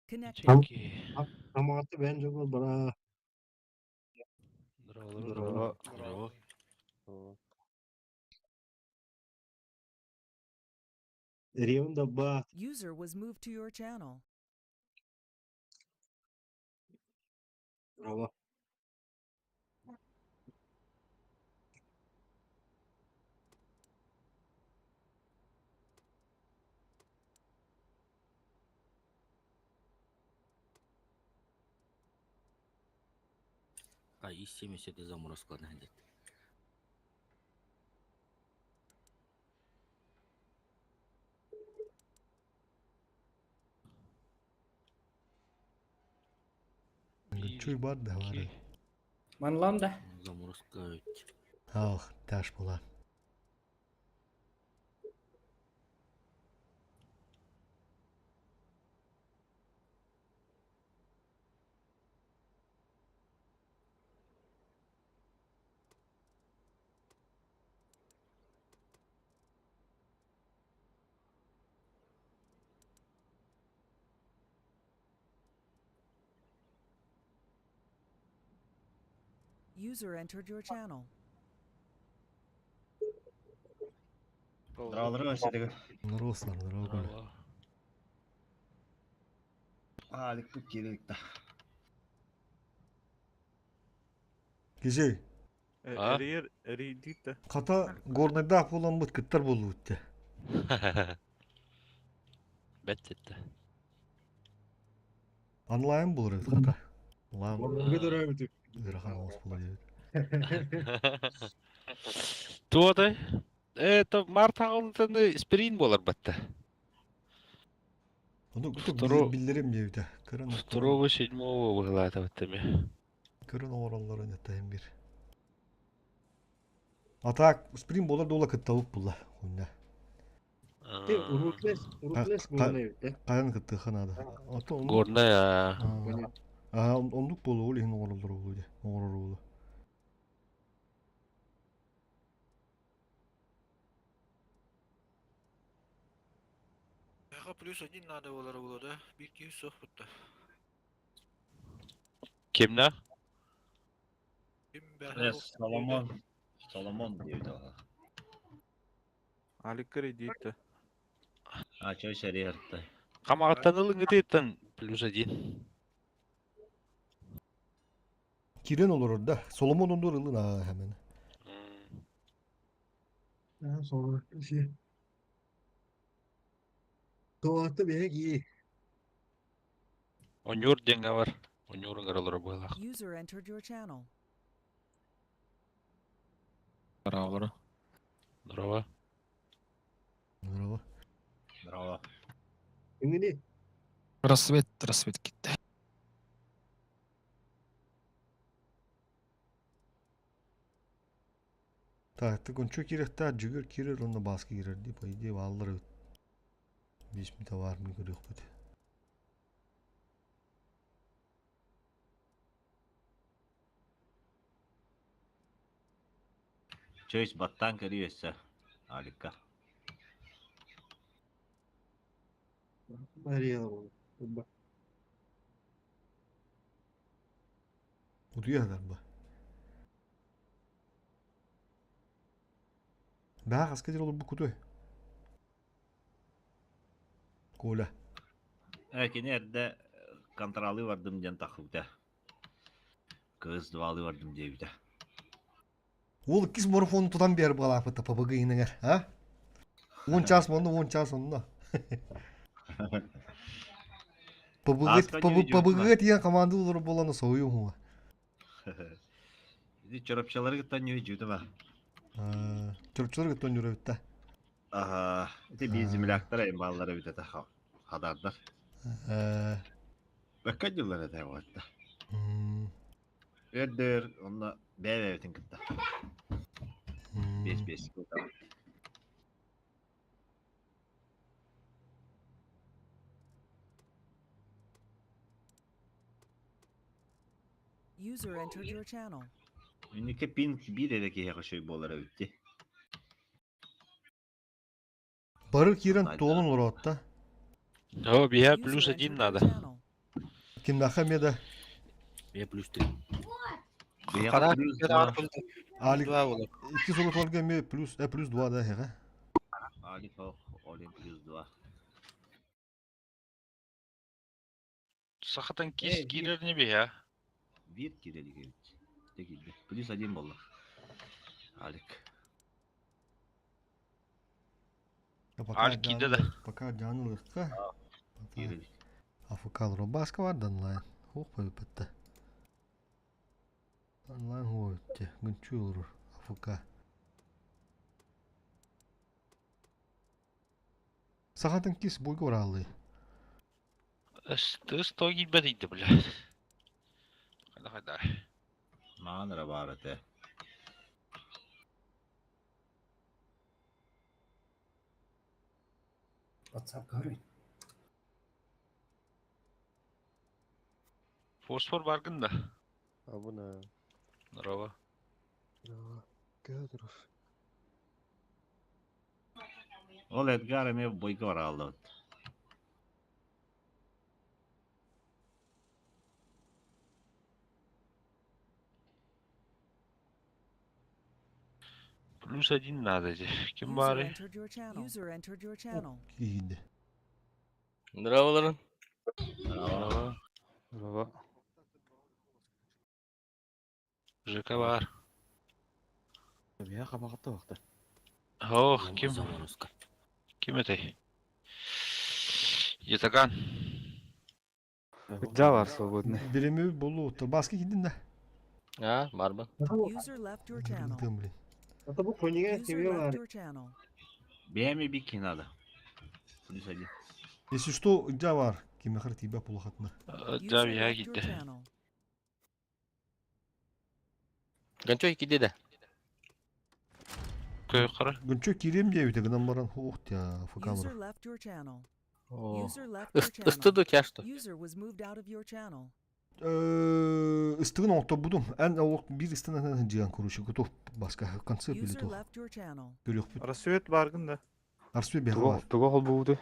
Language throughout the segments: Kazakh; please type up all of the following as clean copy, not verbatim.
Connected. Хамааты бән жогол бара. Здорово. Рион да ба. User was moved to your channel. Браво. А из 70 заморозка найдет. Чуй бар да бар. Манлам да. Заморозка. Ах, таш була. User entered your channel. Здравствуйте, Василий. Норослар, дорогой. Алик тут келек-та. Кижей, Эридит. ката горныйда болан бут кыттар болу үтті. Бәттетті. Онлайн болыр еді ката. Лан Гыдыра битү. ырахан ауыз болу еді. Туады. Это март ағылдыны спирин болар бәтті. Onu kütük Futuro- bildirim yevde. Kırın 2-7 бұғылады бәттіме. Kırın oranların etayım bir. Atak spring bolar dola kıttalık bulla. Oyna. Урутлес гуна бит. Kayan kıttı kanada. Ata onu. Горна я. Onluk bolu ol ihin oralar oldu. Oralar oldu. Плюс 1 надо было, да? Биг Юсов будто. Кемна? Соломон deydi ona. Алик эридит. Açıyor şeriatta. Қамағаттан ылың өтеттен плюс 1. Kiren olur orada. Solomon ondur ılın ha hemen. Sonra şey. Doğatta bir iyi. Онюр денге бар. Онюрың аралары болақ. User entered your channel. Здорово. Bravo. Bravo. İngili. Рассвет gitti. Так, так он что кирет та жигер кирер онда басқа кирер ди по идее баллар өт. Бесми товар мı көрек бит. Çöş battan kırıyorsa. Harika. Maria. Uduya kadar bu. Daha kaç kadir olur bu kutu? Kola. Öki nerede kontralı vardım diyen takıpta. Kız dualı vardım diye bir de. Ол кис марафон тудан бер бала фата пабг инеңер, а? 10 час монда 10 час онда. PUBG тиген команда olur боланы союң хуа. Bizi çorapçaları gittan yürüyücüydü ben. Çorapçılar gitton yürü bitti. Aha. Bizim ilaklara emballara bir de hadarlar. Bakın yıllara da var. Öder onunla BV'tin gitti. 5-5 gitti. User entered your channel. Ünlükte bir edeki yakışıyor bu olara bitti. Barı kiren dolun olur hatta. О, бия User плюс entered 1 your надо. channel. Киннаха меда. Бе плюс 3. Бе Кара плюс кер 2. аркылды. Алик Два болар. 2 солот олга ме плюс 2 да хега. Алик Олен плюс 2. Сахатан Эй, вид. кирер не бе ya. Bir kireli geldi. Tekildi. Plus 1 bollar. Алик. Алик киде да. Пока жанылыкка. Kireli. Афукал робаска var онлайн. Хук пойпетте. Онлайн хуйте. Гүнчү olur. Афука. Сахатын кис бойга оралды. Сто гибедiydi bile. Hadi. Манра барате. WhatsApp görün. Fosfor bargın da. Абуна. Здорово. Гедров. Ол Эдгар эме бойга баралды. Плюс 1 надо здесь. Kim User bari? entered your channel. User entered your channel. Giydi. Здраволарын. Здорово. Здорово. ЖК var. Я камакта вакыты. Oh, kim? Kim etey? Yatagan. Жа свободный. Birimi bolu. Baskı gidin de. А, барбын. User left your channel. Gıldığım bilin. Ata bu Konya'ya User seviyor left var. your channel. Беме bir kinada. Plus 1. Если что, ja var. Kime kır tibe pulu hatına. User Cavi ya left your gitti. channel. Ганчой кидеде. Köy yukarı. Gönçö kirim diye öte gıdan baran hoğut ya. Fıkalır. User left your channel. О. User left your channel. Ыстыды кяшты. User was moved out of your channel. Istığın okta budum. En avuk bir istığın cihan kuruşu kutu. Başka konser bile User to. left your channel. Görüyor bit. Рассвет баргын да. Arsve bir var. Туга хол болду.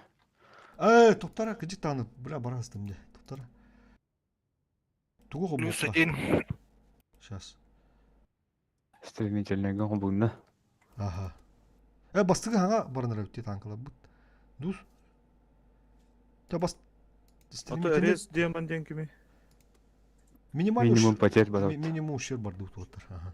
Топтара кıcı tanı. Bıra barastım de. Топтара. Тугу хобу. Плюс 1. Сейчас. Стремительный гон болду. Aha. Bastığı hanga barınır öptü tankala but. Dur. Ya bas. Ата рез демон денкими. Минимум потерь бадат. Minimum uşer bardı tutar. Aha.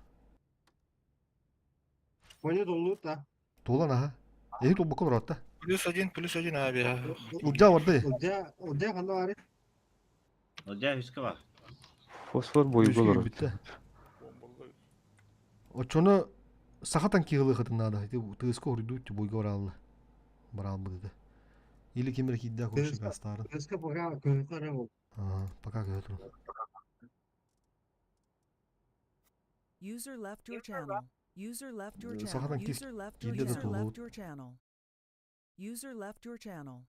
Konya dolu da. Tolan aha. Ehi to bakıl rahatta. Плюс 1 abi ya. Uca vardı. Oca kanda var. Oca Hüskü var. Фосфор бой болор. Bitti. O çonu sahatan ki hılı hıtın nada. Tığıskı horidu ki boyga oralı. Baral bu dedi. İli kimir ki iddia konuşu gastarın. Kıska baka köyüklere bol. Aha. Baka götürün. User left your channel. User left your Sahadan channel. kes- User left your kilde de user dolu. left your channel. User left your channel.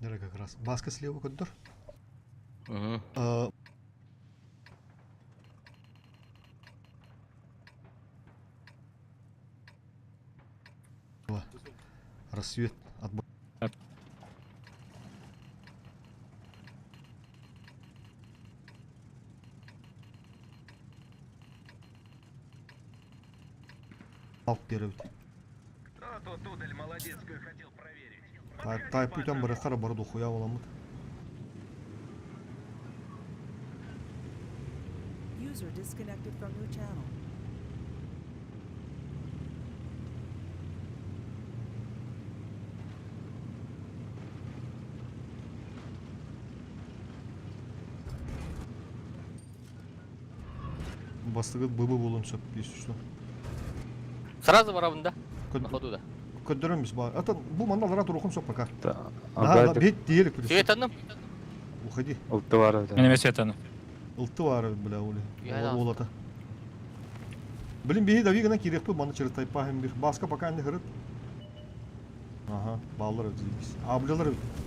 Nereye как раз. Баска слева коддор. Мгм. Рассвет. Отбой. Алып беріп. Тайпы там бір қара барды оқуя оламын. User disconnected from your channel. Бастығы быбы болын сөп бесішті. Сразу барабын да. На ходу да. Көддіріміз бар. Ата бұл мандалара тұрухын сөп пока. Ага. Бет дейілік бірісі. Светаным. Уходи. Улты бар. Менеме светаны. Ылты var бля оле. Я да. Олата. Блин бейі дави гына керек пы маны чыры тайпахым бір. Басқа пока әнді хырып. Ага, баллар өтізейбіз. Аблялар өт.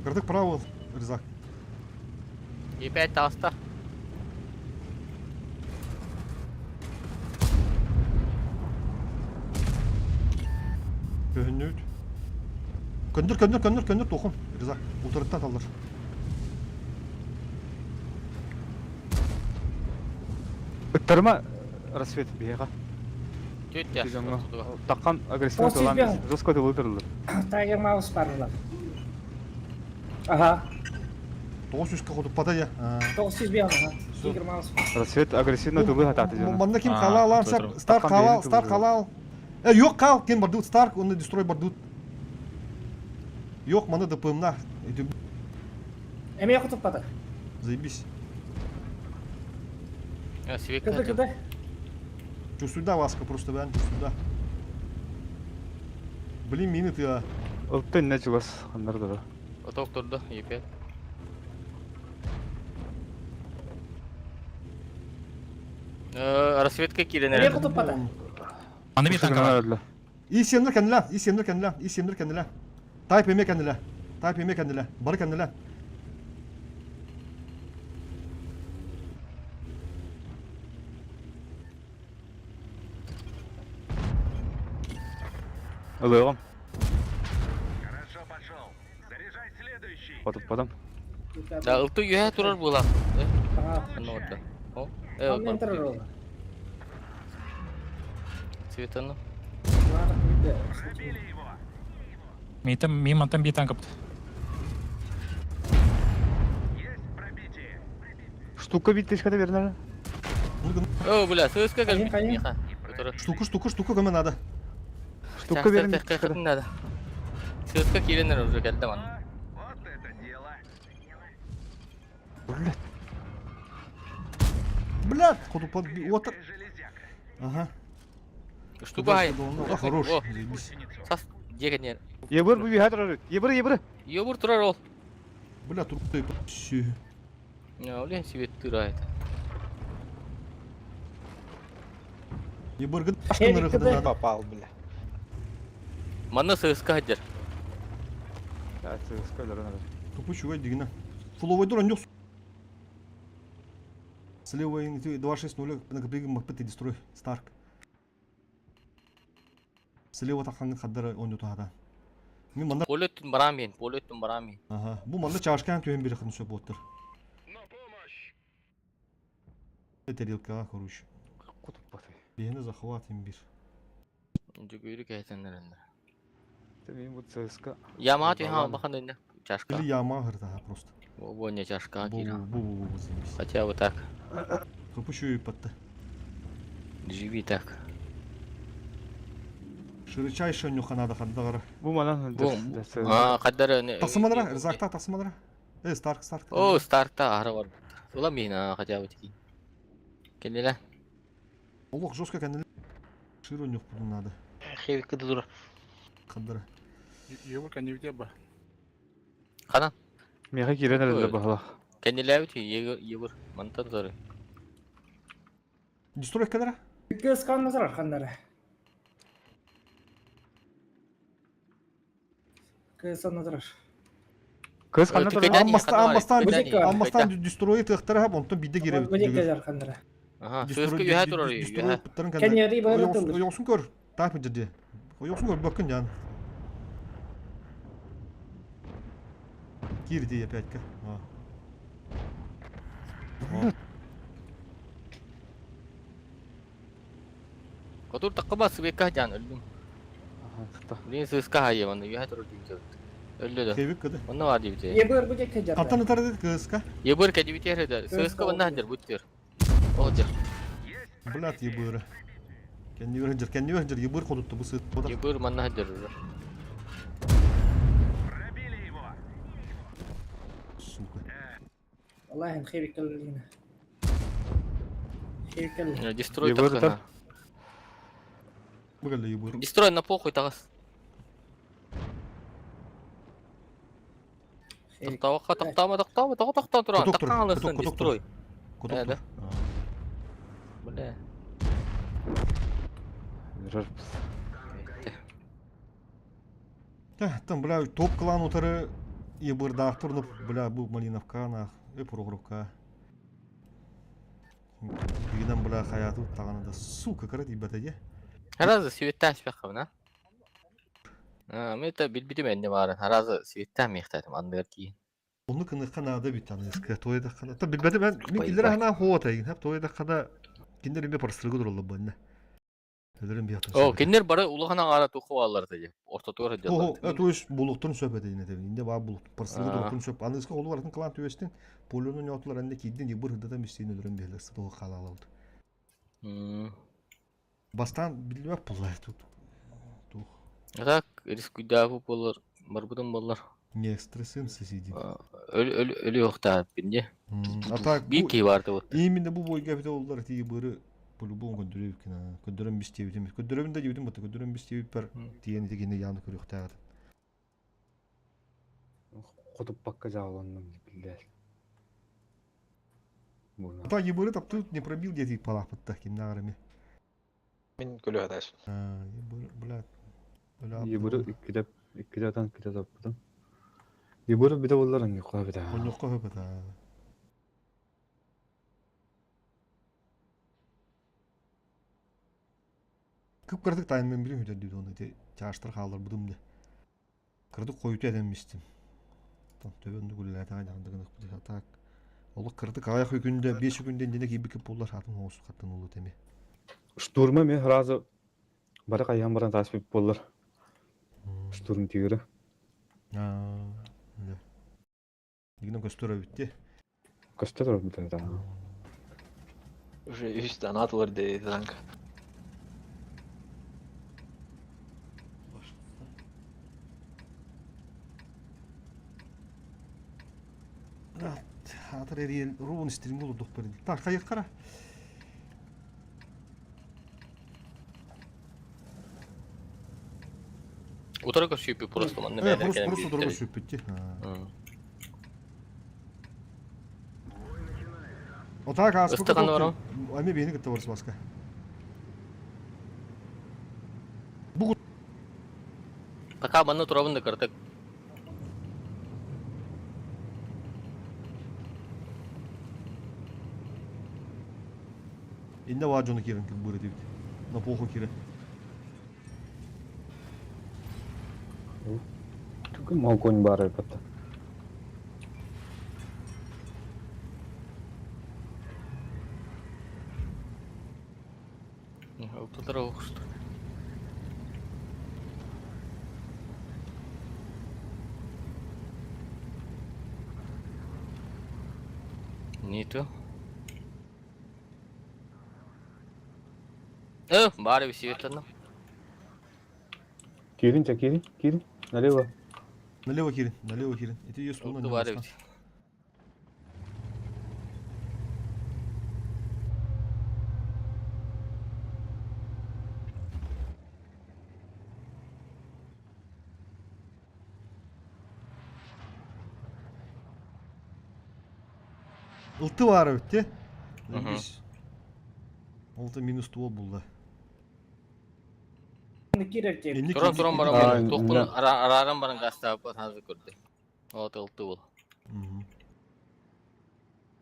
Кырдык право, Рызак. E5 тағыста. Көннүт. Көндүр тоқым. Рызак. Утырыттан талдар. Ыттарма рассвет бияга. Төт яш. Жаңа таққан агрессивный О, тұрған сізбен. жестко деп отырылыр. Тайгер Маус барлар. Ага. 900-ка қодып пада я. 900 бен. Тайгер Маус. Рассвет агрессивный тулы хататы жана. Манда ким қалал, Старк қалал, Старк қалал. Yok қал, кен бардут Старк, оны дестрой бардут. Yok, манда ДПМна. Эме құтыппады. Заебись. Свек Кыды кәді. кыды. Чувствую, да, Васка, просто бән, чувствую, да. Блин, мины ты, а. Ұлтты не жүгас қандарды да. Отоқ тұрды, E5. Рассветке Эме киленер. құтыппады. Аны мен танкала. И семдер кәнділі. Тайп еме кәнділі. Бары кәнділі. Ылығым. Отып падам. Да, ылты үйе тұрар бұлақ. Ага. Анна отда. О, Мен тұрыр ол. Цветаны. Мен мантан бей танкапты. Штука биттешка да вернер. О, бля, сөзге Қайын, қайын. кәлмейха. Штука көме надо. Штука вернер. надо. Сөзге киленер уже келді ман. Блядь, ходу под... Отыр. Ага. Штука ай. Хорош. О, Заебись. сас дегенер. Ебір бұл бейхат тұрар. Ебір. Йобур тұрар ол. Бля, тут ты... Все. Я, блин, себе тырает. Ебыргын ашкын рыхыды надо. Попал, бля. Маны сөзге хадер. Тупой чувак, дигна. Фуловой дуран нёс. Слева 260 на каприге махпети дестрой. Старк. Слева таққанғы қаддары он ютағада. Мен манда... Полеттін барамын. Ага. Бұл манда чашқан түйен бері қын сөп отыр. Тарелкаға короче. Бені захватим бір. Жүгірі кәйтіндерінде. Мен бұл цска. Яма түйен бақын önde. Чашка. Или яма ғыртаға просто. О, не чашка кира. Бу заебись. Хотя вот так. Тупущу и подта. Живи так. Широчайшая нюха надо қаддағыр. Бұл манан. Қаддары... Тақсымадыра, рзақта тақсымадыра. Старк. О, Старкта ары бар. Ола мен хотя бы теки. Келелі. Олық жестко кәнділі. Широ нюх бұны надо. Хевик кіді дұра. Қаддыра. Ебір кәневде ба. Қанан? Меға керенер де бағылақ. Келелі өте ебір. Мантар зары. Дестрой кәдіра? Көз қанды тұрар қандары. Көз қанды тұрар. Көз қанна тұрар. Аммастан дестрой тықтыра хап, онтан биде керебет. Бөлек көзір қандары. Ага, сөзге үйе тұрар үйе. Кәнері бәрі тұрды. Ойоқсын көр. Тайпы жерде. Ойоқсын көр, бөкін ян. Кирди опять-ка. Котур таққыба сыбекка жан өлдің. Блин, сөзге хайе маны үйе тұрар деймін. Өлді да. Хевик кәді. Оны var deyip de. Ебір бөтек көзір. Қаптан ұтар деді кызка. Ебір кәді бітер еді. Сөзге бында хадер бұттер. Оғдер. Блядь, ебыры. Кәнне өрінжер, ебыр қодытты бұл сыйт. Ебір манна хадер. Сука. Аллахын хевик кәлілігіне. Хевик кәлілігіне. Дестрой Ебір таққына. тар. Бұғалда ебыр. Дестрой на похуй тағыз. Тақтама тұран. Тақтан алырсын дестрой. Кодок. Бля. Там, бля, топ клан ұтары ебырдақ тұрнып, бля, бұл Малиновкана, Пурогровка. Бигінен, бля, хаяту тағанында сука кірет ебәтеге. Харазы сүйеттен шпаққа бұна. Мен это білбейді мәнде барын. Харазы сүйеттен мектәдім, андығыр кейін. Оны кыны қанада биттаны ескі, тойда қана. Та білбәді мен келдері ғана хоғат айын, хәп тойда қана кендер еме парсырығы дұрылы бәнне. Өлерім биятын. О, кендер бары улығана ғара тұқы аларды деп. Орта туғыр О, өз бұлықтың сөп әдейін әдейін. Инде ба бұлық, парсырығы дұрықтың сөп. Аныңызға олу баратын қылан түйестің, полионың яутылар әнде кейден ебір ғыдада містейін өлерім бейлерсі, тоғы қала алалды. Бастан білмәк бұлай тут. Так, рискуйдавы болар, барбыдың болар. Не стрессен сесейден. Өлі оқтағып бінде. Атак, Bir key vardı bu. именно bu boyga bir de oldular tiye bırı bu göndürüp kina. Göndürüm biz tevdim. Göndürüm de yedim batı. Göndürüm biz tevip per tiyeni de gene yanı körük tağdı. Kutup bakka jağlandım bildiler. Bunu. Та ебыры тапту не пробил где-то палах под таким нарами. Мен көлі адаш. Ебыры, блядь. Yiburu ikkide atan kide tapdım. Yiburu bir de onların yukarı bir de. Konyoqqa höpötä. Küp kırdık tayın men bilin hüdür dedi onu. Çağıştır kalır budum de. Kırdık koyutu edemmiştim. Tam tövöndü güllerde aydandıgınık bu de atak. Olu kırdık ayak hükünde 5 günde indine gibi kip bollar hatın hoğusu katın olu temi. Şturma men razı bara kayyan baran tasvip bollar. Şturm tiyiri. Öyle. Yine göstere bitti. Kaçta dur bir tane. Уже 100 tane atılır dedi zank. Hatır eriyen ruğun istirin bulduk böyle. Tak kayık kara. Утрока сүйпі просто маңны Просто дорога sürüp bitti. Otağa kalsın. Istıkan da var mı? Ayme beni gitti orası başka. Така манны турабын да кырдык. Inde vaconu kirin ki böyle değil. Na pohu kire. Çünkü mağkon bara yaptı. Автодора оқышты. Не то. Бары висетно. Kirin çek kirin. Kirin. Налево. Налево кирин. Налево кирин. Это ее стул на Бары него. висет. Iltı var bitti. Hı. Oldu minus tuval buldu. Керек тек. Туран Aa, баран ne- тоқпын араран баран гастап hazır gördü. O da ıltı bol.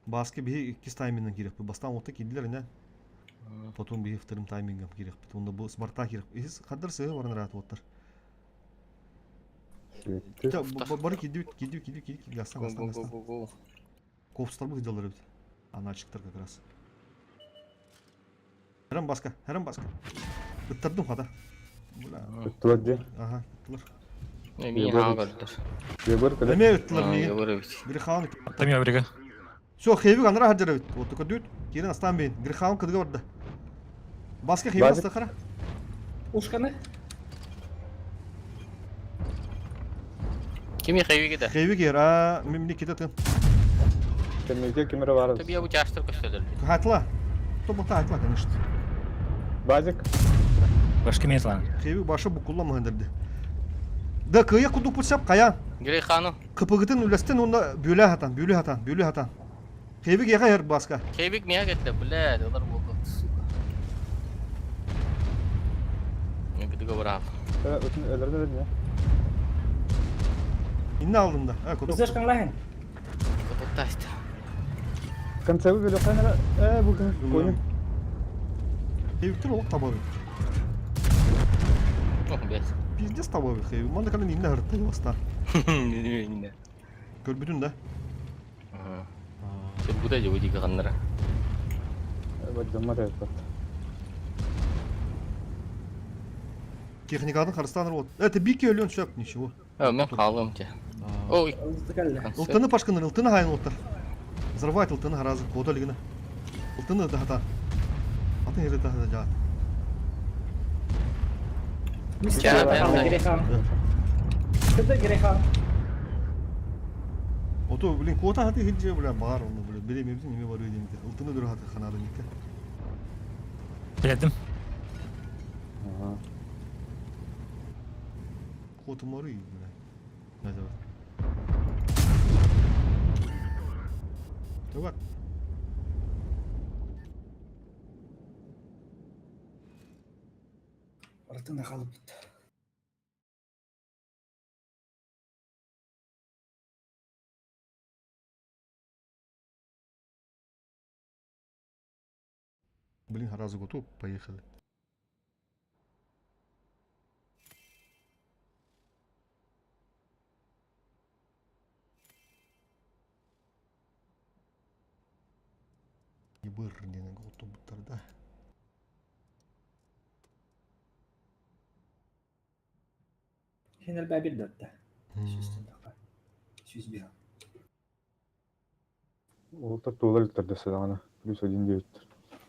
Басқа bir ikisi timing'den kirek. Bastan olta kediler ne? Потом bir вторым таймингом kirek. Onda bu smart'a kirek. İz kadar sığı var rahat otlar. Ya bari kedi gastan. Го-го-го-го. Kopstar bu gidiyorlar bir. Ana açıktır как раз. Herem başka. Bitirdim hada. Tuttular. Aha, bittiler. Ne mi ha gördü. Yiburu kale. Neme bittiler Ha, niye? göre visi. Грехаун. Там я брига. Все, хеви гандра хаджара бит. Вот только дют. Кирин астан бейн. Грехаун кыдыга барды. Баска хеви Базик. аста қара. Ушканы? Kim yıkayı gider? Хеви кер, а мемне кететін. Temizlik kimere var. Tabii ya bu çarştır köşedir. Хатла. То бұлта хатла, конечно. Базик. Башка метлан. Хеви башы бұқылла мұхандырды. Да кыя құдық бұтсап қаян. Girey xanım. Кыпығытын үлестен онда бөлі хатан. Хеви кеға ер басқа. Keybik miye gitti? Biled, olar bu. Ne gidiyor bravo. Ötün öldürdün ya. İnne aldığında. Ha kutu. Bisa kan lain. Kotoktaydı. Kan sebebi böyle kaynağı bugün koyun. Evtir ol tabağı. Oh be. Pizdes tabağı. Manda kanın inne hırtta basta. Ini. Gör bütün de. Bu da jauh juga kan nera. Bacımlar yaptı. Техникадан қарыстаныр вот. Это бики өлен шөп ничего. Мен қалым те. Ой, Sekali. Ылтыны пашкыныр, ылтыны хайын оттар. Взрывать ылтыны харазы, kodалигіні. Ылтыны да хата. Атын ере да жа. Mesti Cara apa yang kira kan? Kita kira kan. Ото, блин, кота хаты хилже бля бар оны бля. Беремебиз неме бар өйдемде. Ылтыны дөрө хаты ханады нике. Білдім. Коты мары бля. Найда бар. Төгат. Артында қалып бітті. Блин, харазы готов, поехали. Ебыр денег готов бұттарда. هنا الباب يبدأ. Süz bir an. Oltar dolar litrede sedana. Plus 1.9.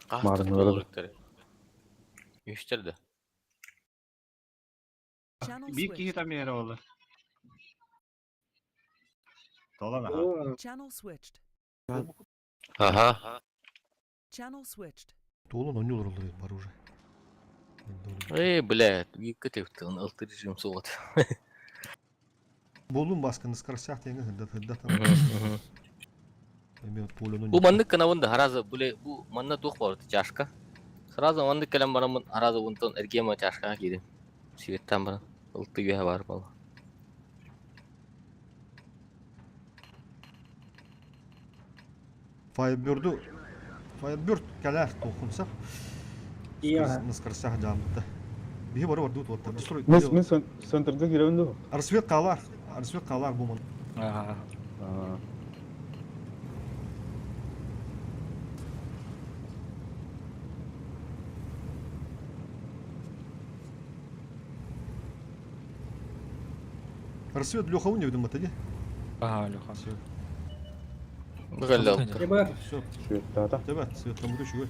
Qahtık Marın öyle. dolukları. Üçtürді. Channel Bir kişi switched. tam yere oldu. Dolan aha. О, Channel switched. Ага. Channel switched. Толон он olur olur бар уже. Блядь, екі тектің ылты режим соғады. Болун баскын скоростях теңі хыддат. Мен полонун. Bu mandık kanavında harazı bu manna toq vardı çaşka. Сразу mandık kelem baramın harazı untan ergema çaşka gidin. Sivetten bana ıltı gühe var bala. Firebird keler tokunsak. İyi ha. На скоростях жамытта. Биги бары бар дут вот. Мен söndürdü girebildi o. Арсвет қалар бұл мын. Арсвет Лёха не видим это, Ага, Леха. Все. Böyle ıltı. Кебар. Все. Şöyle Evet, свет там будущий гой.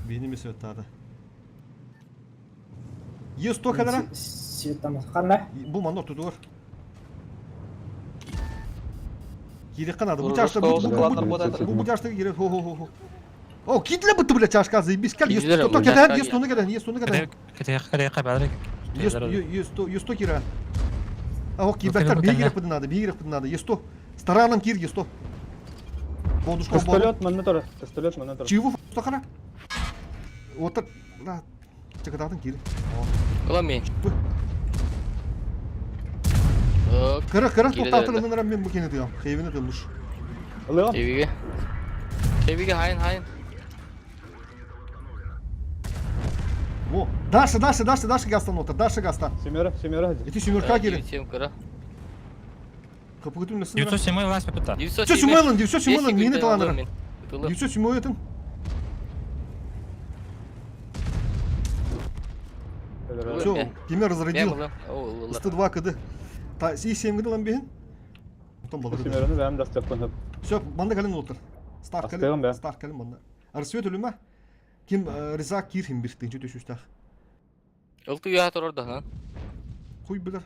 Beynimi свет тада. Есть то kadar. Свет там қандай? Bu manor tutur. Керек қанады. Bu Vururuz, çarşıda kovuz, kullanır, bu çarşıda gerek. Ho. О, китле бутты, бля, чашка заебись. Кел, есть Китле, то бля, кедан, чашка есть то кедан, есть то кедан. Кітеяқ бәдірек. Есть то кира. А, окей, бәктер, бей керек бұды надо. Есть то. Стараным кир, есть то. Болдушко, Пистолет мында тұр. Чего что қара? Отыр, да, чекадатын кир. Ulan men. Кыры, Кире тоқтатылыңдар мен бұл кені тұйам. Хейвені тұлмыш. Алıyor. Teviga hayın. Во, Даша гастан отыр, Даша гастан. Семера hadi. Эти семерка кири. Сем кыра. Kapı kutunun üstüne. 907 лас пепета. 907 мені таланыр. 907 етін. Все, кеме разрядил. 102 кыды. И 7 кыды лан бейін. Потом балыры. Semera'nı benim dastaqtan hep. Все, банда калин отыр. Астығым бә. Start калин банда. Арсвет өлі ма? Кем риза кирхим бір теңчі төшістақ. Ылты gühe tur orada lan. Қой білір.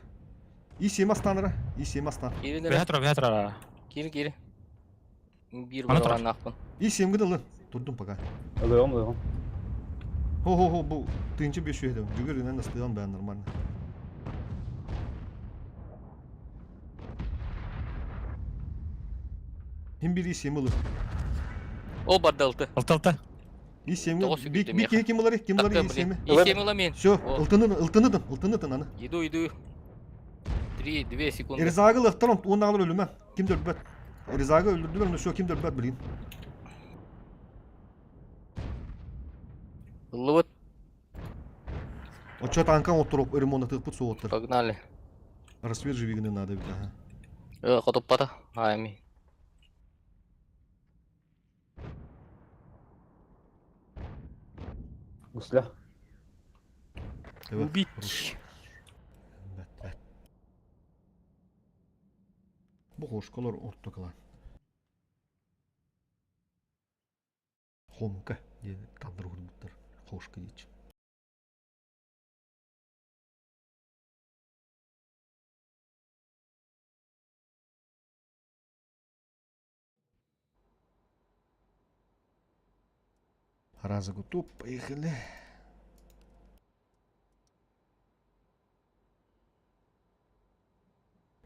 И 7 астаныра. Ветра. Geri. Bir Bana var dur. nakpın. И 7 кыды лын. Тұрдым пока. Alıyorum. Хо, бұл теңчі 5 еді. Жүгер үнен астыған бән нормально. Hem bir iyi ılы. O barda ıltı. Ылты. И 7 Тоғыз bir kimleri iyi Taktım semi. İsemi ulan men. Все, ылтыныдын аны. Иду. 2 секунды. Erzagı lıhtarım onu alır ölüme. Kim dörtbet? Erzagı öldürdüler onu şu kim dörtbet bileyim. Лут, O çat ankan oturup ремонт тыгпыт соғыттыр. погнали. Рассверживигіні надо бит. Ага. Котоп пата. Айми. Гусля. Evet. Убить. Evet. Bu hoşkalar orta kalan. Homka diye tandır hurmutlar. Hoşka için. Раза готов, поехали.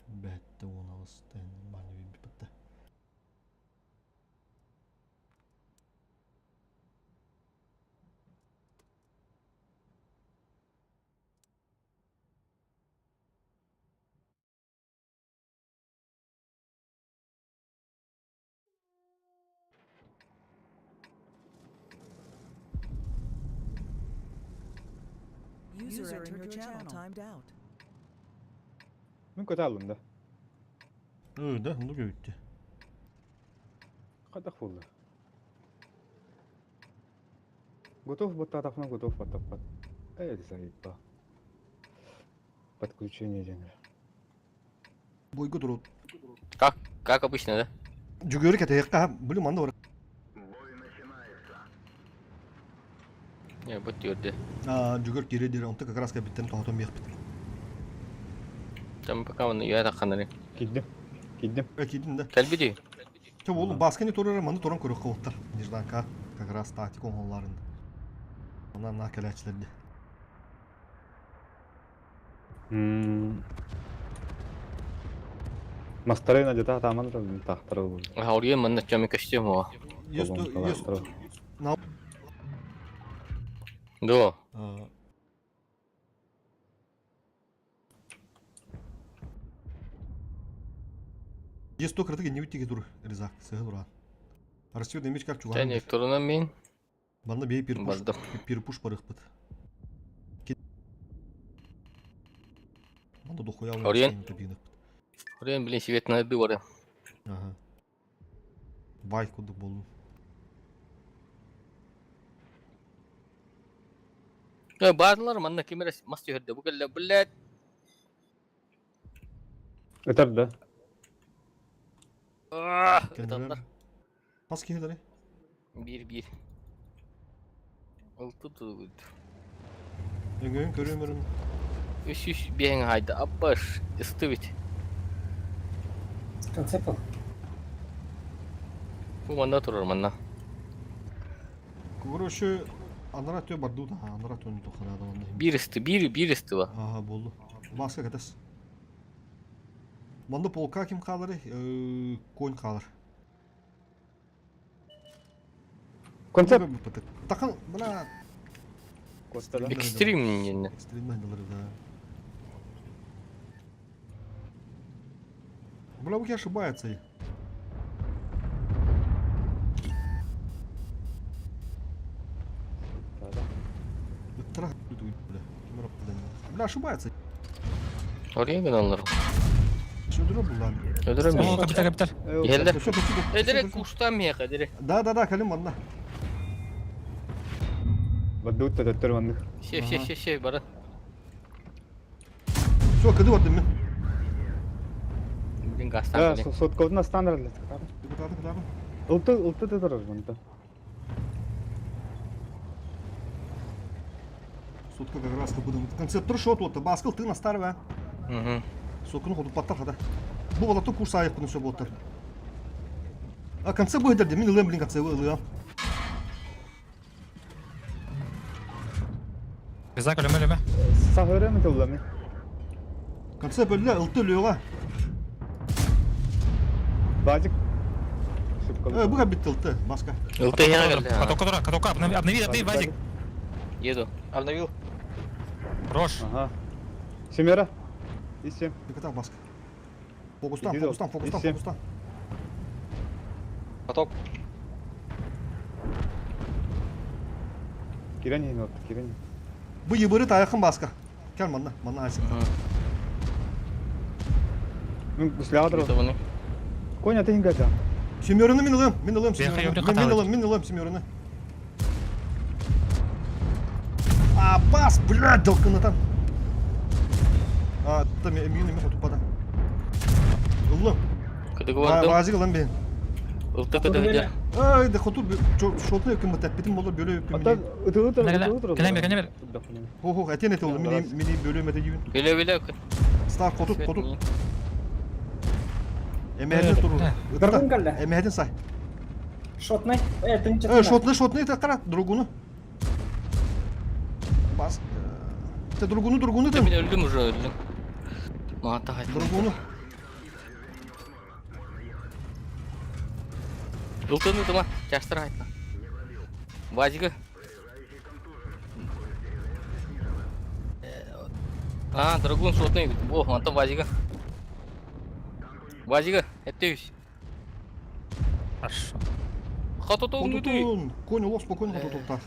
Бәтті оны алыстан маны бітті. User entered your channel. Timed out. Мен көтә алдым да. Öyle, onu göğüttü. Кадак булды. Готов вот тарафна, готов потопать. Заебал. Подключение денег. Boygu durut. Как обычно, да? Cügörük ete yakka, bilim anda var. Не, будь твердый. Cügör geri dire, onta как раз бitten тоғатон бияқ бит. Там пока он я так ханали. Киддим. Ekidin de. Кәлбиди. Çok oğlum baskını torara manı toran körük kovutlar. Nirdanka, как раз taktik onlarında. Onlar nakalaçlardı. Мастары на дета таман тахтары булды. Аурия манна чами костюм о. Есть. До. Есть то кратыга не уйти тур резак, сыгыл уран. Арсию демеш как чуган. Тәне турына мен. Банда бей пирпуш. Бардым. Пирпуш барых бит. Банда дохуя алып. Ориен. Орен билен свет нады бар. Ага. Бай куды болду. Бардылар манна камера масты хөрдө. Бу келе билет. Өтөр да. Kendiler. Nasıl kendileri? 1-1. Oltu tuttu. Öngön körüyorum. 3 бең hayda. Аппаш. Истыбит. Концепт. Бу манда турар манна. Короче, анара тö bardu da. Anara tö тохана да ванда. Bir isты ба. Ага, болду. Баска кетес. Манда полка ким калыр? Конь калыр. Концепт. Такын мына Костада. Экстрим не. экстрим айдалар да. Бля, вы ошибается. Трах тут, бля. Бля, ошибается. Орен гыналар. Что дроп булан? Ödürüm. О, капитал. Geldi. Всё, всё. Эдерек куштам я кадере. Да, калим манна. Бадут төттөр мандык. Şey бара. Всё, кыды бардым мен. Блин гастан. Сотковна стандарт. Кыды. Улты турар мында. Сутка как раз будем. Концепт шот вот, баскал ты на старого. Мгм. Сокunu ходу паттар да. Bu balata kurs ayıp bunu söylüyor. Концепт bu hederde min ılım koncept ılıyor. Резак өлөмө. Сахыры мы толлами? Koncept böyle ıltı ılıyor. Базик. Bu kadar bitti ıltı. Başka. Ылты я geldi. Катока, обнови, Вадик. Еду. Обновил. Рош. Ага. Семера. Исем. Диката баска. Фокустан, Иди, фокустан, фокустан, исем. фокустан. Каток. Кирен ин отты, кирен. Bu yıbırı tayakın baska. Gel manna, manna açsın. Мен слядро. Это вони. Коня ты ингажа. Simyorunu min alıyorum, Ben hayır, katar min alıyorum simyorunu. Aa bas, блядь, dalkını tam. Aa, tam eminim mi kutupada. Oğlum, Кыдыгы бардым. vazı lan ben. Ылты кыдыгы. Ay de kutu şolta yakın mı tepkitim olur böyle yakın Ата mı? ыты. Келемер. Ho eten et oldu mini bölümede yiyin. Беле беле. Star kutu. Свет. Emehedin durur. Дыргын калды. Emehedin say. Шотный. Тынчы. Şotlu takara durgunu. Bas. Te durgunu da. Мен өлдүм уже өлдүм. Мата кайт. Durgunu. Ылтыны тыма. Жаштыр айтма. Бажыгы. Драгун шотный. О, манта бажыгы. Бажыгы. Эттеюш. Хорошо. Хатото унгуты. Конь улов спокойно tutultar.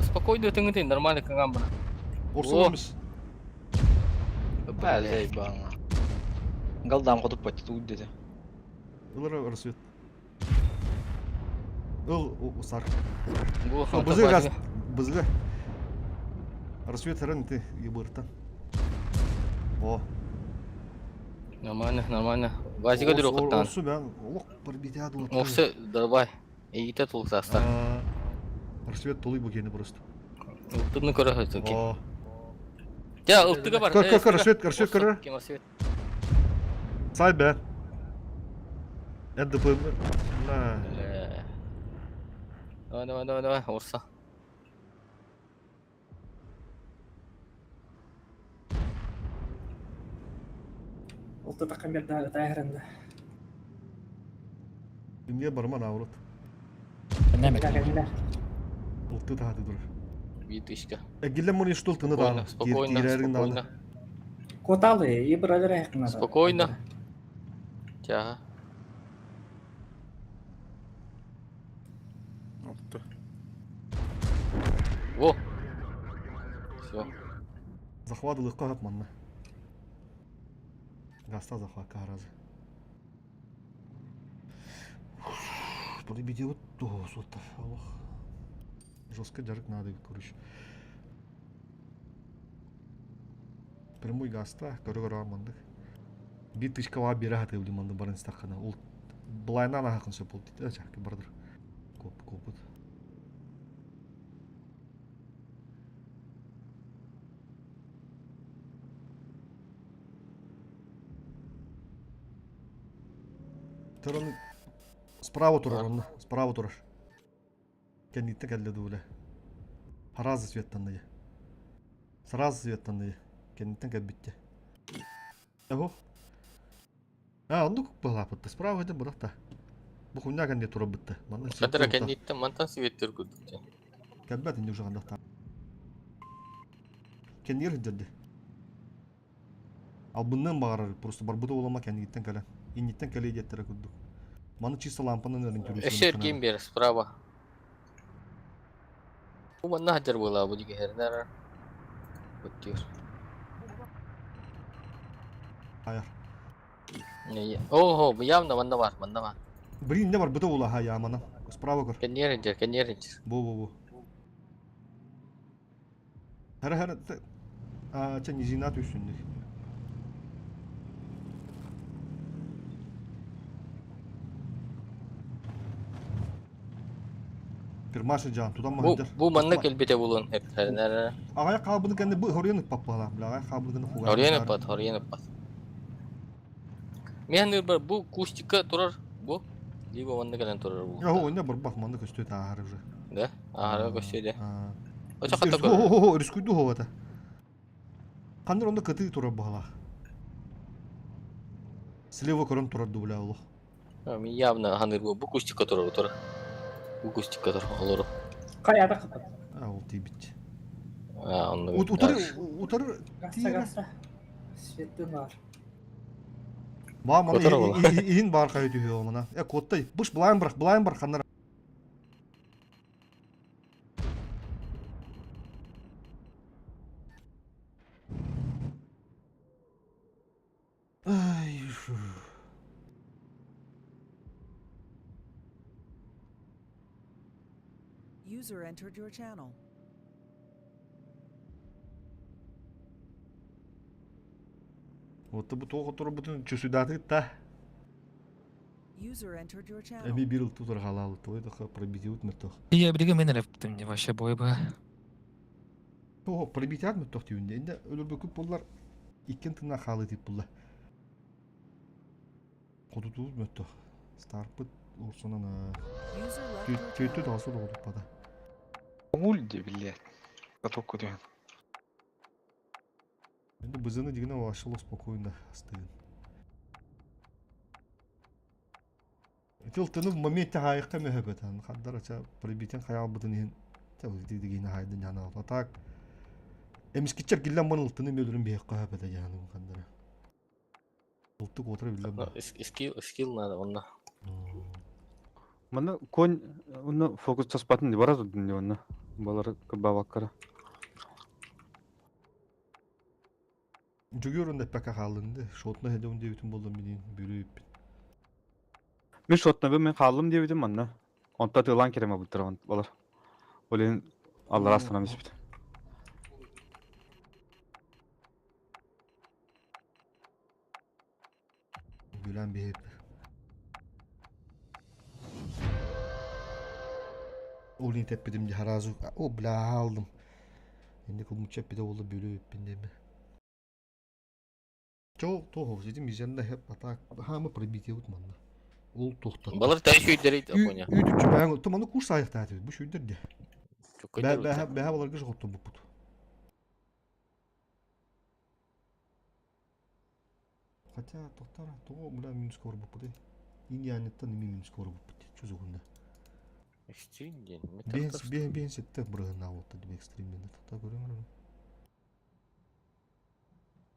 Спокойно тыңгыты. Нормально кынган бана. Orsalarımız. Бәлей баңа. Галдам катып патты уйд dedi. Iları arasıyor. O sar. Бу Со бызы газ. Бызы. Арасıyor таран ты ебыртан. О. Нормально. Бажыгы дыр окуттан. Орсу ben олық bir bite adı oldu. Оксы давай. Эйте тулсаста. Арасıyor толый bu gene просто. Ылтыны көрөсөз экен. О. Ya ıltıga бар. Karışıyor. Кемер свет. Say be. Энд бым. На. Давай, орса. Улты такан берді тайғырынды. Dünya barman avrat. Келемер. Ultu da hadi dur. Витышка. Egillen bunu işte ultunu da. Спокойно. Коталы, и брали рейхна. Спокойно. Тяга. Во. Все. Захват легко hep manna. Гаста захват kahrazı. Bunu bir diyor to sotta. Allah. Жестко жарык надо көрүш. Прямой гаста көрөгөр амандык. Bir tışka var bir rahat evli mandı barın stakana. Ул блайнан ахын сөп болду дейді. Жакы бардыр. Коп. Тұрын справа тұрар онда. Справа тұрар. Кенниттен келді өлі. Сразу светтан дайы. Кенниттен кел бітті. Эго. Онды көк бұл апытты. Справа еден бұрақта. Бұл құнна кәнде тұрып бітті. Кадыра кенниттен мантан светтер көрдікте. Кәлбәт инде уже қандақта. Кеннер хиджерді. Ал бұннан бағарар. Просто бар бұды олама кенниттен кәлі. Инниттен кәлі едеттері көрдік. Маны чисто лампанын өрін көрісі. Эшер кем бер справа. Bu manna hajar bola bu juga hernar. Betul. Hayır. Iya. Oh, явно манна var. Блин, не бар бұды ола ха ямана. Справа көр. Кенер. Бу. Хара. Ча низинат üstünde. Pirmaşı can tutan mı? Bu manna kelbete bulun hernar. Ağaya kabını kendi bu horyanıp papala. Ağaya kabını kendi fuga. Horyanıp pat. Мен bu кустика турар bu. Либо манна келен турар bu. Ya o ne bak mandı köstü ta ahar уже. Да? Ага, көстөйдө. Очо О, ката. рискуйду ховата. Кандар онда кыты турар бала. Слева көрөн турар дубля улу. Мен явно ханыр bu кустика турар. Bu kustика турар олор. Каяда капат. Ол тийбит. Онда. Утары тиега. Светтен бар. Мама, Котор ол. иин бар кайты мына. Коттай. Буш былайын бар хандар. Ай, шу. User entered your channel. Отты бу тоғы бүтін чөсүдаты та. User entered your channel. Эми бир ыл тутар халалы той да пробити утмыртох. Я брига мен рептим не вообще бой бы. О, пробити атмыртох түйүндө. Энде өлөргө көп боллар. Иккен тына халы тип булла. Кодутуз мөттөх. Старпыт урсунан User left your төйтү channel. дасу да пада. Ульди, блядь. Готовку ден. Энде бызыны дегене ашылы спокойно астыгын. Этил тыны в моменте хайыкка мөһөбөтөн. Хаддар ача пробитен хаял бытын тәүди дегене хайдын жана. Так. Эмискичер киллен мын тыны мөлүрүн бейекка хөбөтө жаны хаддар. Ултук отура билем. Скилл надо, онна. Мана конь уна фокус таспатын не барады дүнде уна. Балары кабаваккара. Жүгөрүндө пака халынды. Шотна хеде унде бүтүн болдум менин бүрүп. Мен шотна мен қалым дебедім манна. Онта тылан кереме бұлтырған балар. Олен аллар астана месбет. Гүлән бейіп. Олин теппедім де харазу. О, бля, алдым. Енді кыл мұчап беде олы бөліп бендеме. Чоқ, тоғыз, дедім, езенде хеп атак. Хамы пробите ұтманды. Ол тоқтады. Балар тәйш үйдерейді, Апоня. Үйдікчі бәңі, тұманы курс айықта әтіп. Бұш үйдерде. Чөккөйдер Бәхә баларға жоғытты бұл бұд. Хотя, тоқтар, тоғы бұла минус кор бұл бұд. Иньянеттен неме минус кор бұл бұд. Чөзіғында. Экстрим Бен сетті бұрығына ауытты деп экстримден. Тоқта көріңір.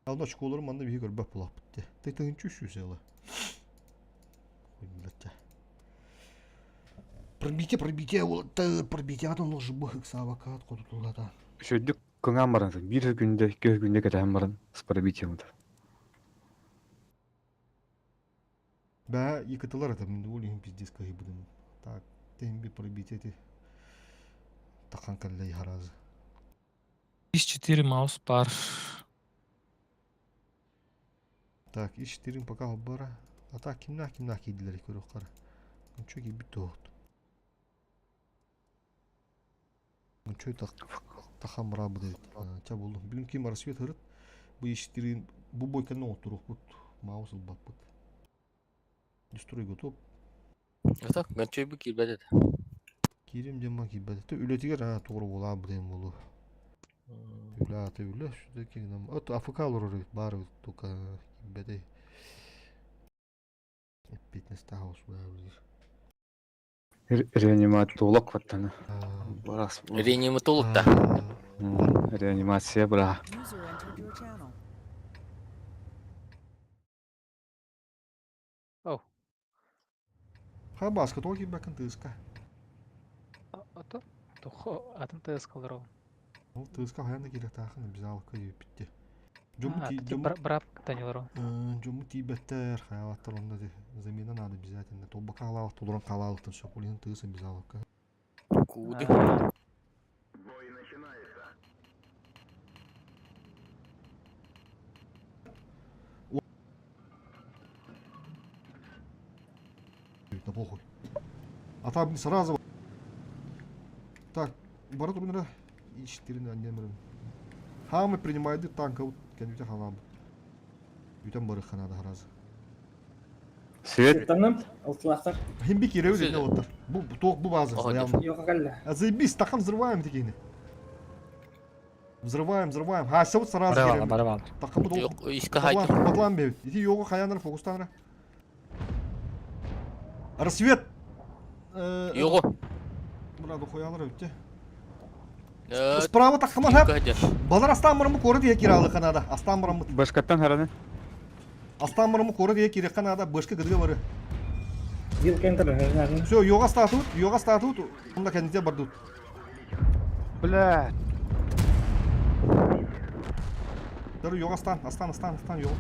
Алда школарым анда бейі көрбәп бұлақ бұдды. Тайтығын чүші сәлі. Қоймылатта. Пробите, пробите атын ол жыбық сабақат қодытылғада. Шөйдік көңән баран, бір күнде, 2 күнде кәтән баран, спарабите мұды. Бә, екітілер атам, енді ол ең пиздес кәй бұдым. Так, тен бір пробите те. Таққан кәлі харазы. 4 маус бар. Так, işlerin пока бара. А так, kimler kedileri körü kara. Çok iyi bir doğdu. Çok takam rabı dedi. Çab oldum. Bilin kim arası yet hırıt. Bu işlerin bu boykanına oturup but. Mouse'ul bak but. Destroy готов. Так, мен чөйбі келбеді. Kirim cema ki bede. Ületiger ha doğru ola bu dem bolu. Ülate üle şurada ki nam. At Afrika olur bar toka bede. Fitness house var. Реаниматолог ваттаны. Барас. Реаниматолог та. Реанимация бра. User entered your channel. Ha basket ol gibi bakın tızka. Ото тухо атын тез калдырау. Ол тызка hayanda gerek takın biz alık kayıp bitti. Брап танилару. Жуму тибеттер хаялаттар онда де замена надо обязательно. То бака халалык толуран халалыктан sok олин тыгысы biz alık. Куды. Да похуй. А там сразу. Так, бара турнира иштерин аннемерин. Хамы принимайды танка вот кенде халам. Ютан бары ханада харазы. Свет. Светтеннен, алтылақтар. Hem bir kere öyle ne oldu? Bu bazı. Йоға кәлі. Заебись, стакан взрываем такие. Взрываем. Ha, вот сразу. Барабан. Такан bu Yok, iska haydi. Батлан бе. Иди йога хаяндар фокустан. Рассвет. Його. Burada koyanlar öptü. Справа таккаман хап. Вилка жер. Балар астан мұрымы көрі дие киралы қанада. Астан мұрымы. Башкаттан хараны. Астан мұрымы көрі дие кире қанада. Бышқы гыдыға бары. Вилка enter, наверное. Все, йога статут. Онда кәндізе бардут. Бля. Дөрі йога астан йога.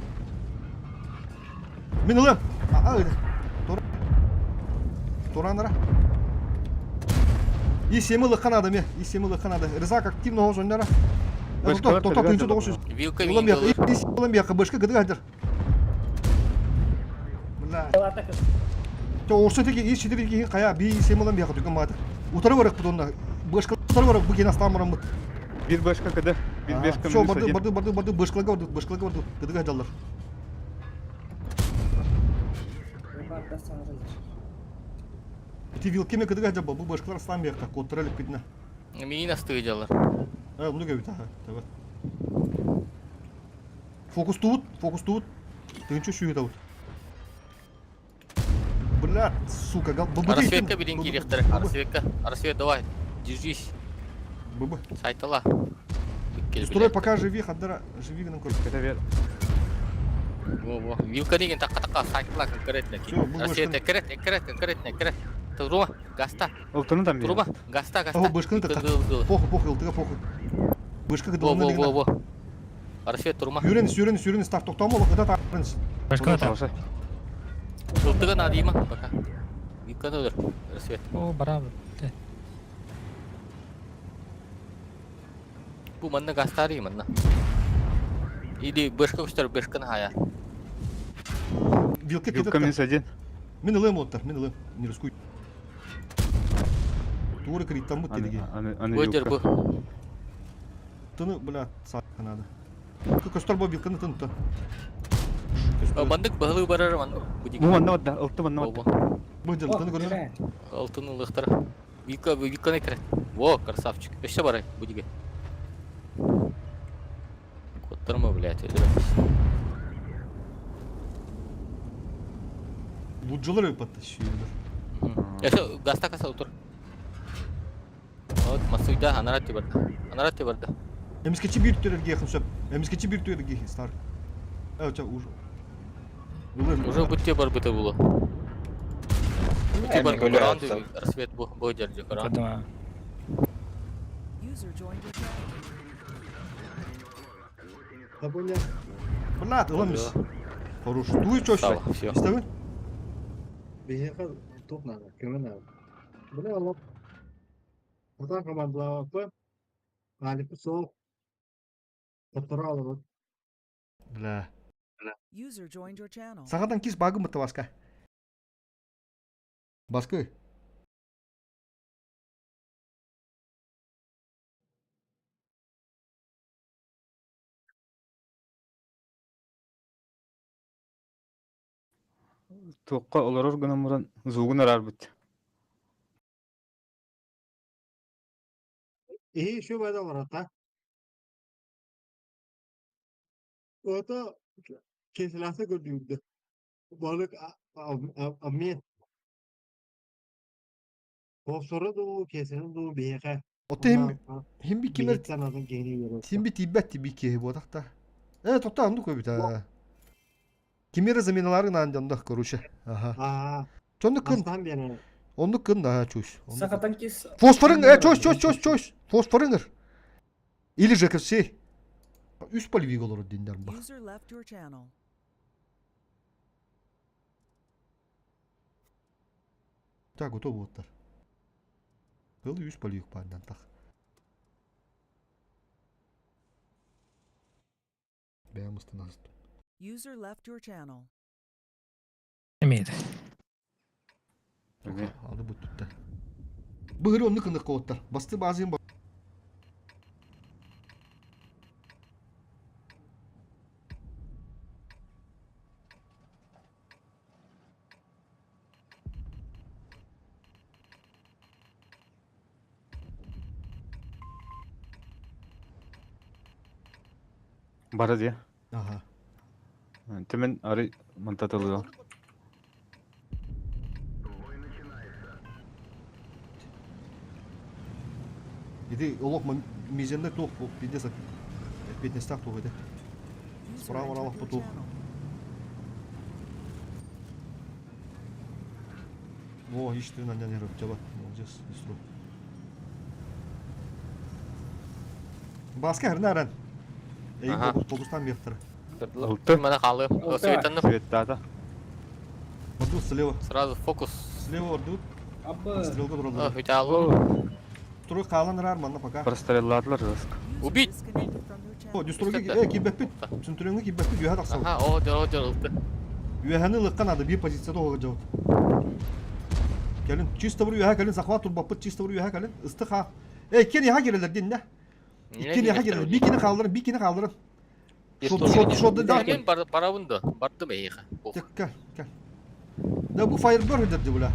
Мен ылым. Өйді. Тораныра. И семилы қанады ме. Рызак активно оғыз ойнара. Бышқылар Тота түрген түйінші жолы. доғыз. Вилка Улам вилка. яқы. Улам яқы. Бышқы гыдыға адыр. Бля. Атака. Орсы теге еш шедер екен қая бей семилам яқы дүкен мады. Утары барық бұдонда. Бышқы утары барық бұген астан мұрым бұд. Bir başka kadar. Bir başka Все, minus один. барды бышқылыға барды. Гыдыға адалар. Ти вилкеме гыдыға адал бұл бышқылар астан бияққа. Коттыралып бедіне. Мин асты жалар. Ну гәбит аха. Таба. Фокус тут. Тынчы шуй таут. Бля, сука, гал. Арасветка билин киректер. Арасвет, давай. Держись. Бубы. Сайтала. Строй пока живи, хаддара, живи гынан көр. Это вер. Во. Вилка деген тақа сайтала конкретно. Всё, бұл Арасвет конкретно. Турма, гаста. Олтаны там Турма, гаста. О, бышкын так. Похуй, ылтыға похуй. Бышкы гыдылына дегенде. Во. Арасвет турма. Юренис, так тоқтамы олық, ыда тағырыныз. Башка там. Ылтыға надыйма, пока. Вилка додыр. Арасвет. О, браво. Bu manna gastari manna. Или бышка күштер бышканы хая. Вилка Вилка кетет. минус один. Мен ылым оттар, не рискуй. Туыры криттан бұд делеге. Аны Өдер вилка. bu. Тыны, бля, саққа надо. Көстер бұл вилканы тынты. Мандык бағылы барар мандык. Bu manna vatda. Oltu manna vatda. Бұдел, тыны көріне. Алтын ылықтар. Вилканы кірет. Во, красавчик. Өшті барай, будиге. Коттырма, блядь, өдіріміз. Бұджылыр өпатты, шүйелер. Яшо, гаста каса отыр. Вот, масуйда, анарати барды. Эмискечи bir tüyerге yakın söp. Эмискечи bir tüyerge star. Evet, уже. Уже будьте бар быты булы. Будьте бар баранды, рассвет бу жерде баран. Подумаю. User joined your channel. Табуня. Блядь, ылымыз. Хорош. Дуй чөшпе. Сава, всё. İstemi? Бейеқа топ надо, көмен надо. Бля, алып. Атан командалапы. Алипы сол. Тоттыра алып. Бля. User joined your channel. Сағадан кис багы мыты басқа. Басқа. Тоққа олар органамыран зугун арар бит. Şu bayda var ata. Ota kesilası gördüğümde. Balık amiyet. Bofsora da kesenin de beyeka. Otta hem bir kimer Beyekten adın geliyor. hem bir tibbet tibi ki bu adakta. Evet, otta andı koy bir ta. Kimere zaminaların andında koruşa. Aha. Aa, Çondu kın. aslan beni. Onu kın da çöş. Сахатан кис. Fosforun çöş. Fosforun. Или же ка все. Üst polivig olur dinler bak. User left your channel. Так, готов вот. Был üst polivig pandan tak. Beğenmiştin aslında. User left your channel. Имеет. Aldı bu tuttu. Bıhırı onu kındık kovutlar. Bastı bazıyım bak. Бара diye. Aha. Temen arı mantatılıyor. Ити олох мизенде тух биде сак 15 так тух ити. User Справа entered налах your потух. channel. Во, ишти на няне рыбчаба. Молодец, истру. Баска хернаран. Эй, Ага. богустан мехтер. Алты. Мана қалым. Алты. Светанып. Светтата. Бардут слева. Сразу фокус. Слева бардут. Абы. Стрелка О, туралды. өте алым. Туры калан рар манна пока. Простреладылар рыск. User Убить! disconnected from your channel. О, дюстроги Истепті. кибеппит. Сүнтүрөңгө кибеппит юха таксау. Аха, о, жор, ылты. Юханы лыккан ады бир позицияда ога жабыт. Келин чисто бур юха келин захват турбаппыт чисто бур юха келин ыстык ха. Кен яха келелер денне. Иккен яха келелер. Бикини калдырын, бикини калдырын. Шодды да. Мен барабынды. Барды мейхи. Кел, кел. Да бу файрбер дерди була.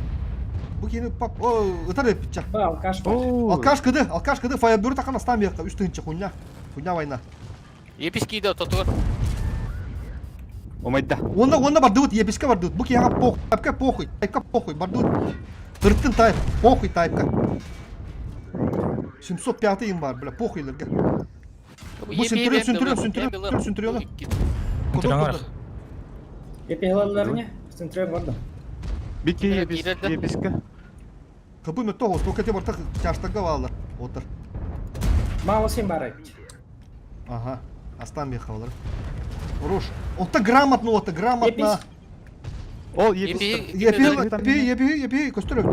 Бу кени пап, о, ытар эпча. Ба, алкаш бар. Алкаш кыды файрбер такан астан бияка үстүнчө хуйня. Хуйня вайна. Епискейді тотығыр. Омайда. Онда бардыут, еписке бардыут. Бу кияга похуй, тайпка похуй, тайпка похуй, бардыут. Тырттын тайп, похуй тайпка. 705 им бар, бля, похуйлерге. Bu süntürüyor. Süntürüyorlar. Епихалаларыне центрер барды. Бики Ирерде. еписке. Kapı mı tohuz, tokete bartak çarşıda bağlar. Otur. Мало сен бар айт. Ага, астан бияқалар. Руш. Отта грамотно, отта грамотно. Епис. Ол епис. Епи, көстөрөк.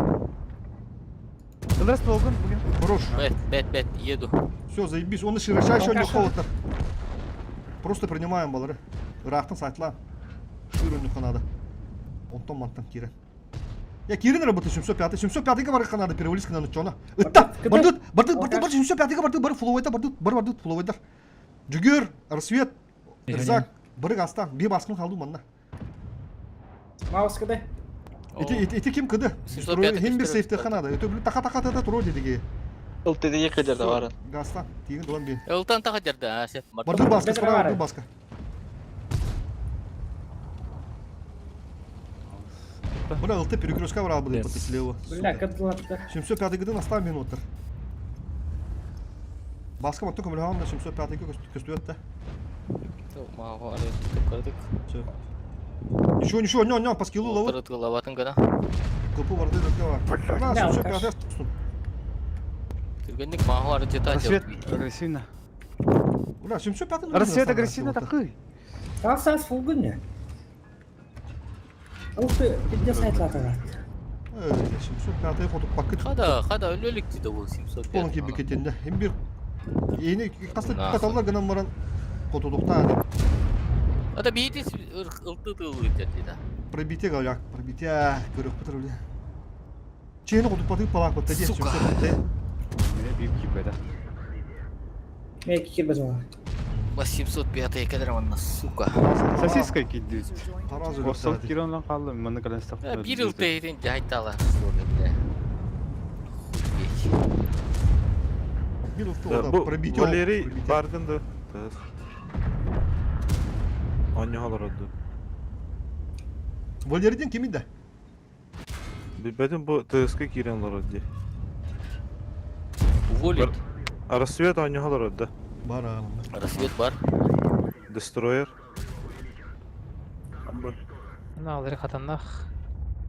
Ылырас болгон буген. Руш. Бет, еду. Все, заебись, он широшай, что не Алкаш. отыр. Просто принимаем балары. Рахтан сайтлан. Ширынны канады. Онтон мантан кирен. Я кирен работаю 705-га бар канады перевалиска на ночона. Ытта, бардут, 705-га бардут, бар фловайда бардут, фловайдар. Жүгөр, рассвет, Рзак, бары астан, бе баскын қалды манна. Маус кыды. Ити ким кыды? 705 Хем бир сейфте канады. Өтө бир така туру дедиги. Ылтыдыге кедерді барын. Гастан, тигин долан бен. Ылтан таға жерді, сеп. Бардут баска, Без справа равары. бардут баска. Бля, ылты перекрестка брал бы по слева. Бля, кыдылатты. 705-гиден астан мен отыр. Баска макту көмөлөм да 705-га көстүөттө. Мағу ары көрдік. Ничего, не, по скиллу ловут. Отырыт лаватын гана. Копу барды дөркө бар. Да, 705-га тустун. Түргенник мағу ары жета Рассвет жеп. агрессивно. Бля, 705-га. Рассвет агрессивно такой. Алсас фулгунне. Алты, бидде сайтлатыга. 705-га фото пакет. Қада өлелік дейді ол 705. Полон кебе кетенде. Hem bir yeni kasta Nasıl? katallar gınan varan fotodukta Ада бейді ылты тылы дейді. пробитие галяк, пробитие көрөк бутырылды. Чейни кодук паты палак бутты дес. Сука. Мене бир кипеда. Меки кирбез бала. Бас 705 кедер манна, сука. Сосиска кидди. User joined your Taraz channel. Осол киронлан қалды. Мында калан стап. Бір ылты еден жайтала. Bir ufta Bu pробитие. Valeri bargındı. Anne halar oldu. Valeriden kiminde? Bilmedim bu TSK girenler oldu. Уволит. Рассвет anne halar oldu. Bara. Рассвет бар. Destroyer. Налары қатандақ.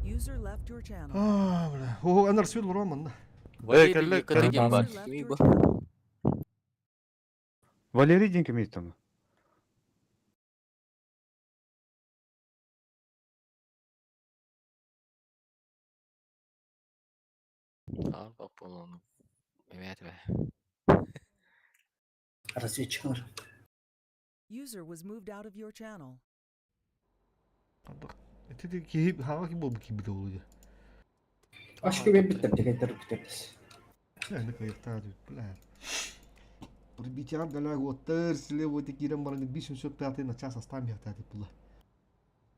User left your channel. Ah, bля. О, анар свет вурам мында. Валерий келе- екі деген бар. User left Кемей your бар. channel. Валерий ден кем ейтім. Ал бак болуну. Эмети бе. Разведчиклар. User was moved out of your channel. Эти ки хава ки болду ки бите болду. Аш көбе биттер дегендер күтөбүз. Yani kayıkta diyor. Bля. Пробитие галяк отыр, слева эти кирен баран 505 на час астан бияқта деп була.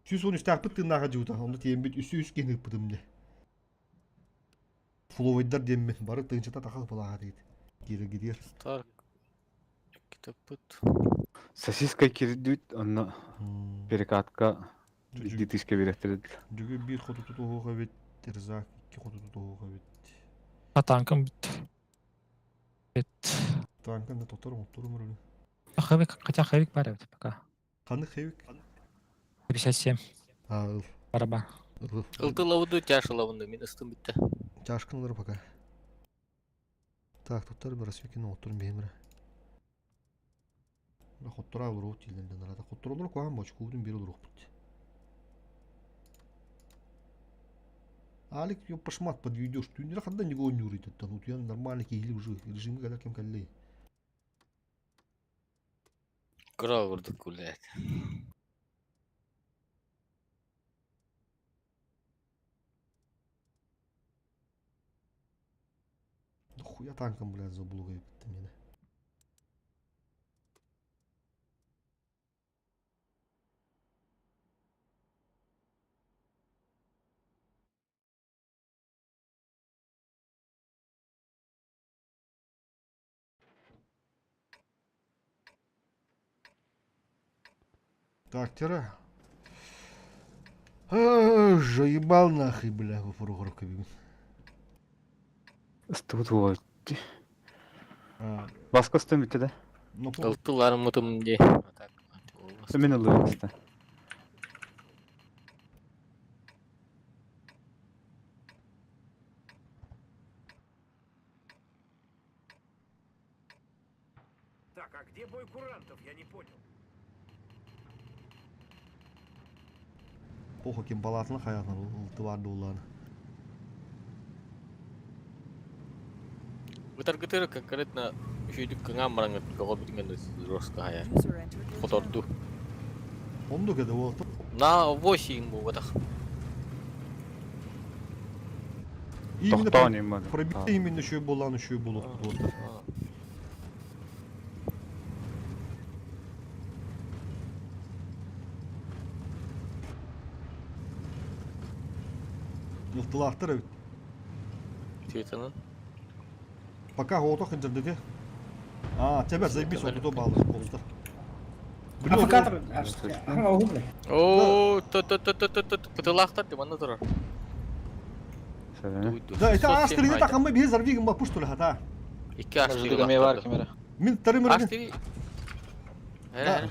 113 тапыт тыннаға жута. Онда тембет үсү кеніп бұдымды. Фловайдар деммен бары тыңчата тақақ бұлаға дейді. Кері кедер. Так. Китап бут. Сосиска кирдит, анна перекатка Жүгү дитишке береттерди. bir xotu tutuğuğa vet. Terzak 2 xotu tutuğuğa vet. Атанкым бітті. Танкан да тотор моторум руль. Хэвик, хотя хэвик бар пока. Ханы хевик. 57 Ыл. барабан. Ылты лауды, чашы лауынды, мен ыстым бітті. Чашканлары пока. Так, тотор бір асвекин моторум беймір. Хоттора olur o tilden arada. Hottor olur koyan boş kuvdun bir olur bit. Алик ее пошмат подведешь. Ты не когда не гоню это там. У тебя нормальный кигли уже. Режим когда кем каллей. Кыра вырдық күлет. Да хуя танком, блядь, заблугай ты меня. Так, тира. Заебал нахуй, бля, в фургорка бегу. Ыстыбыт ой. А, Басқа ыстым бітті да? ну, Ылтыларым мұтым де. Мен ылы басты. Так, а где бой курантов? Я не понял. похуй кем балатына хаятын улты барды уланы. Гытар-гытыр конкретно жүйдік кыңам бараңыз коғыр бүтінген жорстқа хая. User entered your channel. Құторду. Онду кеде болты. На 8 бұл ғадақ. Именно Тоқтау нем бар. пробитие именно еще болан еще болот. Мылтылақтыр өт. Тветінің. Пока отох интернете. А, тебя заебись, вот туда баллы. Афикатор, ага, оғу бля. Ооо, пытылақтар деп анда тұрар. Да, это астрины так, а мы без зарвигом ба пуштули хата. Икки аштыры Ждігіме бар кемері. Мен тарым өрген. Аштыры.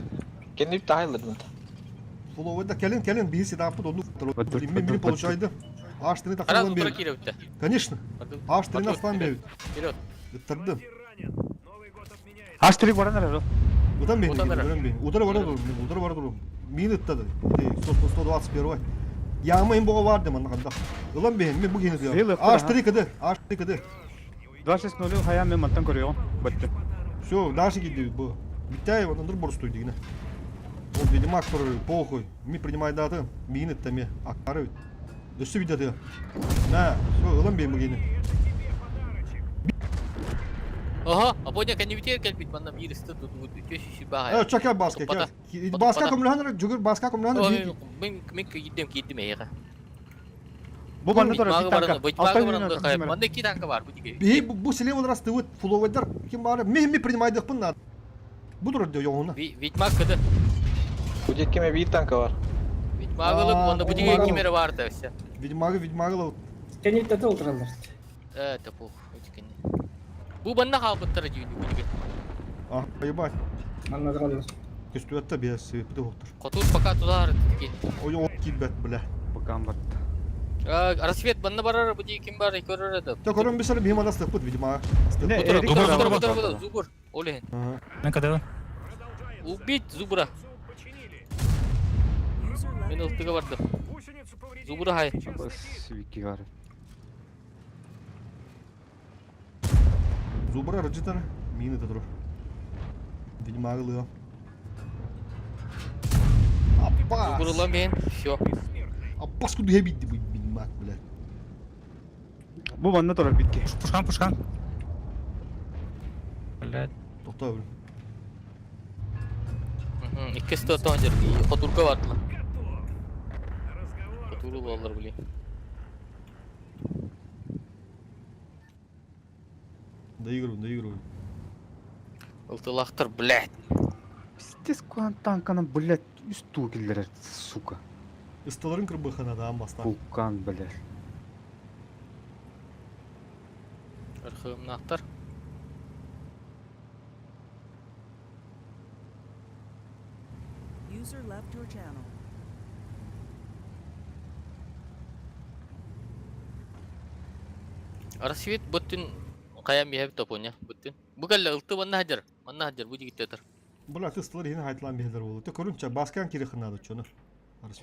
Кенді бітті айлады мұнда. Фуло, это келен бейси да пут одну. Мен получайды. Астрины так Қараз алам ұтыра бейт. кере өтті. Конечно. Астрины астан бейт. Вперед. Тырдым. Аштырик баранар aro. Удан бейт. Удан бері. Удан бейт. Удар бар durur. Min ыттады. 121. Яңмен боға барды мана қанда. Улан бейт. Мен бұл кені Ел дия. ыттыр, Астры кеді. Астры кеді. 260 хая мен маттан көрüyorum. Бітті. Все, дальше кеді. Бұл. Биттяй, вот андыр борстуй дегіне. Вот, ведьмак про похуй. Ми принимай даты. Мин ыттаме. Акары. Өсі бидады. На, все, улан бейт бұл кені. Ага, а поня кәневитер кәлбит манна мирісті тұтуы төшіші баға. Çaka basket. Baska kumlahan jugur baska kumlahan. Мен кеддім еға. Bu bana doğru bir tanka. Бөйтмағы баранды қайып. Манда 2 танка бар бұл деге. Бей bu silahı olarak tıvıt fulovaдар kim var? Mi принимайдық bunlar. Budur diyor yoğunu. Ведьмак кіді. Будет кеме бейт танка бар. Ведьмағылып, онда бұл деге кемері бар да все. Ведьмагы. Кенет тәті отыралар. Это пух. Бұл банда қалбыттары жүйді бұл деге. Ah, ебать. Аннадыралар. Көстүетті бес себепті оқтыр. Қотуыз пока тұлар деге. Ой, о килбет бля. Бакан бар. Арасвет банда барар бұл деге кем бар көрір еді. Так орын bir сәлем беймада стықпыт видимо. Ne Бұтыр, Зубыр. Олеген. Мен кадавы. Убить Зубыра. User left Мен your ұлттыға бардым. Зубыра хай. Свики бар. Зубра рыджитаны. Мины да тұрыр. Ведьмагы лыға. Аппас. Зубырыла мен. Все. Аппас күді хебитті бұл ведьмаг бля. Bu bana doğru bitki. Пушкан. Блядь. Тоқта бля. Иккісті отан жерге. Қотурға бардыла. Қотуры болалар білейм. Доигрывай. Ылтылақтар, блядь. Пиздец куан танканың, блядь, үсту келдер, сука. Исталарын кырбыханадан бастан. Вулкан, блядь. Ырхымнақтар. User left your channel. Рассвет бүттін қаян бейхеп топуня, бүттін. Бұл кәлі ұлты манна хаджар, бұл жігітті тұр. Бұл артистлар хин хайтлан бейлер болду. Те көрүнчө баскан кири хынады чону.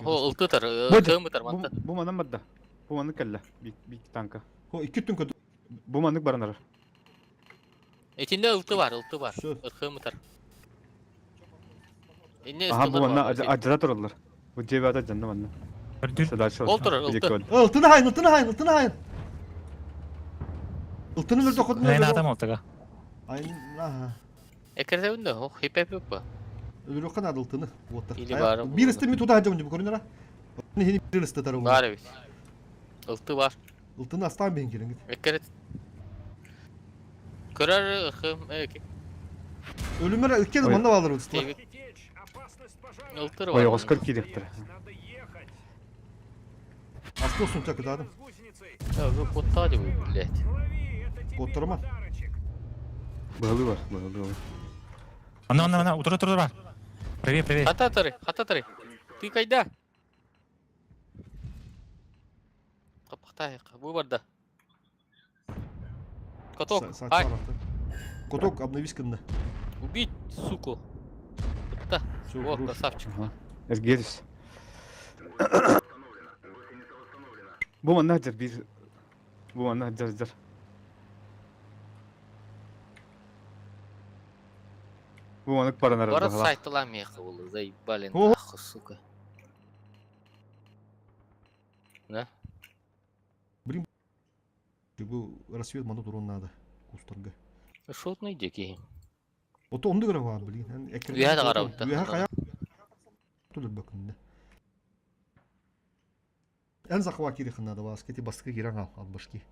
О, ұлты тұр, тығымы тұр, манта. Бу мандан бадда. Бу мандык келле. Бик танка. О, 2 түн көтү. Бу мандык баранар. Этінде ұлты бар, Шо. тығымы тұр. Инне Aha bu ұстылар mandan бар. acıda turdular. Bu cebada canlı mandan. Sedası Ол тұр, ұлты. Ылтыны хайын. Ылтыны бир токотун. Мен адам олтага. Айын, аха. Экерде үнді, о, хип-хип ба. Өлүрөк кана ылтыны. Вот. Или бары. Бир истеми туда хажам деп көрүнөр. Хини бир исте тарабы. Бар эбит. Ұлты бар. Ылтыны астан бен келин. Экерет. Көрөр ықым, эки. Өлүмөр иккен Ой. манда балдар ыстылар. Эбит. Ұлтыр Ой, бар. Оскар киректир. Асты сумча кытадым. Вы поттады вы, блядь. Котторма. Bağlı var, bağlı. Ана, утыр бар. Привет. Хата тыры. Ты кайда? Капақтай, бұл барда. Коток, ай, Коток обновись кында. убить, суку. Да, о, красавчик. Aha. Ergeriz. Bu mandan hacer bir. Bu mandan hacer. Bu mandık paranlar Город aldı. сайты меха было, заебали О. нахуй, сука. Да? Bu рассвет манда турун надо. Кустарга. Шо ты найди ки? Ото онды көрөм бар билин. Уя да карап та. Уя кая. Тулуп бакында. En zakwa kiri хынады баскети баскы кирен ал башки.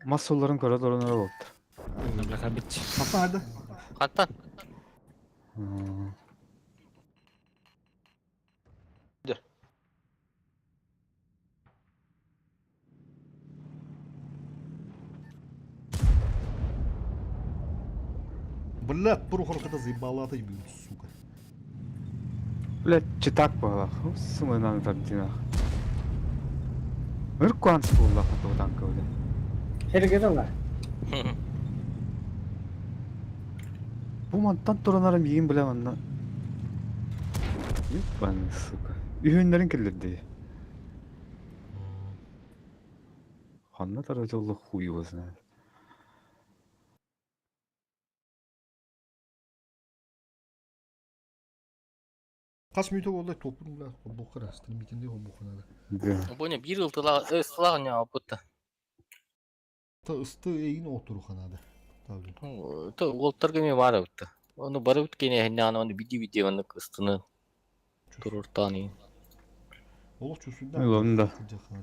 Masolların koridoruna oldu. Бляха бит. Сапады. Хаттан. Блядь, порухорката заебалата ебил, сука. Блядь, читак была. Сумайнан тардина. Ыркуанс болла хату танка öyle. Hergede var. Bu mantan turanlarım yiyin bile manna. Yupan suka. Ühünlerin kirlirdi. Hanna tarafı Allah huyu olsun. Kaç minut oldu topun bla bu kadar stream bitinde o bu kadar. Боня, bir ыстылаған не апытты. Ta ıstı eğin oturuq hanada. Tabii. То олтырға мен бар өтті. Оны бар өткене аны оны видео оны ыстыны тұрыртаны. Oluq çüsünden. Yolunda.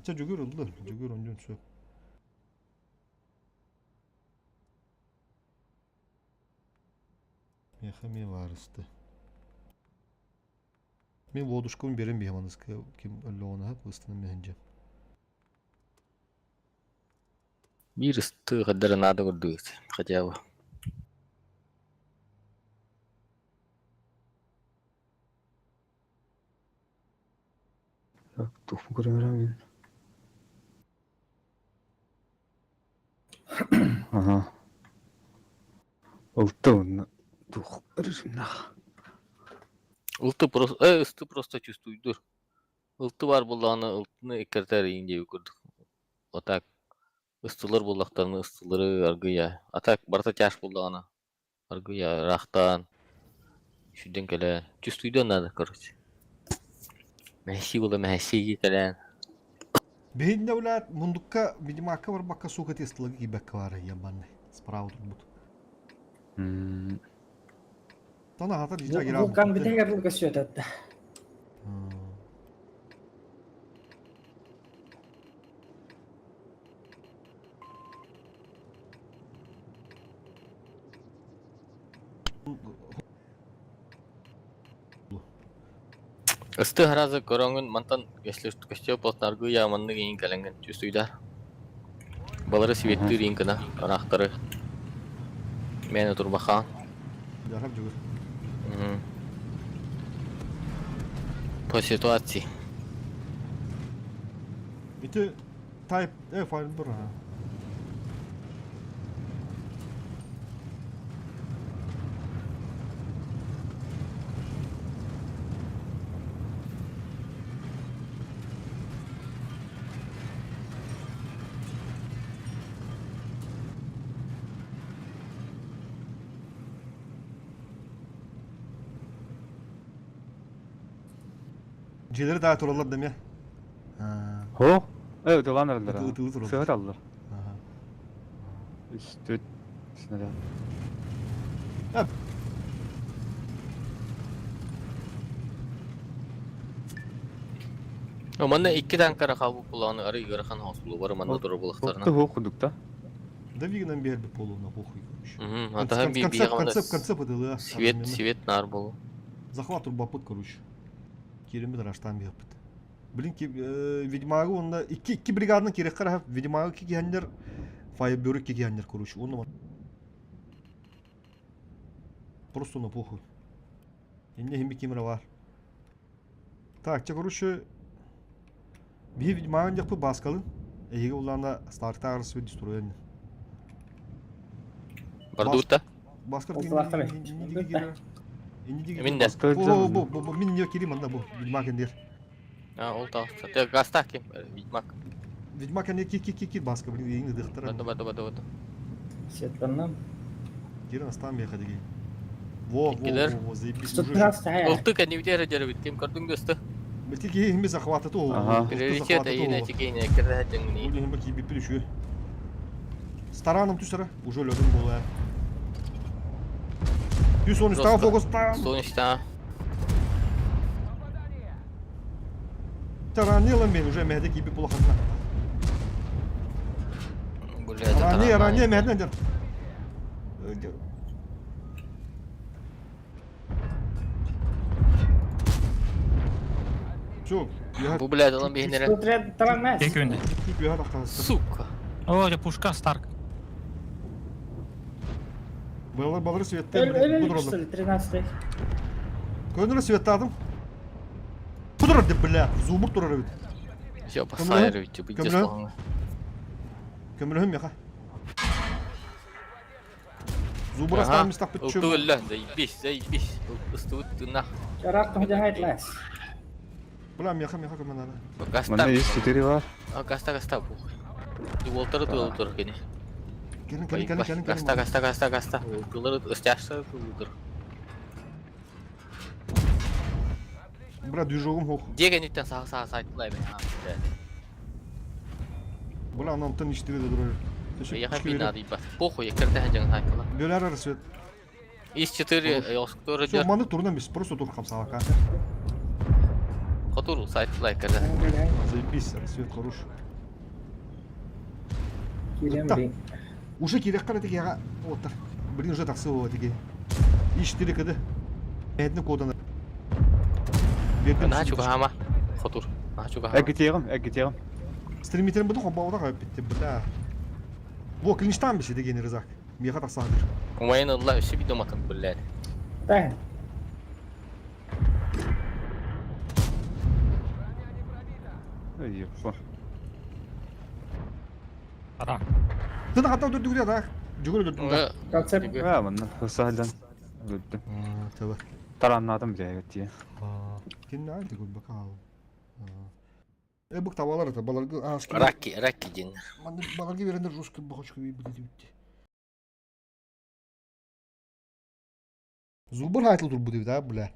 Ça jөгөр oldu. Jөгөр ondan söp. Mehme var ıstı. Men voduşkum berem behamanızka kim ölle ona hep ыстыны мехенже. Bir ысты қадары нады көрді өте. Хотя бы. Yok, topu göremiyorum. Aha. Oldu onu. Tuh, örüsünde. Ысты просто чувствуйдур. Ылты бар болғаны ылтыны экертер инде көрдік. Отак. Ыстылыр болақтарны ыстылыры аргыя. Атак барта чаш болғаны. Аргыя рахтан. Шүден келе. Чувствуйдур надо, короче. Мәхси болы мәхсиге келен. Behin devlet mundukka bizim akka var bakka suka testlağı gibi bakka var ya banne. Spravo tutmut. Tana hatar rica girer. Vulkan bir dengarlık asıyor hatta. Ысты харазы көрөңүн мантан көстө пост аргыя манны кейін келенген чувствуйдар. Балары светті ринкына, анақтары. Мені турбахан. Жарап жүгір. По ситуации. Ити тайп файл бір. Şeyleri daha turallar dem ya. Ho? Evet ulan aldılar. Itı turallar. Sıhhat aldılar. Aha. Üstü. Sinirler. Manna 2 tankara kabul kulağını arı yarakan hasılı var manna doğru bulaklarına. Okta ho kuduk da. Да вигнан бер bir poluna похуй короче. Hatta hem bir Концепт это да. свет нар болу. Захват турбапыт короче. Керемет раштан bir yapıt. Bilin ki Ведьмагы onda iki brigadının керек қара Ведьмагы ki гендер фай бөрік ki гендер короче. Onu просто на похуй. Инне химби кимера var. Так, че короче bir Ведьмагын yapı баскалын. Эге уланда Старкта арсы ve дестроен. Бардута. Баскал Min de. Bu min yok kirim anda bu. Ведьмагын дер. Ha oldu. Te gasta kim? Bitmak. Ведьмагын ki баска блин ең дыхтар. Бада. Светлана. Кирен астан бе хадиги. Во, заебись. Что просто Oldu kan bir de jarı bittim kardın göstü. Бетики химби захвата то. Приоритет yine çekeyim ekran hacın ni. Улин химби киби плюшү. Стараным түсірі, уже лөдім болы. Юс он үстава фокуста. Sonuçta Таранилым мен уже мәді киби бұлақатна. buraya Ранее мәдінен дер. Все. bu bilad olan bir Что треба таранмас? Кек önde. Тип я раққа. Сука. О, я пушка Старк. Балары светті. Öyle что ли, 13-й? Көндірі светті адым. Пұдырыр деп біля. Зумыр тұрар өйді. Все, посайрывайте, будьте славны. Көмірім яқа. Зумыр астан мистақ бітчі. Ultu zaybis. Устуут тына. Жарақтың жахайт лас. Бұлам яқа көмен ара. Манда Гаста. 104 var. Гаста похуй. Волтары тулдыр кені. Келін. Гаста. Тулдыр ыстяшты тулдыр. Бұра дүйжоғым хоқ. Деген үттен саға сайтлай мен. Бұла анамтын іштері де дұрар. Я хапи надо ебать. Похуй, я кірді хәжің сайтлай. Бөлер ары свет. Из-4 яускутары Все, жер. маны турдан без, просто тур қамсаға. Қатуру сайтлай кірді. Заебись, свет хорош. Келем Так. бей. Уже керек қара теге яға отыр. Бірін уже тақсы болу теге. Іштері кіді. Әдіні кодан. Нахачуға хама. Қатур. Нахачуға хама. Әгітеғім. Стримитерін бұды қобауыда қайып бітті. Бұда. Во, клинштан біші дегені рызақ. Меға тақсағыр. Уmayın Allah üstü bir domatın böyle. Так. Епа. Ара. Тыны қаттау дүрді көреді ақ. Жүгірі дүрді. Концепт. Мында сахалдан. Өтті. Тәбі. Таранладым жайгатти. Кенне айты көп бақа ал. Бұқ табалар это, баларға ағашки. Раки ден. Баларға берендер жошқы бақочқы бей бұды дейбітті. Зулбыр айтыл тұр бұды да, бұля.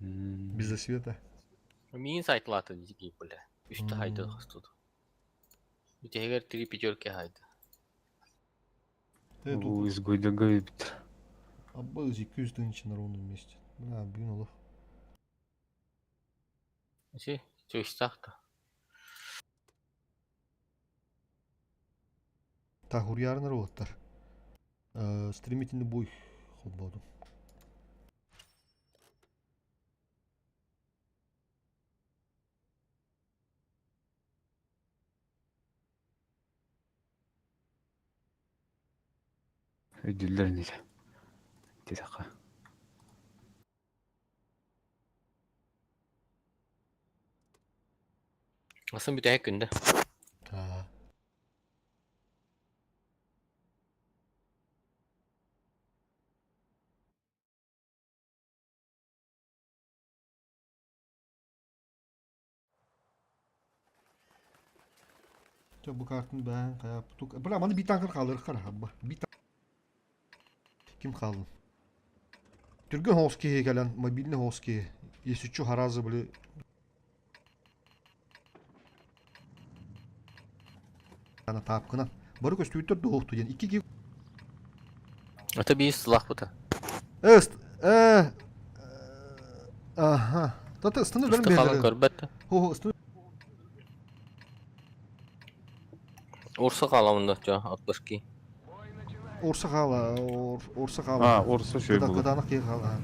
Bizde sveta. Min saytlata dizgi böyle. Üstü haydı hastudu. Bir teger 3 пятерки haydı. Bu изгойдагай бит. Абба 200 тысяч на ровном месте. Да, блин, олов. Şey, çöştahta. Так, huriyarın robotar. Стремительный бой. Хоббаду. Ödüller neyse. bitti saka. Aslında bir tek günde. Ha. Bu kartın ben kayaputuk. Bula bana bir tane kalır kara habba. Bir tane. Kim kaldı? Türgün hoski gelen, mobilni hoski. Yesüçü harazı böyle. Ana tapkına. Barı köstüyütür doğuktu yani. 2 Ata bir silah bu da. Evet. Aha. Tata ısınır benim Üstü kalan belirli. körbette. Ho ısınır. Orsa kalamında ca 62. Orsa kala. Orsa kala. Ha, orsa şey bulur. Kıdanak yer kala.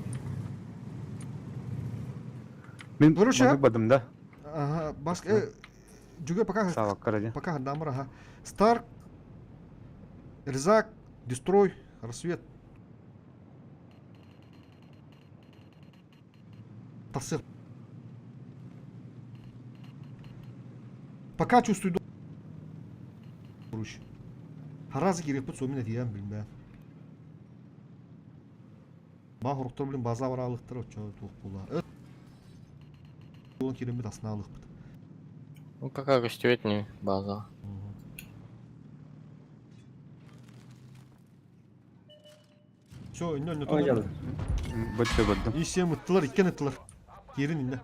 Men Vuruşa. bunu badım da. Aha. Başka. Juga pakah. Sağ bak karaca. Пока дамыр, ага. Старк, Рзак, Дестрой, Рассвет. Тасыр. Пока чувствую Руш. Харазы керек бұд сомин әдейін білмәм. Ба құрықтыр білім база бар алықтыр өтчауы туық бұла. Олын керемет асына алық бұд. Ну какая гостюет не база. Все, önüne Oynadı. Bitti badım. İşe mutlular, ikken ettiler. Yerin inne.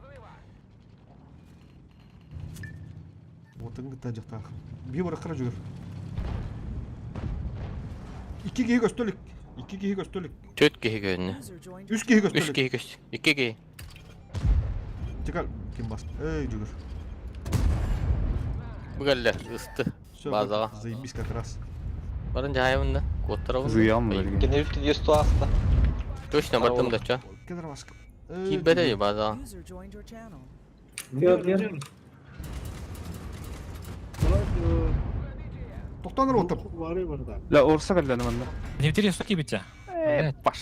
Otun gıtacak tak. Bir bırak kıra jür. 2 gihi gösterlik. 2 gihi gösterlik. Töt gihi gönlü. User joined 3 gihi 3 gösterlik. gihi göç. 2 gihi. Çıkar. Kim bas? Ey jür. Bu geller ıstı. Все, Базаға. заебись как раз. Barın cahayımda. Kottara bunu. Зыял мı böyle? Генерифти 100 аста. Точно бардым да ча. Кедр баск. Кибеде ya база. user joined your channel. Diyor. Toxtanır otur. Var ya burada. La orsa kallanı bana. Дмитрий, что тебе? Baş.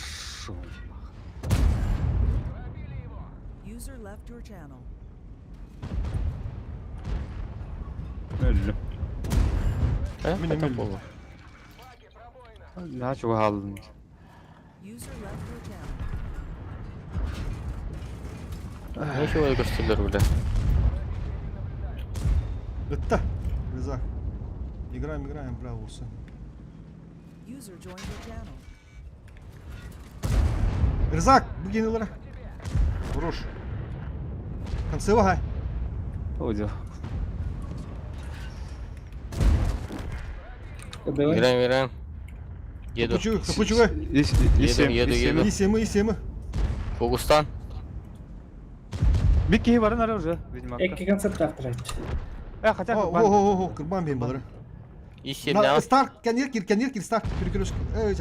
User left your channel. Öldü. He? Minim Katak öldü. oldu. Daha çok aldın. User left your channel. Ne işi var gösterilir burada? Bitti. Rıza. İgrayım, bravo olsun. User joined your channel. Rızak, bu yenilere. Vuruş. Концева хай. Oydu. Gireyim gireyim. Yedu. Kapıcı. Yedu. İsemi. Fokustan. Bir kişi varın ara orada. Ekki koncept afterrate. Kaçak. О, кырбан бейм балары. İş yerine al. Старт, кенер, старт, перекресток. Ey,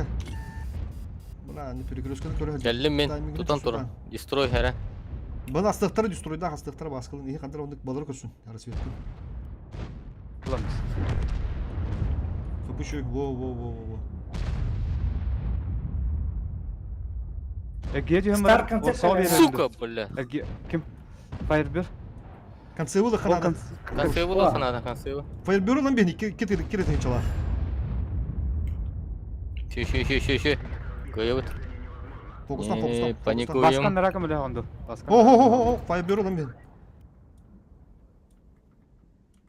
Buna ne перекрестканы көрө. Geldim ben. Tutan turun. Destroy here. Bana астыктары дестройда, астыктары баскылын. Ии кандай ондук балары көрсүн. Рассветтин. Ulanmış. Kapışı. Во. Gece hem Star konsept sağ verelim. Сука, бля. Kim? Firebird. Концевы ханада. Консейву да санада, консейву. Фаербюро lan beni iki çalar. Şu. Koyabıt. Fokustan. Panik Baskan uyum. merak mı oldu? Baskan. О, Фаербюро lan beni.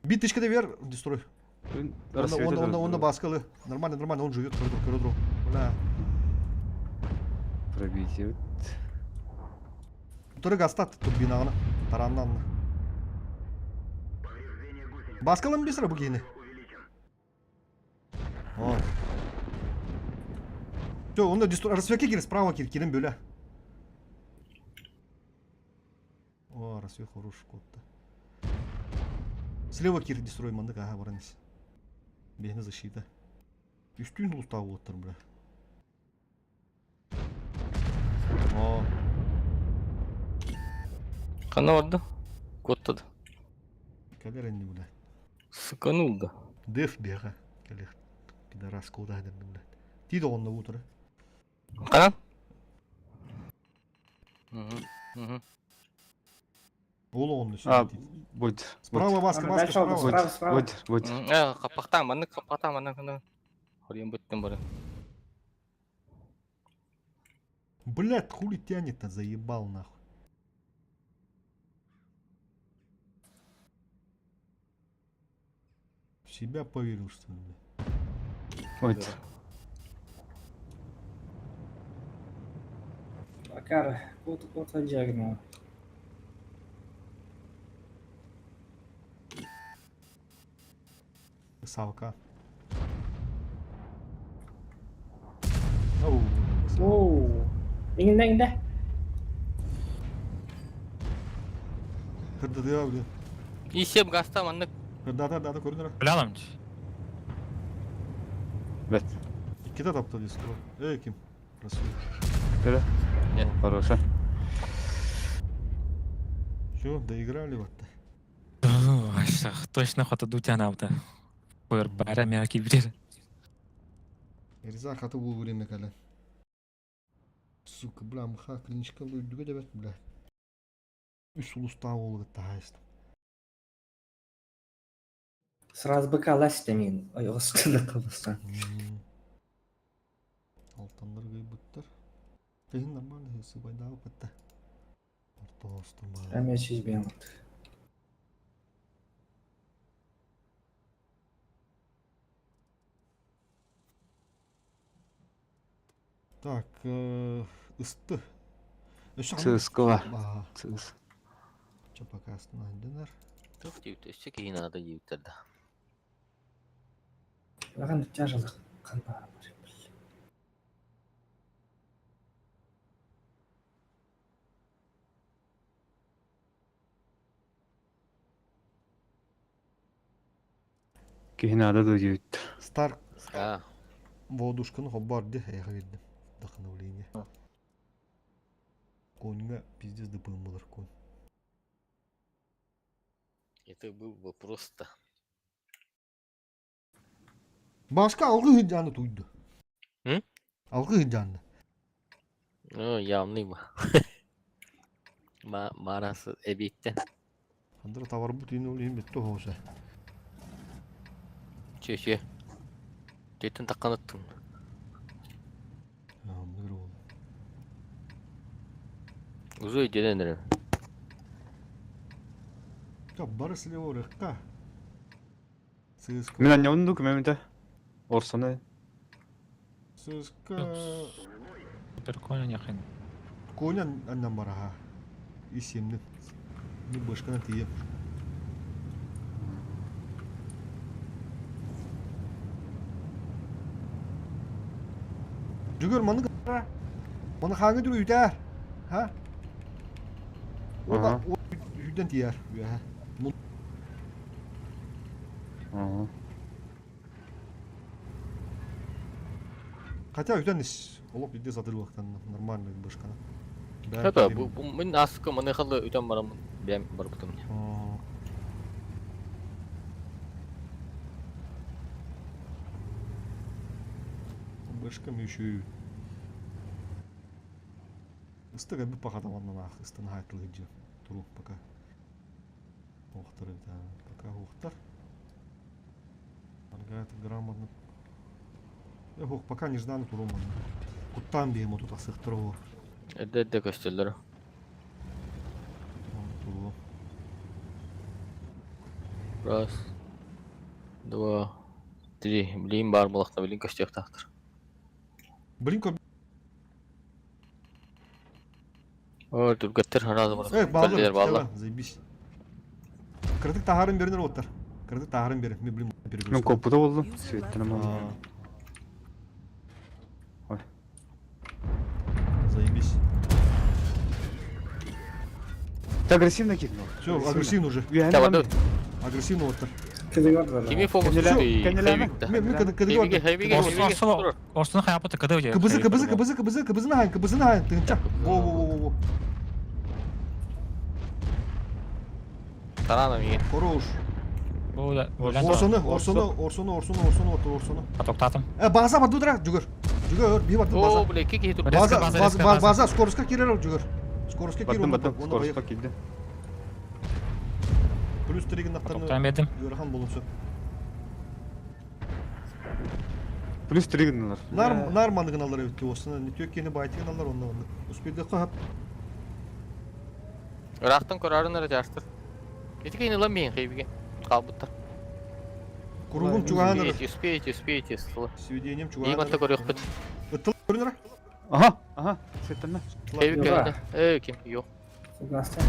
Bir dişke de ver, destroy. Onda baskılı. Нормально, он живет, коридор. Бля. Пробитие. Turı gaztat turbinağını. Tarandan. Baskılı mı bir sıra bu giyini? О. Все, onda destroy. Рассвете кир, справа кирин böyle. О, рассвет хороший код-то. Слева кир destroy мандык, ага, бараныз. Бехне защита. Üstün ulustal oluttur bura. О. Kana vardı. Kottadı. Kadar endi bura. Sıkanıldı. Def бега. Келер. Кида раскода hadın bura. Тиді онна утыры. Kana? Ол onun üstü. А, будь. Справа маска, маска, Дальше оба, справа. справа. Будь. Капақтан маны. Хорьем бүттен бары. Блядь, хули тянет-то, заебал нахуй. В себя поверил, что ли? Будь. Cara, outra diagonal. Salka. Oh. Oo. Indah. Hırda diyor abi. Исем гаста маны. Hırda koridora. Біле аламын. Бет. İki de tapta diyorsun. Kim? Nasıl? Бере. Нет. Хорошо. Все, доиграли вот-то. Точно хата дутянавды. Бөр бәрі мәки бірер. Erza katı bul vurayım kalan. Сука, бля, мха, клиничка луйдуга дебет, бля. Üst ulusta oğlu daha işte. Сразу бы калась мен аяқ астында қалбастан. Алтандар гайбыттар. Кайын нормально, если байда опытта. Артостым бар. Әме сезбей алды. Так, ысты. ЦСКА бар. ЦС. Че пока остановленер. Тух дейбіті, кейін ада дейбіттерді. Маған тяжелый қанбар бар. Кейін ада да дейбіттір. Старк. Водушканы хоббар де аяға келдім. Вдохновление. Коньга пиздец дыпым болар конь. Это был вопрос-то. Başka algı hıncanı tuydu. Hı? Algı hıncanı. Явный mı? Marası ebitten. Kandıra tavar bu tini olayım bitti hoşa. Че. Дейтін таққан өттім. Мыр ол. Уже денендірі. Бар слева рыққа. ЦСКА. Мен не ондық мәмінде? Орсаны. ЦСКА. Бір көне неқин. Коня аннан бар аға. Есемнің. Не башқана тием. Жүгір маны қара. Маны қаңы дүр үйдер. Ха? Ода үйден тияр. Хотя үйден іс. Олып үйде сатыр уақыттан нормальный башқана. Это, мен асықы мұны қылды өтен барамын. Бәм бар бұтым. Башкам еще ыстык әбі пақата ваннан ақ ыстын айтылы жи тұру пока оқтар пока оқтар аргайты грамотно оқ пока нежданы тұру ман құттан бейім отут асық тұру Әдді көстелдері. тұру Раз, два, три. Білейін бар болақта білейін көстек тақтыр. Блин, как... Түргеттер разы бар. Балдар, балдар. Заебись. Кырдык тағарын берінер оттар. Кырдык тағарын берін. Мен білім. Мен көппіде болдым. Сүйеттінім алды. Ой. Заебись. Ты агрессивно кикнул. Все, агрессивно уже. Агрессивно оттар. Кеме фокус Орсыны қаяпыты кіді өте. Кыбызы нағайын, тыңча. Во. Тарана меген. Хорош. Орсоны. Тоқтатым. База барды дырақ, жүгір. Жүгір, бей барды база. База, скоростқа керер ол жүгір. Скоростка кир Баттым, оны баттым, оны скоростка байық. килди. Плюс 3-ген нақтарны Тоқтан бердім. үйерхан болымсы. Плюс 3 гынналар. Нар мандығын алар өтті осыны. Төккені байтыгын алар онда. Успейді қағап. Ырақтан көрарынары жаштыр. Етіген илан бейін қейбіге. Қалбыттар. Кругум чуғаныр. Успейте, сылы. Сведением Ийматта чуғаныр. көрек біт. Ыттыл көрінер? Ага, сеттенме. Қейбі Юра. көрді. Кем, йоқ. Согласен.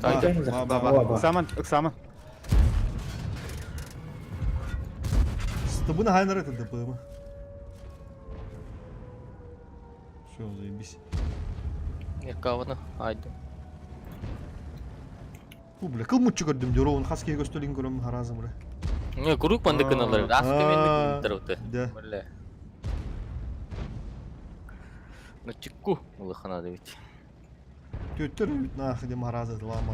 Тайды. Иксаман. Стыбыны хайнар етілді бұйымы. Все, заебись. Еккаваны, айды. Бля, кыл мұтчы көрдім дер, оғын қаскеге көстөлін көрім харазым бұра. Не, күрік банды кыналар. Асы төменді күндір Да. Бля. Ну, чекку. Улы хана да бит. Төттер өйт нахы дем харазы дылама.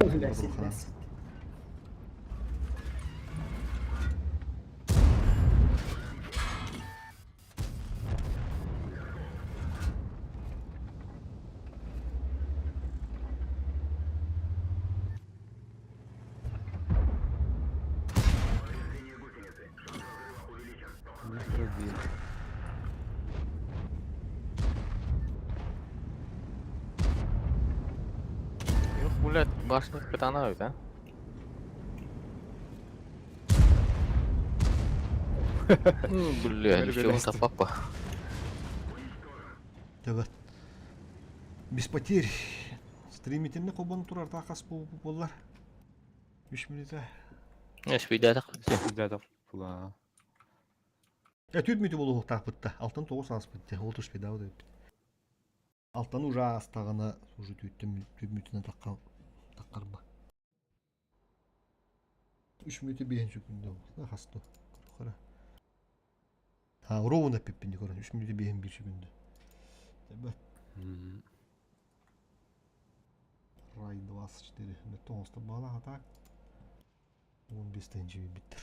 Yok, блядь, башня капитана өйт, а? Бля, ничего тапап па. Evet. Без потерь. Стримительный кобан турар тақас болар. 3 минута. Не, спидәдік. Дядов. Фула. Төт минуты болу тақ бітті. Алтын 9 ас бітті. Ол тұш бедау да бітті. Алтын уже астағына уже төт минутына таққар ба. 3 минуты бейін жүкінде ол. Қасты. Қара. Ровно пеппенде көрін. 3 минуты бейін бір жүкінде. Evet. Ray 24. Метон оста бала атак. 15-тен жеби биттер.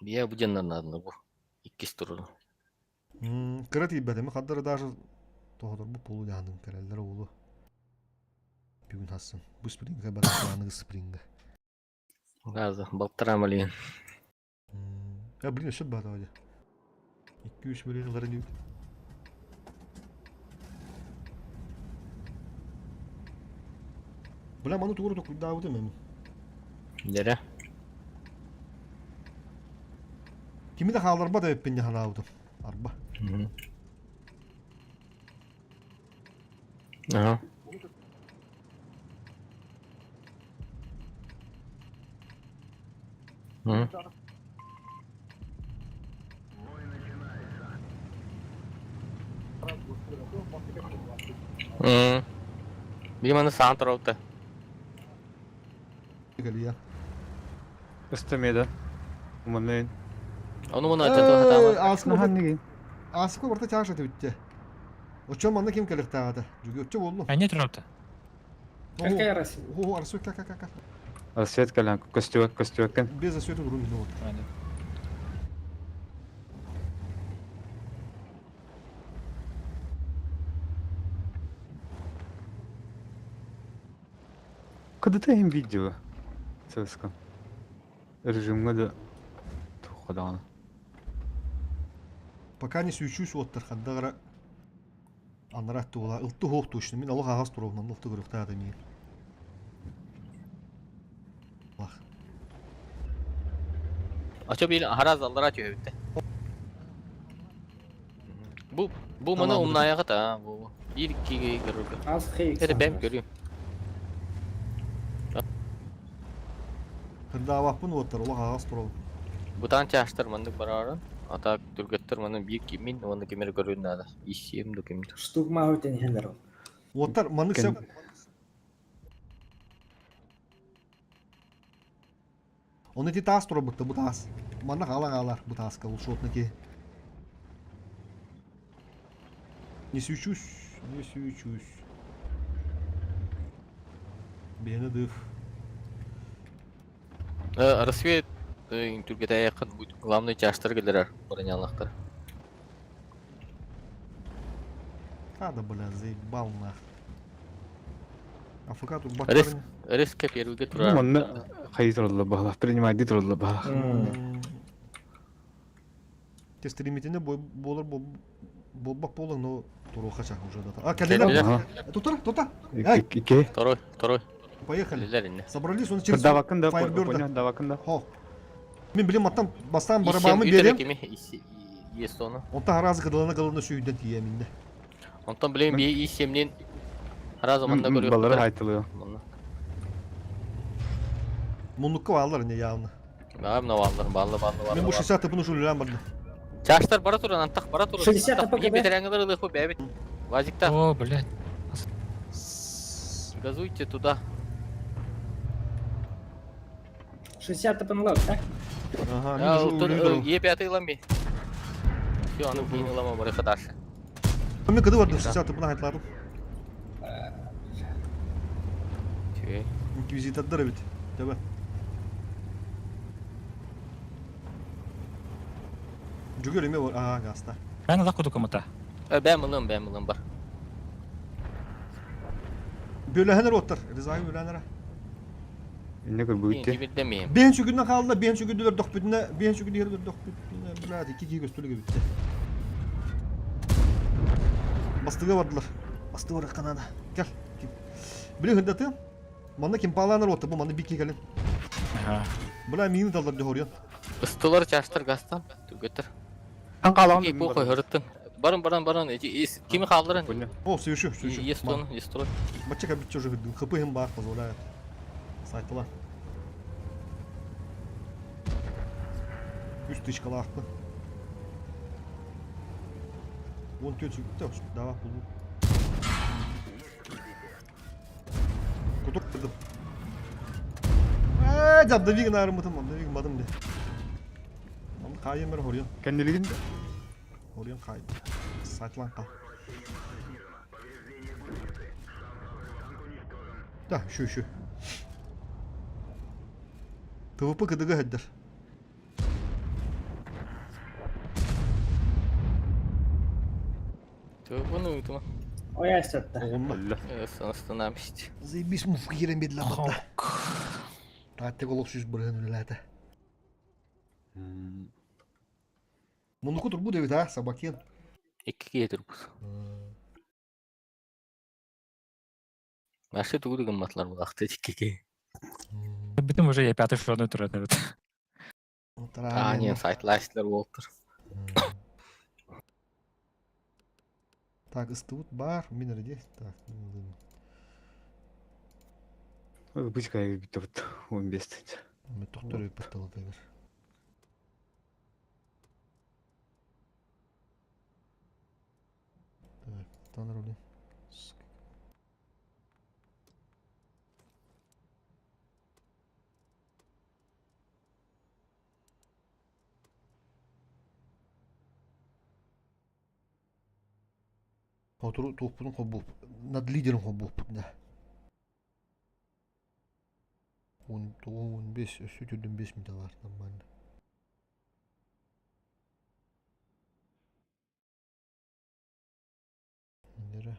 Бия bu canlarına bu. İkisi turunu. Кырат ибәдеме каддары даже тоғыдыр бұл полу яндың кәрәлдері олу. Бүгін хасын. Бұл спрингға бәрі спрингға. Газы, балтырам алейін. Ya bilin şu bana öyle. 2-3 milyon lira diyor. Bula manu tuğru da davudu mu? Nere? Kimi de kalır bada hep beni halavudu. Arba. Aha. Hı. Bilmem ne sağ tarafta. Geliyor. Istemedi. Umarlayın. Onu bunu açtı hatamı. Asık orta çarşı bitti. O çömanlı kim gelir daha Çünkü ötçe oldu. А не трапта. Какая Россия? О, арсу как. Свет калян. Костюк. Без освета durun ne oldu? Когда-то им видео. Цеска. Режимға да тұқыдағаны. Пока не сүйчусь оттыр қандағыра анратты ола. Ұлтты хоқты үшін. Мен алы қағаз тұровынан ұлтты көрікті адамиын. Bak. Açabilir, haraz aldılar açıyor bitti. Bu bana umnaya kata bu. Bir iki görüyor. Az xeyik. Hadi ben görüyorum. Kırda vakpın ottır ola қағаз тұрov. Butan çaştırmandık bararın. Ata türgüttürmanın bir kimin onu kimir görüyor nada. İşim de kimdir. Штук маху тен хендер. Оттар маны сәп. Оны ти тас тұру бұтты, бұ тас. Маны қалар, бұ таска, ол шотны ке. Не сүйчусь. Бені дыв. Рассвет Türkiye'de yakın главный чаштар келер бронялыктар. Надо, бля, заебал нах. АФК тут Рис бактарын. риске берүүгө Bu турар. manna hayırlı bağla. Принимать дитроlla bağla. Те стримитинде болар болбак болың, но туру качак уже да. А, Келелер. келелер. Тута. Эй, İki. Второй. поехали. Келелер инде. Собрались, он через Davakında, Firebird. ponya davakında. Хо. Мен билем аттан бастан Исем барабамы үйдер берем. кеме есть оны. Онта аразы кылына сүйден тиеминде. Онтан билем бие исемнен ара заманда көрüyor. Baları haytılıyor. Мунлукка баалар не явно. Abi ne varlar ballı. Мен бу 60 тыпын ушулан барды. Чаштар бара туран антак бара туран. 60 тапа Бие кеме. бетереңдер ылык бебит. Вазикта О, блядь. газуйте туда. 60 тапанулар, так? Ага, Ya мен утун уже епяты илам би. Всё, аны кейін илама бары кадаш. Мен кыды барды 60 тыпын айтларым. Чүй. Инквизитордар бит. Таба. Жүгөр эме бар. Ага, гаста. Ben Allah kudu komuta. Ben mılım бар. Бөлөһөнөр оттар. Ризай бөлөһөнөр. Ne kadar bu Кейін itti. кибир демейim. Бен чүгүнөн калды, бен чүгүдүлөр док бүтүнө, бен чүгүдүлөр док бүтүнө. Блядь, 2 көстүлүгү бүтү. Бастыга бардылар. Басты бар канада. Гел. Биле хындаты. Манда ким паланыр отты, бу манда бики келин. Ага. Бula мини далдар дохорьон. Ыстылар чаштар гастан. Түгөтөр. Kan kalan. Ей бу кой хырыттын. Барын. Кими калдырын? Ponya. О, сөйшү. Естон, естрой. Бачка бит чужу гыды. Хыпыгым бар позволяет. Сайтыла. Üst dış kalaklı. Вон тётю, давай пулу. Кутук кырдым. Жабдавиг нарымытым, жабдавиг мадым де. Мам кайым бер хорьон. Kendiliğinde. Хорьон кай. Сайтлан кал. Да, şu. ТВП кыдыгы хэддер. Bunu uyutma. O yaşattı. Оғынма. Остановись. Заебись муфка керен бедла бата. Тәтті қолық сүз бұрын үләді. Мұны күтір бұ дәует, а, собакен. Екі кетір бұл. Мәші түгіді қыматлар бұл ақты текеге. Бітім уже я пятый шоны тұрады. А, не, сайтлайстлер болтыр. Так, ыстуыт бар, минерде. Так, Быть кайы bitti вот 15. мен тоқтар өйіп батталы тәгір. Так, таныр өлі. Отыру тоқпының қол болып, над лидерін қол болып, да. 10-15, өсі түрдің 5 минуты var, нормально.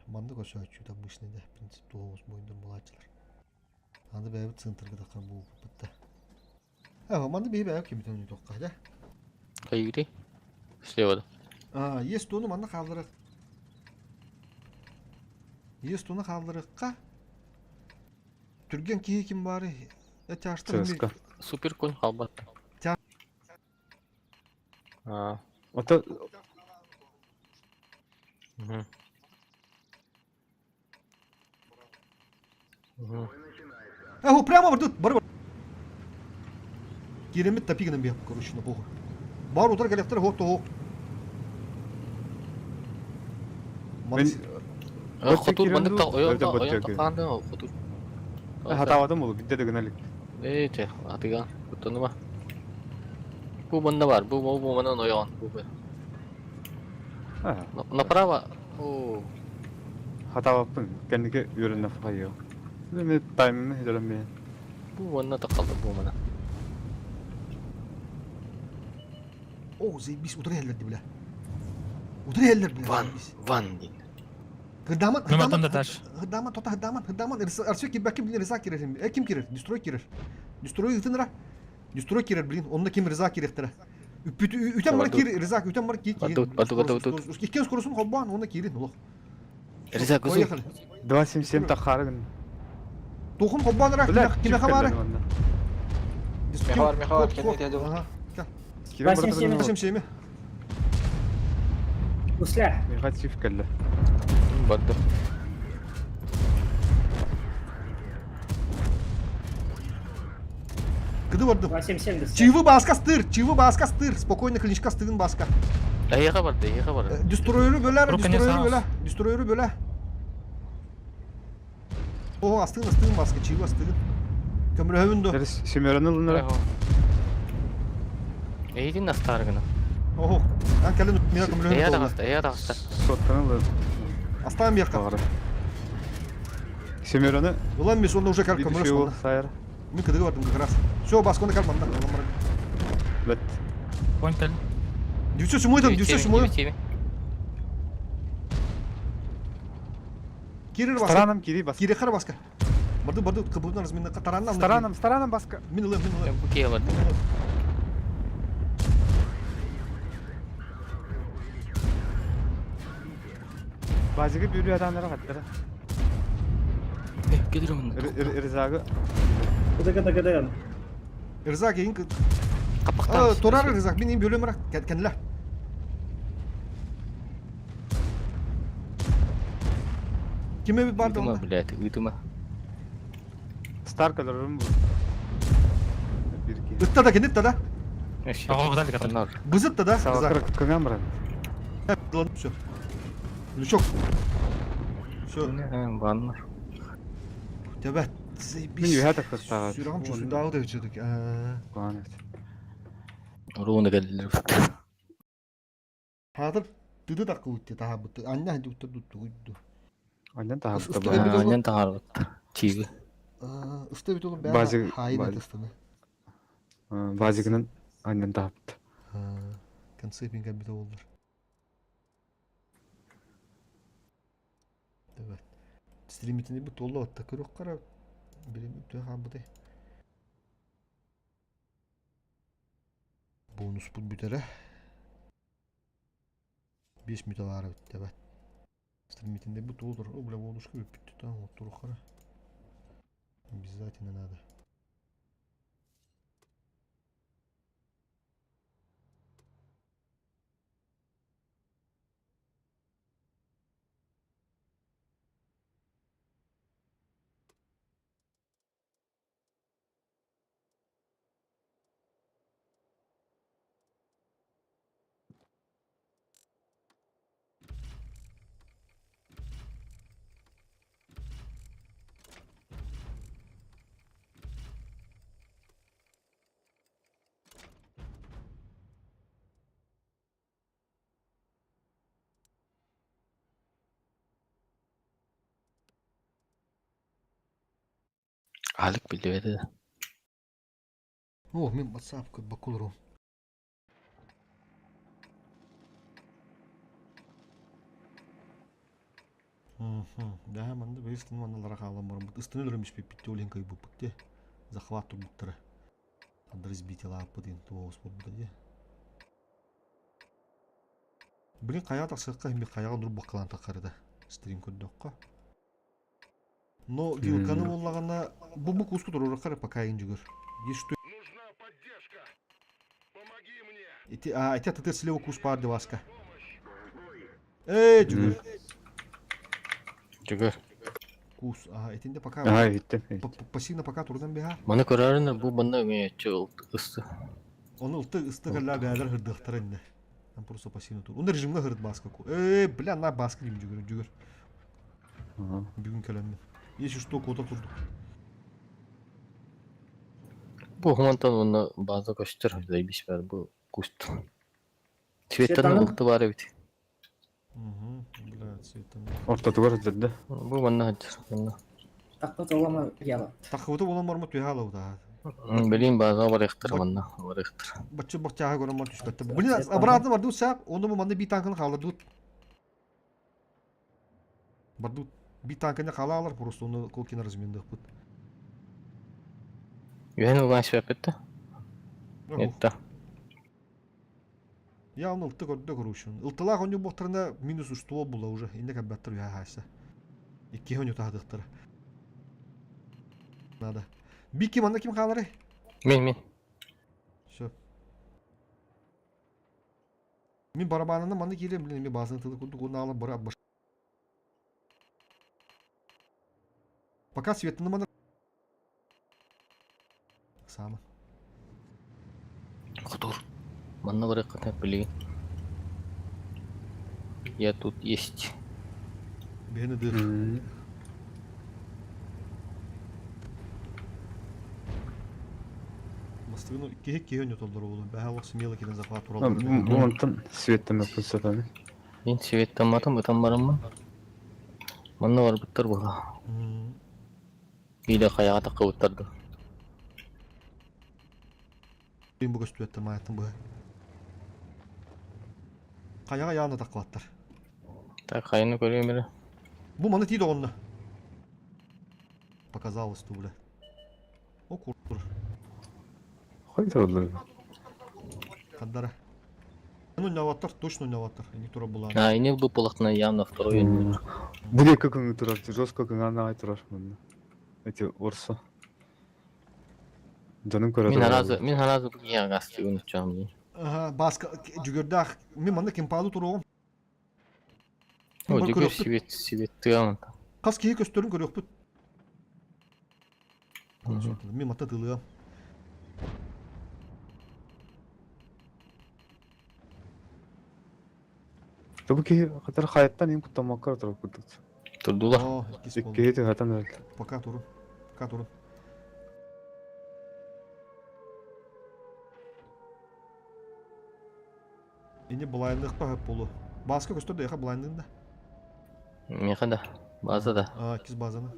Манды көсі өтші, обычный, да, принцип, 9 бойындар болачылар. Аны бәйбі центрға даққан бұл бітті. Манды бейбі әйіп кеметін өне тоққа, да? Қайыри? Слева да. Есть оны манды қалдырық. Есть оны қалдырыққа. Түрген кейі кем бары? CSK. Супер конь халбат. Ota О, прямо вот тут, бар. Керемет топигінің бе, короче, на похуй. Бар отыр коллектор хоқ. Хотур бандық оян тақанды хотур. Hatavadım olur, bir de gönellik. Эйте, атыган. Күттіні ба? Бұл банда бар, бұл манан оян. Направо. Hatavapın, kendine yöründe fayıyor. Ben time'imi hiç öğrenmeyen. Бұл банда тақалды бұл мана. О, заебись, утра елдерди бля. Утра елдерди бля. Ван, заебись. ван дейін. Hırdaman, Mehmet da taş. hırdaman, tota hırdaman. Arşiv kim bakayım bilin Rıza girer. Kim girer? Destroy girer. Destroy ıtınıra. Destroy girer bilin. Onunla kim Rıza girer. Üten var ki Rıza, üten var ki. Batut. İkiniz korusun hobban, onunla girin. Oğlum. Риза көзі. 277 тахары күн. Dokun hobbanıra. Kime kamarı? Мехавар, кенет еду. Aha. Васим Семен. Başım şey mi? Усля. Мехат сиф келді. Барды. Кыды барды. 870. Чивы баска стыр. Спокойно клиничка стыгын баска. Әйеға барды, әйеға барды. Destroyer'ı böler, Группа не destroyer'ı сразу. böler. Destroyer'ı böler. О, астыгын баска, чивы астыгын. Kömürü hövündü. Семераны лыныры. Әйдің астары гына. Охо. Ben keldim mina kömürü hövündü. Әйе дағысты. Соттаны лын. Aslan bir yakın. Тағары. Семераны. Ulan biz onda уже kar kömürü Видишь его sonra. сайыр. Мен кыдыгы бардым как раз. Все, басконда kalmam da. Бәт. Pointel. Дюсё сумойдым, дюсё сумойдым. Кирир баска. Старанам кири бас. Кири қара баска. Барды кыбыдын разминна таранна. Старанам баска. Мен ылым. Бүкеге барды. Базыгы бүрі адамдары қаттыры. Келдір мұнда. Рызагы. Кыды. Рызак ең Қапақтан. Торар Рызак, мен ең бөлем рақ кәнілі. Кеме барды Үйтіма, онда? блядь, үйтіма. Старкаларым бұл. Бірке. Үтті да кенет да. Ага, дали катар. Бызыт да Савакыр Рызак. күңен бұрын. Все. Лючок. Все. Баннар. Тәбәт. Мен үйәді қыстағы. Сүйрағым чөсін дағы да өтшедік. Қуан өт. Руыны келділер. Хадыр түді дақы өтті таға бұтты. Анна хәді өтті өтті. Айдан тағы Ұста бұта бәрі бар. бітті. Анен тағар барды. Чигі. Үсті бит олым Базы- бәрі хайын базы. әтістімі. Базыгынан айдан тағы бұта. Концепин кәбіті олдыр. Тәбәт. Стримитінде бұт олы отта көрік қара. Білем өтті ға бұдай. Бонус бұт бүтәрі. 5 металары бітті бәт. Стримитінде бұт олдыр. О, бля, бонусқа өп бітті таң оттыру қара. Обязательно надо. Алық білді беді. О, мен WhatsApp бақылырым. Да, манда бейстін мандаларға қалам барым. Үстіне өліріміш бе бітті олен кай бұл бітті. Захват тұр бұттыры. Қадыр избеті лапы дейін туағыз бұл бұда. Білін қаяға тақсыққа хембе қаяға дұрып бақылан тақарыда. Стрим көрді оққа. Но вилканы болағана бұл бұқ ұсқы тұры қары пақайын жүгір. Ешті... Әте тұтыр сілеу күс барды басқа. Жүгір. Жүгір. Кус, этинде пока Биттім. пассивно пока турдан бега. Маны көрәрінер бұл банда өңетші ұсты. Оны ысты калла бәдер хырдыктар инде. Там просто пассивно тур. Онда режимге хырд баска. Бля, на баска дим жүгір. Бүгін кәлеммен. Если что, кода турдuk. Бұл хумантан оны база көштер. Зайбиш бәрі бұл күст. Светанның ұлты бар өйті. Бля, цветан. Ортаты бар жүрді. Бұл манна хаджыр. Тақпы толама яла. Тақывыты болан бар ма түйе алау да. Билин база бар ихтер манна. Бар ихтер. Баччы бакчаға көрім ман түспетті. Бұны обратно барды сақ, оны бұл манда бей танкını қалдырды. Барды бей танкını қала алар, просто оны колкина размендік бұд. Юхен уган швепетті? Етті. Я оны ылты көрді көрушін. Ылтылақ оны боқтарына минус ұштуы бұла уже. Инде кәббәттір үйә хайсы. Икки оны тағдықтыр. Нада. Бей кем, анда кем қалары? Мен. Все. Мен барабанына маны келем, білін, мен базын тылы күрді, оны алып бара баш. Пока светіні маны... Самы. Кудур. Манна бар ихтер билин. Я тут есть. Бені дыр. Мастығыны кеге өне толдыр олы. Бәе ол смелы келен захват туралы. Бу онтан светтен өпілсі тәні. Мен светтаматым, ытам бараммын. Манна бар бұттар бұға. Кейді қаяға таққа бұттарды. Мен бұл көсту еттім аяттым бұға. Қаяға яғына таққылаттар. Так, қайыны көрейін бері. Бұл маны тейді оғынна. Показалось ту, бля. О, куртур. Қайда олар? Қаддара. Ну, уйнаваттар, точно уйнаваттар. Ені тура бұланы. А, ине бұл пылақтына явно второй ен. Бұл екі күнгі тұрар, жостко күнгі ана ай тұрар. Эти орса. Жаным көреді. Мен харазы бұл яғасты ұнытчам. Басқа жүгерді ақ. Мен манда кем пағылы тұр оғым. О, жүгер светті ғамын. Қас кейі көстерін көрек бұд. Мен мата тылығам. Бұл кейі қатар қайаттан ең құттамаққар тұрып күттік. Тұрдула. Кейі де ғатан әлді. Пока тұрын. Пока тұрын. Ені бұлайындық па хөп болу. Басқа көстерді еқа бұлайындығында. Меқада. Базада. Кіз базаны.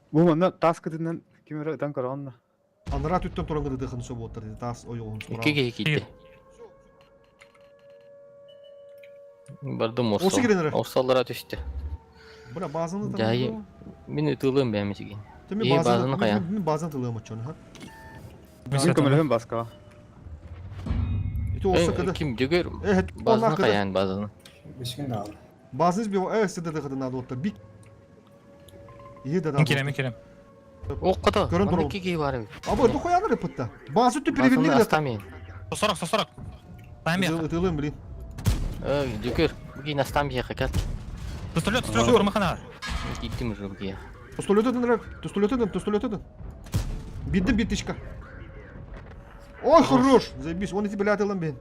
Бұл маңна тас кітінен кемері ұдан қарағанна. Аныра түттен тұран қыды дықын сөп отыр. Тас ой оғын сұра. Икеге кетті. Бардым Осы керенері? орсалара түсті. Бұра базаны тағын. Жайы, мен өтілім бәмесіген. Мен базаны қаян. Мен базаны тылығым атчаны. Мен көмілігін басқа. Еті осы кіді. Кім жүгер базаны қаян базаны. Бешкен de aldı. Bazınız bir sırada da kadın adı otur. Bir iyi de Мен келем. Оқыды. Көрін тұру. Мандеке кей бар. Abi orada koyanlar yapıtta. Bazı tüp Базаны привилегия. астамын. Сосорок. Памер. Itılığım bilin. Жүгер. Бұгей астам бияқы кәт. Пистолет, ұрмақана. Кеттім уже бұгей. Пистолет. Бидdim биттишка. Ой, хорош. Заебись. Он эти блядь алам бен.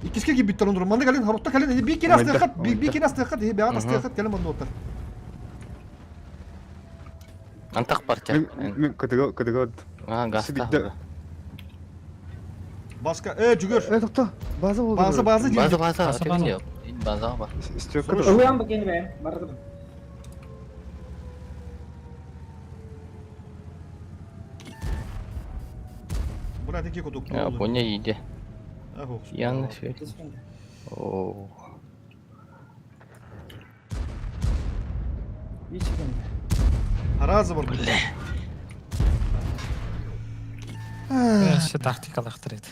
İkisi gibi bitti onu. Manda kalın, harutta kalın. Bir kere astıkat, bir kere astıkat. Bir ağat astıkat kalın manda otur. Антақ парча. Мен көтігі Гаста. Başka, cügür. Тоқта, база болды. Bazı değil. База. Тегін жоқ. База бар. Істеу Sonuç- көтір. Uyan bak yeni be. Barıdım. Buna teki koduk. Поня иде. Ах, Yanlış şey. Bешкен de. Oo. İyi çıkın de. Harazı var burada. Ше тактикалықтыр еді.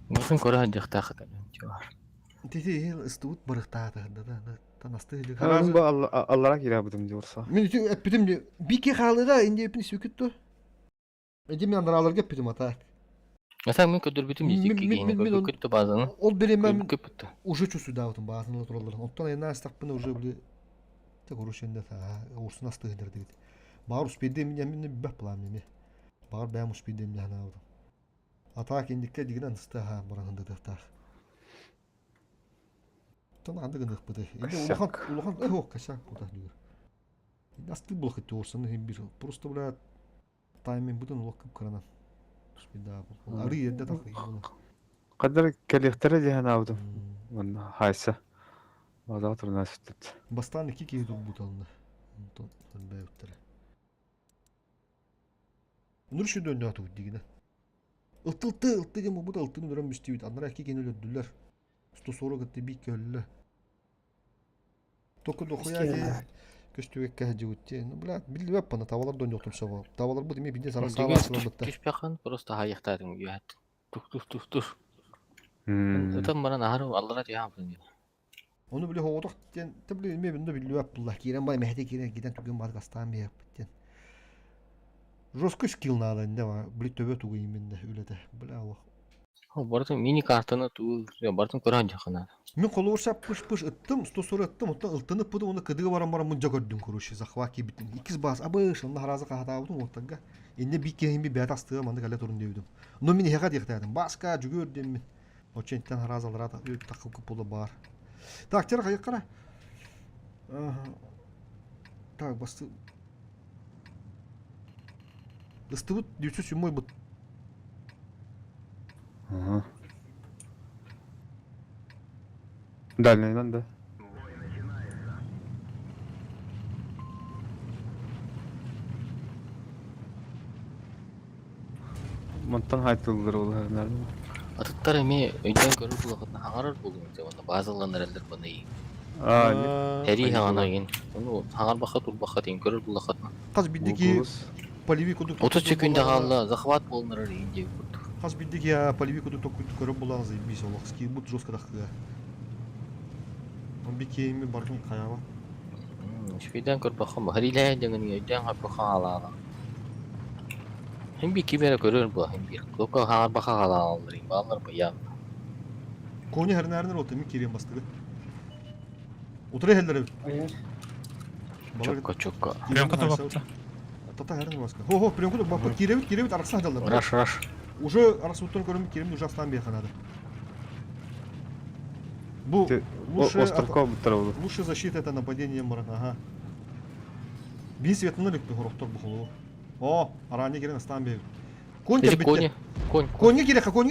Бұсын көрі жақтақ бар. Teti ıstut barıktadı. Tanastı. Харазым ба аллара кире бұдым де орса. Men öpüdüm de. Bir kere kaldı da indi öpünü söküttü. Edi men andralarga öpüdüm ata. Mesela мен көдір бүтім езік кегені көтті базаны. Ол беремem Көпітті. уже чувствую да вот базын тураларын. Оттан айна астаппын уже били. Так урушенде та урсун астыгдыр dedi. Бар успейдем мен бах план мен. Бар бәм успейдем мен ана. Атак индикке деген анысты ха барагында да. Тон анда гындык быды. Инде улахан ох кашак буда диyor. Насты булх эти урсын бир. Просто бля тайминг бутун локып кырана. Успейда бул. Ары ерде так. Қадар кәлектері де ғана аудым. Оны хайса. База тұрына сүттет. Бастан iki kez dur butalında. Ton beyuttara. Nur şu döndü atı digine. Iltı diyeceğim bu da ıltını duran müstüvit. Anlara iki gene öldüler. Usta sonra gitti bir kölle. Doku ya ki köstüvek kahcı utti. Bula bildi web bana tavalar döndü otum sava. Tavalar bu demeye binde sana sağlar sılabıttı. Düşpəxən prosta hayıqtadın yühət. Dur. Hmm. Ötən bana nahar Allah'a diyəm. Onu bile hoğduk diyen tabi ilmi binde bildi web bullah. Kiren bay mehde kiren giden tügün bazı kastan bir yaptı. Roskı skill nada ne var? Bili töbe tugayım binde öyle de. Bula o. Бардым мини картаны туу, бардым көрөн жакына. Мен кolu vursa pış ıttım. Usta sonra ıttım. Ondan ıltınıp budu. Onu kıdığı varan mınca gördüm kuruşu. Zakvaki bitin. İkiz bas. Abış. Onda harazı kahata buldum. Ondan enne bir kehin bir beyat astığı mandı galet orun devdim. Onu mini hekat yıktadım. Baska cügürdüm min. O çentten harazalara da takım kupulu bar. Tak çara kayık kara. Tak bastı. Isты bud. Düçsüz yumoy bud. Ага. Дальний, да. Монтан хайтылдыр ол нәрді. Атыттар эми өйдөн көрүп булакытына хаңарар болдум жаманда базаланар элдер баны. Эри хаңана ген. Ону хаңар баха тур баха дейин көрүп булакытына. Каз биддики полевик удук. 30 секунда калды, захват болнар дейин деп көрдүк. Каз биддики я полевик удук көрүп булаңыз бис олак. Ски бут жестко дакыга. Он бикеми бардым каяба. Шпейден көрүп бакам. Хариле деген өйдөн хапка алага. Hem bir kibere görür bu hem bir. Loka hağır baka hala alırım. Bağlar mı ya? Konya her nereden oldu mi kiriyem bastığı? Otur hellere. Ayar. Çokka. Прямка-то бапта. Tata her nereden baskı. Ho premko bak kirevit arasına dallar. Раш. Уже arası utun görüm kirem уже aslan bir kanadı. Bu Островков бұттыр лучше защита это нападение мрак. Ага. Бин светлый лик горохтор бухлу. О, аране керен астан бек. Конь Конь. Коньга керек, конь.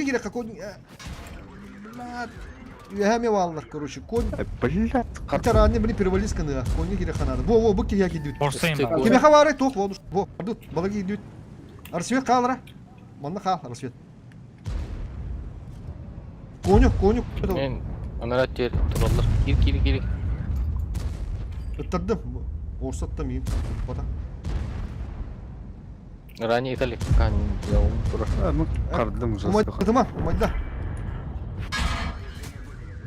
Блядь. Яме валлар, короче, конь. Блядь. Это ранее были перевалились каны. Коньга керек ханады. Во, бу кия гидит. Орсайын ба. Кеме хавары тох, во, ардут, балаги гидит. Арсвет калра. Манна кал, арсвет. Коню. Мен анара тер туралар. Кир. Ыттырдым. Орсаттым мен. Бата. Ранее италик кан яум тура. Қардым Умайда, жастық. тыма, умайда.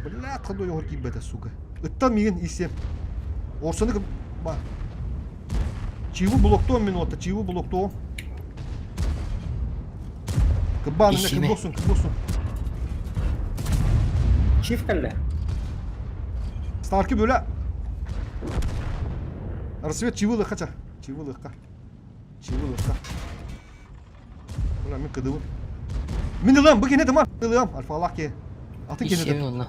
Блядь, қандай ор кибета, сука. Ыттан мен исем. Орсаны кім... Ба. Чиву блоктон мен отта, чиву блоктон. Кыбан, кім болсын. Çift kelle. Старки böyle. Арсвет чиву лыхача. Чиву лыхка. Ulan min kıdımı. Min ılığım, bu gene tamam. Ilığım, alfa Allah ki. Atın gene İşemi de. onu.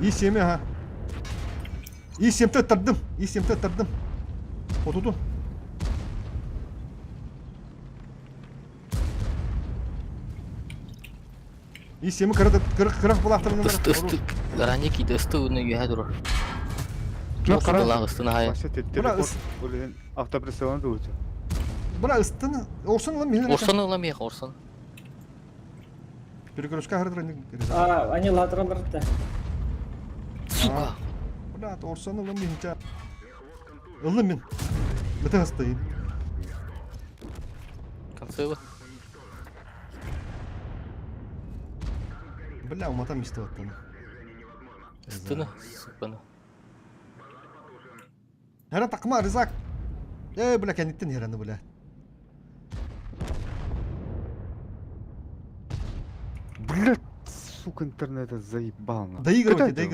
İyi semi ha. İyi semte ıttırdım. Oturdum. İyi semi kırık bulaklarını Isты. Ранее киді ысты оны үйә тұрар. Қара ыстыны хая. Телефон өлен автопрессионы да өте. Buna ıstını. Olsun lan min. Орсаны ыламай орсын. Перегрузка хардыр. Они ладраларды. Сука. Блядь, olsun lan min. Illı min. Bıtı hastayım. Концевы. Бля, уматам мисты ваттаны. Ыстыны. Супаны. Her takma Rızak. Bля, kendittin herhalde bля. Блядь, сука, интернета заебал. Доигрывайте.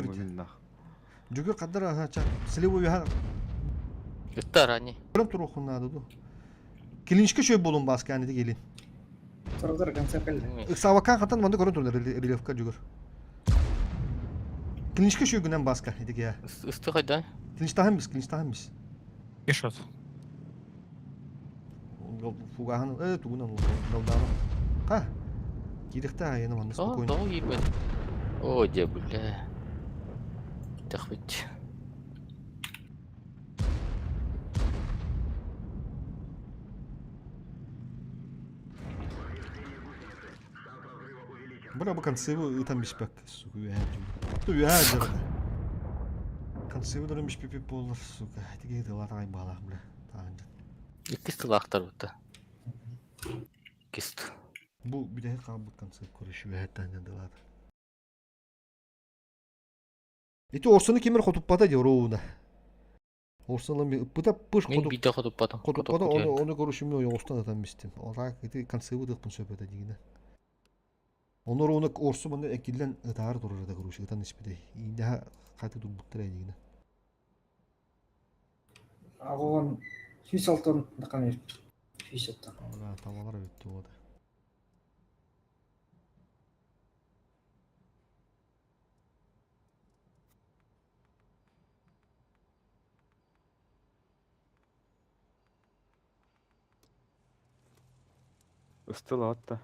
Жүгір қадыр аха, сілеу өйі Ытты ранее. Көрім тұр оқын надо ду. Келінішке шөй болын басқа әнеді келін. Тұрдыр конце кelle. Савакан қатын маңды көрін тұрды релевка жүгір. Келінішке шөй күнен басқа едік я. Ысты қайда? Келініштағын біз. Кешот. Фуғағын, туғынан далдағын. Қа? Киректі айыны маңды спокойно. Дау ебет. О, де бля. Так ведь. Bura bu konsevi ıtan bişbek. Suku üyercim. Tu üyercim. Konsevi durum bişbip olur. Suku. Tige de var ay bağlar bile. Tanrı. İkisi laqtar bitti. İkisi. Bu bir de kabul konsevi kuruşu ve hatta ne de var. İti orsunu kimir kotupada diyor oğuna. Orsanın bir bu da pış Мен биде ходып батам. kotupada onu kuruşumu yok ostan atan bistim. Olarak iti konsevi dıkpın söhbete digine. Onur onu orsu bana ekillen ıtar durur da kuruşu ıtan ismi de. İyi katı dur buttur digine. Ағылған сүйіс алтын даққан ер. Сүйіс алтын. Ona tavalar öttü o da. Ыстыл атта.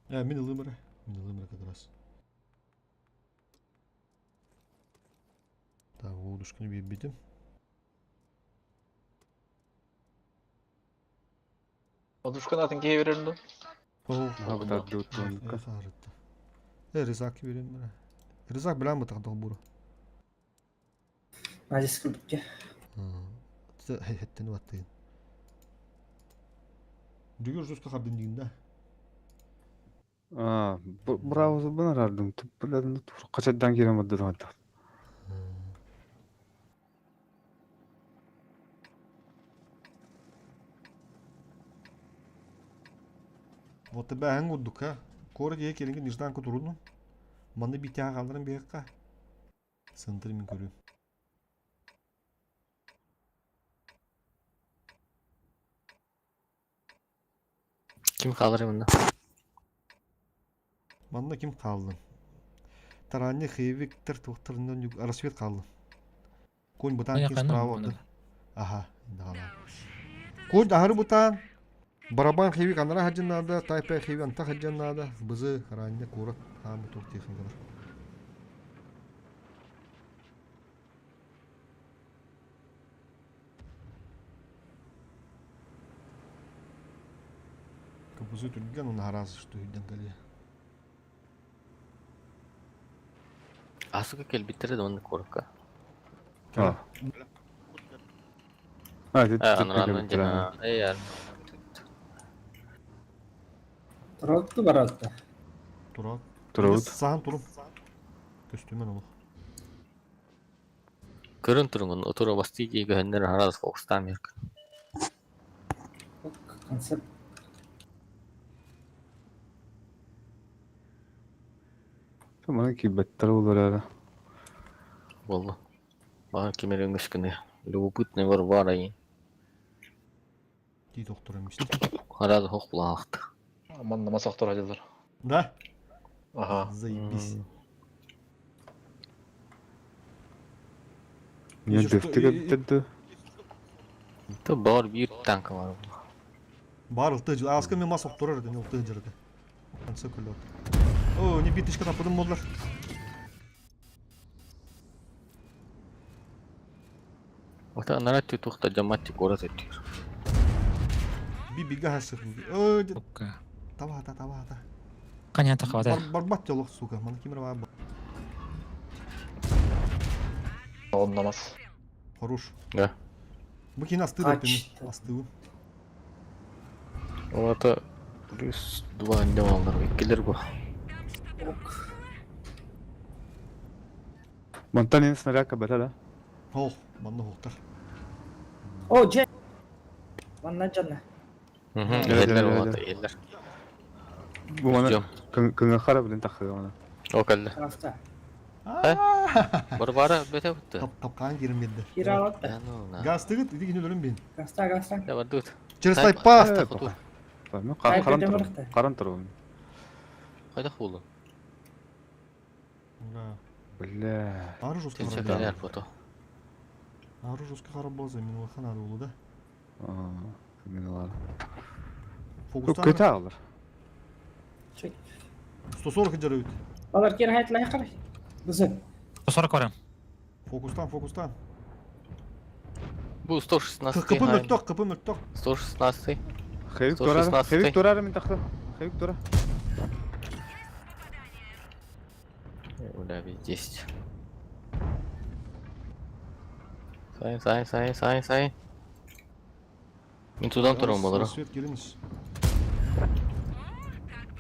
Min ılımıra. Min ılımıra kadar az. Tamam o düşkünü bir bitim. Oduşkan atın keye verirdi. Oh. Abi da dutun. Evet ağrıttı. Rızak'ı vereyim bana. Rızak bilen mi takdı buru? Мәжіліс күлдікке. Hetteni battı. Dügür Rus'ka kabin diginde. Bravo bana ardım. Tıplarını kaçadan giremedi hatta. Вот тебе хэнг удук ha. Кора diye келинген ниждан ку турудун. Маны бите калдырын бекка. Сындыр мен көрүм. Kim kalır bunda? Манда ким калды? Таранны хейвиктер тухтарынан арасвет калды. Кон бутан ким справа отыр. Аха, инде калды. Кон ахыр бутан. Барабан хейвик анара хаджаннада, тайпа хейвик анта хаджаннада. Бызы ранне курат хамы тур техникалар. Kapısı türgen onu haraz işte hüdden kalıyor. Asıkı kel bitirdi onu korka. Anıran jana. Yar. Тұратты баратты. Turat. Turut. Sağın turum. Köstümen olur. Kırın turun otura basti ki gönder haraz fokustan yer. Концепт. Tamam ki better olur ara. Vallahi. Bana kimerin gışkını. Любопытный var var ayın. Di doktorum işte. Haraz hok bulağıktı. Aman namaz aktar hacılar. Da. Aha. Zaybis. Niye deftere bitirdi? Tabi bağır bir tankı var. Бар ылтыжы. Аска мен мас оқтырар екен ылтыжырды. Конце күлі отыр. О, не битишке тапыдым болдылар. Ota narati tuhta jamati korat ediyor. Bir biga hasır. О, Сука. табата, табата. Қане тақавада. Барбат жолық, сука. Мана кемір бар. On namaz. Хорош. Да. Bu kine astırdı Kaçtı. beni. Astığı. Ota плюс 2 ande alır. İkiler bu. Montanin снаряга better da. Hoğ. Banda hoğtar. О, же. Манна жанна. Hı hı. Evet, Eller evet, oldu. evet. Eller. Bu bana Jom. kıngı khara bilin takıyor ona. O kaldı. Тараста. Бар бара бете bitti. Tapkan girmedi. Кире алатты. Ya ne oldu? Gaz tıgıt. İdi yine ölüm ben. Гаста, гаста. Ya var dut. Через Tayp- тайпа. Tayp kutu. Tamam Hayır, karan ödeme tur. bıraktı. Karan tur onu. Kayda oldu. Bля. Arı жестко Sen қарап çekeler foto. Arı жестко қарап болса мен ол қанады олы да. Мен var. Фокустан. Kötü alır. Чек. 140 жарып. Алар кире хайтлай қарай. Бізі. 40 көрем. Фокустан. Bu 116. Кыпы мөттөк, кыпы мөттөк. 116. Xeyik 116. durar. Xeyik durar min taktı. Xeyik durar. Бля, есть. Сайын. Мен тудан тұрам болар. Рассвет келіңіз.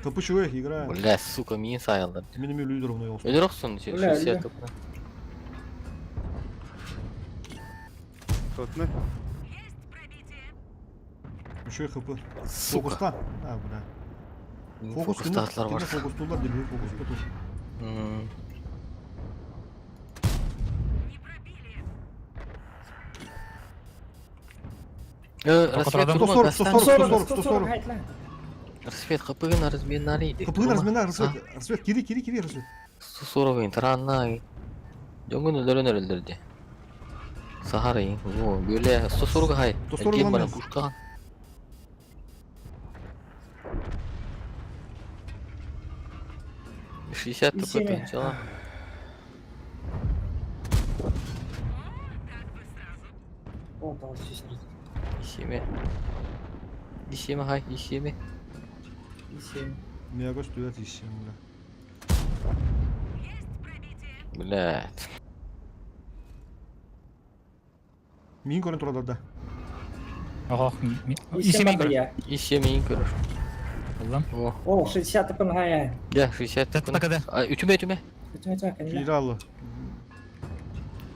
Kapı şu игра. Бля, сука, мен сайылдар. Benim öyle lüder onu olsun. Өлер оқсын, Бля, 60 бля. топына. Тотны. Şu kapı. Сука. Fokustan. Ha bu ne? Fokus Фокуста атлар бар. Fokus buldular dedi. Fokus buldu. Рассвет, Adam- думаю, 140. Hayt lan. Рассвет, қапыгын разменнары иди. Kapıyı размена Рассвет. Кири Рассвет. 140 тараннаа. Жонгон өлөрүлдүрдү. Сахары, о, бөле 140 хай. 140 Экен бара емес. пушкаган. Шестьдесят Исеме. тпп. О, там честно. Исеме хай, исеме. Мегас düet işim bile. Блядь. Min görün turalarda. Ага. Исеме Исеме. я. Исеме көрөр. Аллам. О, О, 60 тпн хая. да, 60 Это когда? Үтүмө. Bütün kanka. Kiri allı.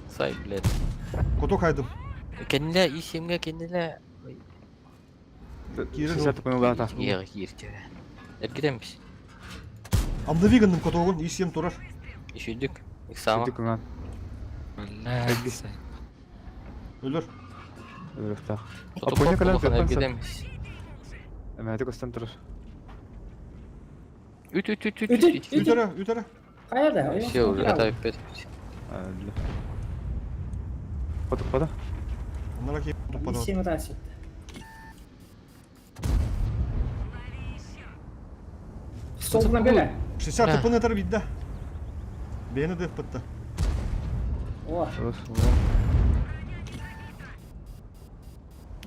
Сай, блядь. Koto kaydım. Кенеле исемге кенеле. Кири 60 тпн улаата. Ерте. Эргидембиз. Амдавиганның котогун исем турар. Ишүдүк. Иксама. Дикыңан. Блядь. Ölür. Өрөктак. Фотопоп калан болгон теппен эргидембиз. Эмети көстөн турар. Үт. Ütere. Hayırda? Все, уже атайып кетип. Әлле. Потукпада. Onlara ki topada. Исеме дальше. Soluna böyle. 60 Ha. tıpın eder bidde. Beni de pıttı. О, Турус.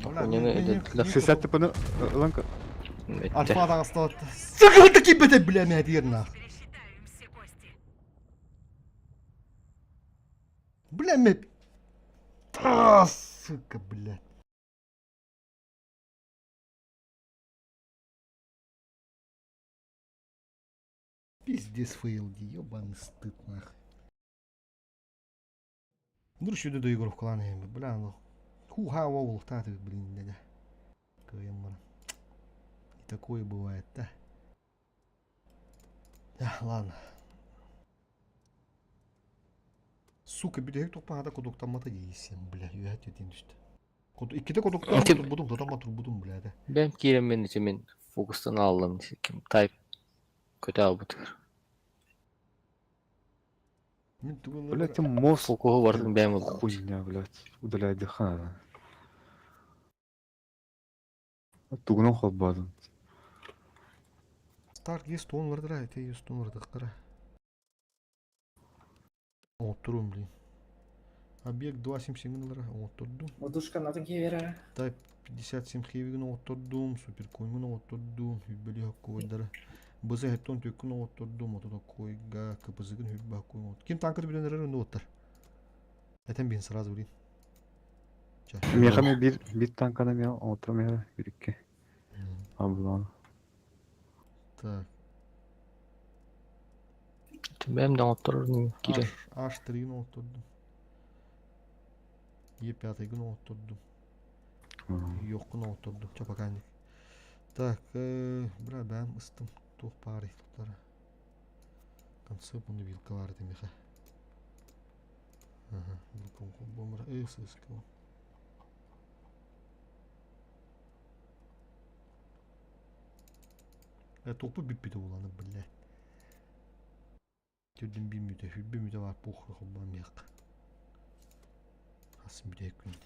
Охуенный этот 60 тпн уланка. Alfa da hasta attı. Sıkıldı ki bede bilemedi yerine. Bileme. Сука, блядь. Пиздец фейлди, ёбаный стыд нахуй. Dur şu da игру вкладываем, бля, ну. Хуха воул, таты, блин, дядя. Каемара. И такое бывает, да? Ладно. Сука, bir de hep topağda koduktanmata giysin, bля, yühet yedin işte. İkide koduktan budum, budum, bля, de. Ben киреммен мен фокустан алдым. Ким тайп көтө албытыр. Блядь, ты мозг. Фокугу бардым бәм болду. Хуйня, блядь. Удаляй дыхание. Тугунан холбадым. Старт есть тон вардыра, это есть тон вардыктыра. Отырум, блин. Объект 277 отырдум. Oduşkan adın ki verir. Type 57 хевигин отырдум, супер койгун отырдум, хүббели хаккойдара. Бызы хеттон төккүн отырдум, отото койга, кыпызыгын хүббе хаккойгун. Ким танкыды bilenler önde otur. Eten bin сразу блин. Мехами bir танкана мен отырмая юрикке. Абулан. Так. Бәм да отурдум кире. H3'ін отырдым. E5'ін отырдым. Yokkun oturdum. Çapakanlık. Так, бра бәм ыстым. Тух пари туқтары. Концы bunu вилкалар демеха. Ага, вилкон бомра ысыскал. Топу биппиде уланы, блядь. Тюрдüm bir müde, hübbü müde var, buhru hubban yak. Asım bir de ekmeğinde.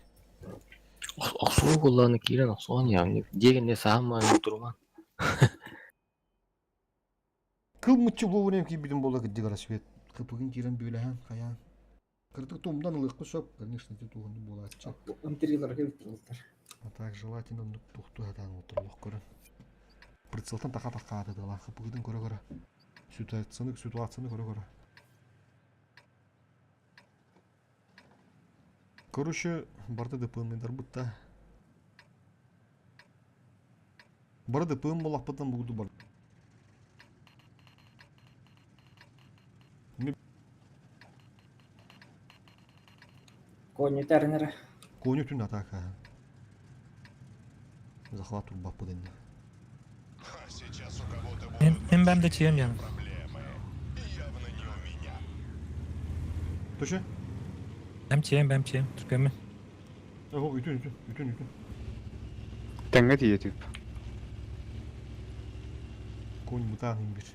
Аксуу кулланы кирен аксуган яамни. Дегенде сааман турган. Kıl mıçı bu önem ki bilin bola giddi Rassvet. Kıpıgın kiren böyle han kayan. Kırdık tomdan ılıqı sok, конечно, те туғанды бола атча. Интерьерлер келтирлер. А так желательно ондук тухту хадан отырлық көрін. Прицелтан тақа-тақа ады дала. Кыпыгыдың көрі көрі. Ситуацияны көрі көрі. Короче, барды дпмдар бутта. Барды дпм болақ бұттан бұғыды бар. Кони тернера. Коню түн атака. Захват турбап бұдын. Ben de çiğim yani. Точно? Hem çiğim. Türkmen mi? Ütün. Тәңгә тие тип. Конь бұтағын бір.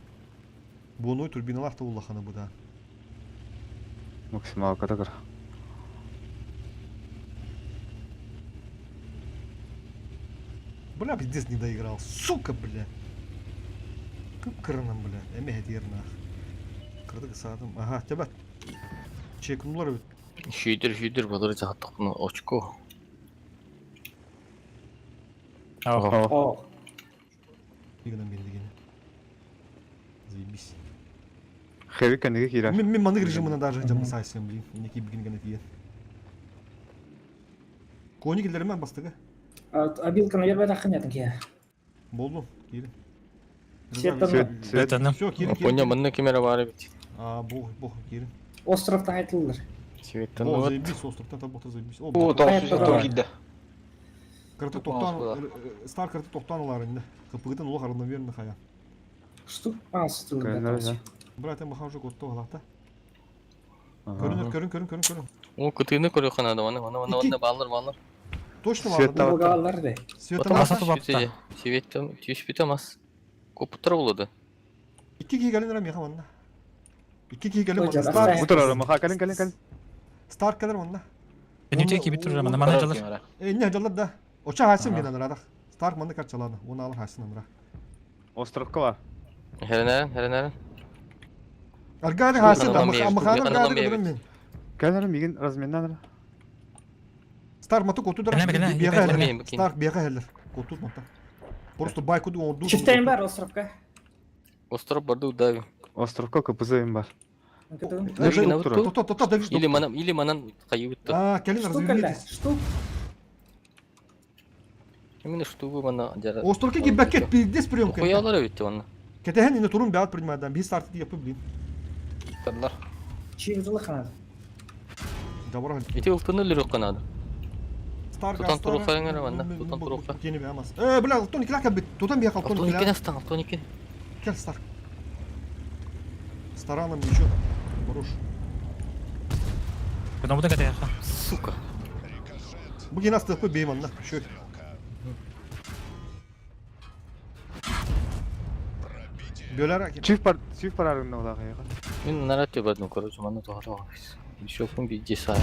Бұны турбиналар та уллаханы бұда. Максимал катагар. Бля, пиздец не доиграл. Сука, бля. Кып-кырынан, бля. Әме әдерін ақ. Кырдық садым. Ага, тебе. Чекнулар өт. Шүйдір болар жақтық бұны очко. О. Игнан бендігені. Заебись. Хэви кәнеге кирә. Мен маны режимына даже жамын сайсым, блин. Неке білгенген әтейен. Кони келдері мен бастығы? Абилканы ербай тақын ятын кия. Болдым, келін. Светтан. Все, келін. Поня мынны кемері бары бит. Бұл, келін. Островтан айтылылыр. Светтан О, вот. заебись, островтан табақта заебись. О, тоғыз келді. Кырты тоқтан, стар кырты тоқтан олар енді. Қыпығыдан олық арына верінді қая. Штук астылы. Брат, я махал уже готов алақта. Көрін. О, күтігіні көрі қанады, оны балыр. Точно Свет балыр. Бұғалар де. Света Масату бапта. Светтан түйіспеті мас. Көпіттір болады. İki kişi gelin meka manna. İki kişi gelin Hocam, manna. ben- Утра маха кален. Stark gelir manna. Benim çeki bitir ama bana çalır. Ne hacalar da. Oça hasim gelen arada. Stark manna kaç çaladı. Onu alır hasim andıra. Островка бар. Herенерін. Argani hasim Kanalım ama bir- kanım kanalım geldi bir- durun ben. Кәләр миген разменнан. Stark matı kotu da. Geleme, Bir geleme. heller. Stark bir heller. Kotu matı. Просто байку да он Çifteyin var Ostrovka. Остров барды удави. Островка КПЗМ бар. Тот. Или манан қайы бітті. Келин Штук әлі. развернитесь. Штук. Именно штугы мана жара. Островке гибакет пиздец приемка. Қоялар өтті оны. Кетehen indi turun beat primadan. Bir startı yapıp bilin. Тадылар. Çiğdili қанады. Davara hal. Ете ұлтыны лүрек қанады. Stark Tutan turuqa yana manna, tutan turuqa. Yeni bir amaz. Bla, Tony klaka bit. Tutan bir yakal Tony Алтониккен klaka. астан, алтониккен. Gel Stark. Стараном еще. Хорош. Потом буду готовить. Сука. Bugün nasıl yapıyor beyim anla. Şöyle. Bölerek. Чиф бар арында улага. Мен нарат ебадым, короче, мана тоғара. Еще фун бидже сай.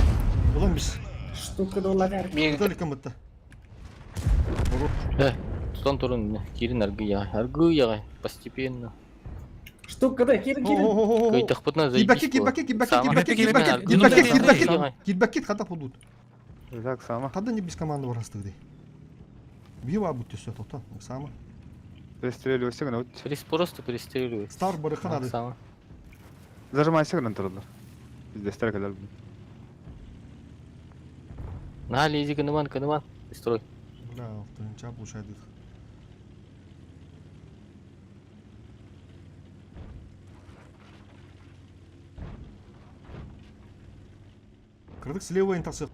Ulan biz. Штука доллар әр. Burada likam bitti. Тутан турын, кирин аргыя, постепенно. Штука да, кирин. Көйтақ бұтына заебись. Кидбакет хата будут. Так сама. Хада не без команды вырастырды. Бива будьте все то, сама. Пристрелюйся гына. Просто перестреливай. Стар барыхан ады. Сама. Зажимайся гына турдылар. Bizde стрелкалар. На, лези, каныман. Строй. Бля, вторинча получает. Кырдык слева интасы.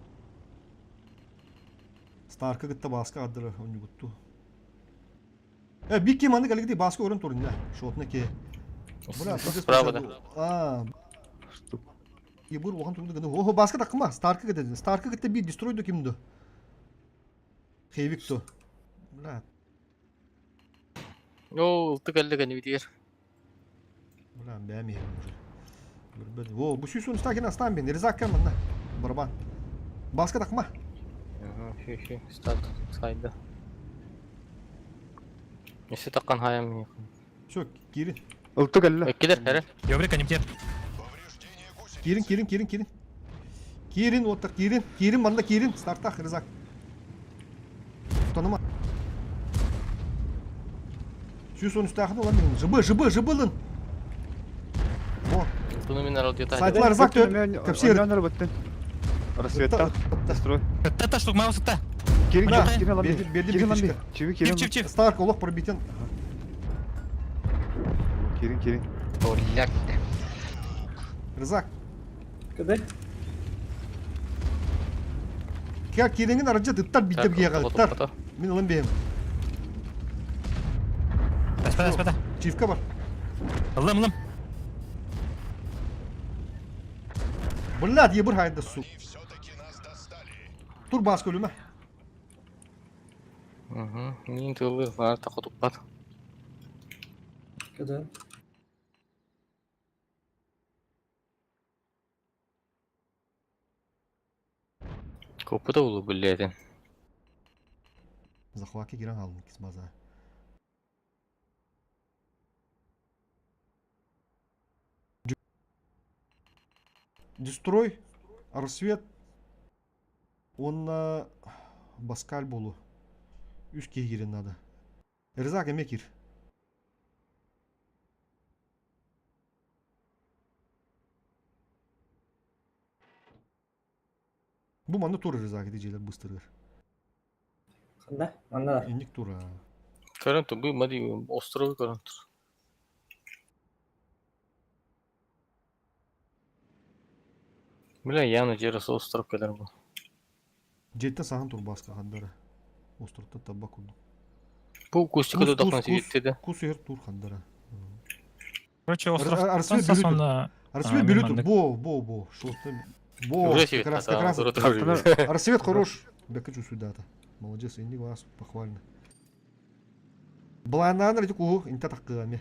Старка гытта баска аддыры onu guttu. Bir kemanı geldi baskı orun turunda. Şotna ki. Справа, да. Ебур оған турында гыды. Ого баска такма. Старка гыды. Старка гытта bir destroydu kimdi? Хейвикто. Бля. О, ұлты кәлді кәне бітер. Бля, бәмейм уже. О, bu süsün üstteki aslan ben. Rızak kan bana. Barban. Baska takma. Старт, сайда. Есі таққан хайам. Все, girin. Улты кәлле. Кедер, әрі. Yöbrek kanimter. Girin. Girin otak girin. Girin bana girin. Startak Rızak. Tanıma. Süsün üstteki olan benim. Jıbı lan. O. Bunu mineral diyor. Saytlar Rızak dön. Kapşir. Рассветтен. Дестрой. Та штук маус та. Кирин, На, Кирин лан берди- берди Кирин лан битишка. Чиви, Чип Кирин. чип чип. Старк олох пробитен. Кирин, Кирин. Толяк. Рызак. Кыды? Кя киреңин арыжа тыттар биттеп кия калыптар. Мен ылын бейм. Аспада. Чифка бар. Лым. Блядь, ебір хайында су. Тур бас көліме. Нин тылы бар тақотуп бат. Кыды? Көпі да улы білден. Захваки кирен алын кис база. Дестрой, Арсвет, он Баскаль болу. Үш кирен надо. Рызак эме кир. Бу манда тур рызак дежелер быстырыр. Кында? Анда. Эник тура. Көрінті бұл мәді островы көрінті. Бля, яны жересі остров кәдір бұл. Жетті саған тур басқа қандары. Островта таба күрді. Бұл көстікі де даққан себеттеді. Кус ер тур қандары. Короче, остров. Арсвет Сонса бөлі тур. сонда. Арсвет бөлі тур. Бо. Шотты. Бо. Уже свет, Как раз. Арсвет хорош. Бәкі чувствую дата. Молодец, инди вас похвально. Бландан ради кух, инта таққығаме.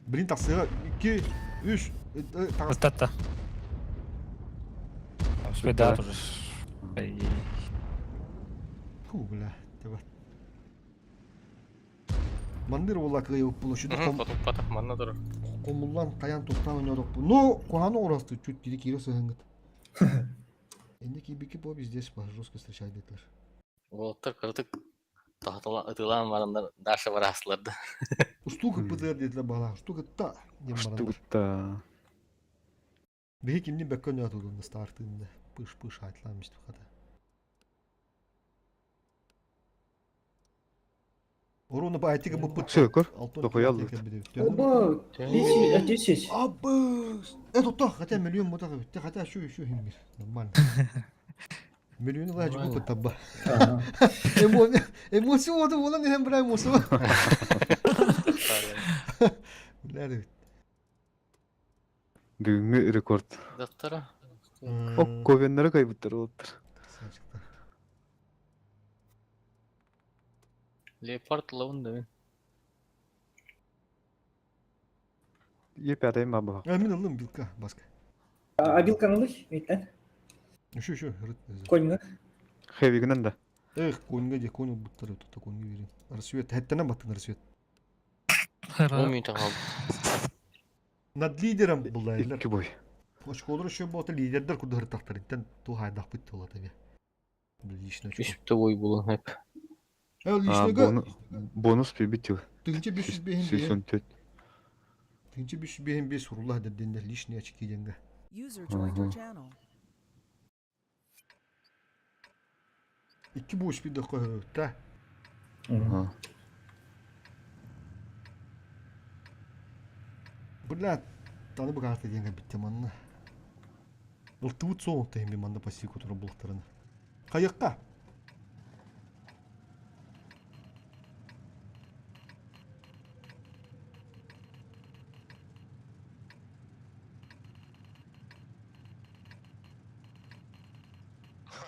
Блин, тақсыға 2, 3. Та. Аспада тоже. Фу, бля, тебе. Мандыр ола кыйып булышыды. Қатуп батақ манна дұры. Комуллан қаян тоқтан ойнадық. Ну, куханы орасты, чуть дiri кире сыгынгыт. Энди кибики по здесь по жестко встречать детлер. Олаттар кырдык ытылан барандар даша бар асыларды. Устук пыдыр детлер бала. Устук та. Штук-то. Беги кимни беккөн атудун стартында. Пыш айтылам işte bu kadar. Оруны ба айтыгы bu pıt. Все, көр. Тохой алды. Оба. 10. Абы. Это то, хотя миллион вот так. Хотя еще химир. Нормально. Миллион лач bu taба. Эмоция oldu oğlum ne hem bırak emosi. Nerede? Бүгүнгү рекорд. Даттара. Ковеннері кайбыттар олаттар. Леопард лавында мен. Еп атайын ба бұға. Мен aldım bilka başka. Абилканы алыш, мейттен. Şu. Койнга. Хевигінен да. Koyunga je koyun butları tuta koyunga vereyim. Arasıvet hattana battın arasıvet. 10 минут қалды. Nad liderim bulaylar. Екі бой. Hoş olur şu bu liderler kurdu hırtaklar. İtten tu haydak bitti ola tabi. Lişne çok. Үшіпті ой болын hep. Lişne Бонус бебитил. Tınca 500 behin diye. 84. Tınca 500 behin bir sorullah dediğinde lişne açık yiyenge. User joined your channel. İki bu iş bir dakika ta. Бля, таны богатый деньги битте манна. Был тут сон тем би манда пассив который был стороны. Каяққа?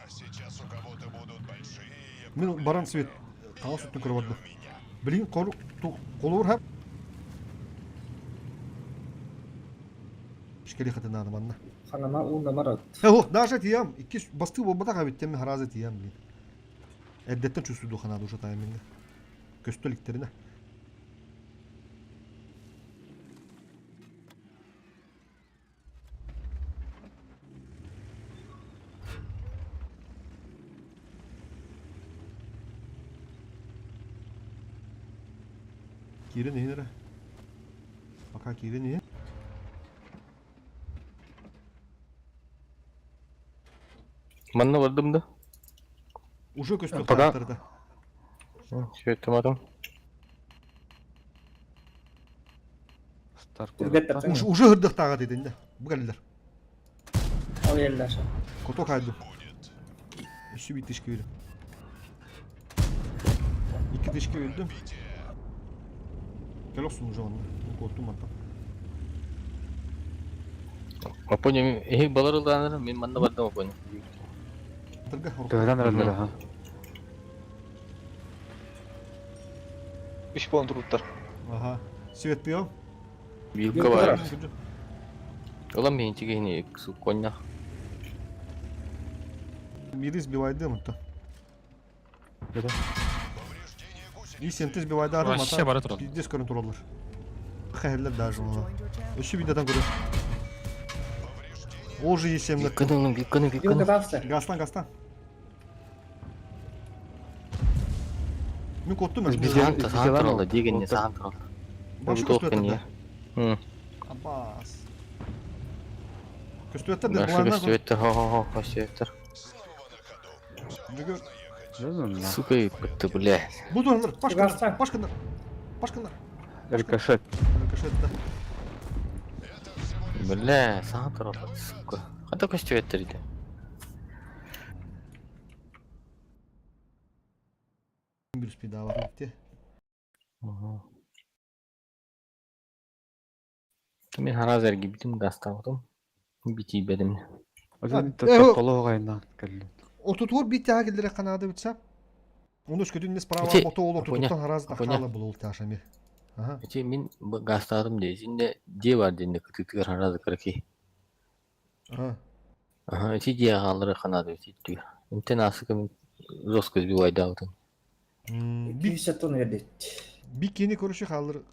Сейчас у кого-то будут большие. Мен баран свет. Қала сүттің кіріп отды. Блин, қолуыр хап. Шкели хатына манна. Ханама уна марат. Даже тиям. İki bastığı bombada kaybettim mi harazı tiyam bilin. Eddetten çüsüdü xana duşa tayımında. Köstülüklerine. Kiri ne nere? Baka kiri ne? Манна бардым да. Уже көстөк Пока. тактырды. Сөйттім Старк. Түргеттер. Уже хырдык тага дейдин да. Бу келдер. Ал елдер. Кото кайды. Üstü bir dışkı öldüm. 2 dışkı öldüm. Gel olsun hocam onu. Korktum hatta. Мапоня, балар ылдааныр, мен манна бардым мапоня. Тырга Төһөлөн өрөлөр ha. 3 puan turuттар. Aha. Свет пьем. Вилка бар. Олам мен тигени су коня. Мири сбивает дым это. Gördüm. И сенты сбивает адам Вообще бара турат. Пиздец көрүнүп туралар. Хайрлар даже User ona. joined your channel. Өшү видеодан көрөм. Ол же есемдик. Вилка тапсы. Гастан. Мен коттум мен. Видео- Саан туралды, дегенне саан туралды. Башка Толық көстөттөр. не? Аббас. Көстөттөр да Нашы булардан. көстөбеттер, хо-хо-хо, көстөбеттер. Жүгөр. Gördün mü? Сука, бітті, бля. Бу донор. Гастан. Башкандар. Рикошет. Рикошетте. Бля, саан туралды, сука. Қайда көстөбеттер иде? Bir speed daha var bitti. Мен харазерге битим гастабытым. Бити бедим. Özel Eho. topolu oyundan geldi. Отутур бит тага келдер канада битсап. Ону өскөдүн справа Эти- мото ол Апоня, отутуктан хараз Апоня. тахтала болол ташами. Ага. Эти мен гастадым дейсинде де бар дейінде күтіктігер харазы кірки. Ага. Ага, эти де ағалары қанады өтейді. Интен асықы мен жос көзбе ойда аудым. Бик 200 тонн вердит. бик кени көрүшү халыр.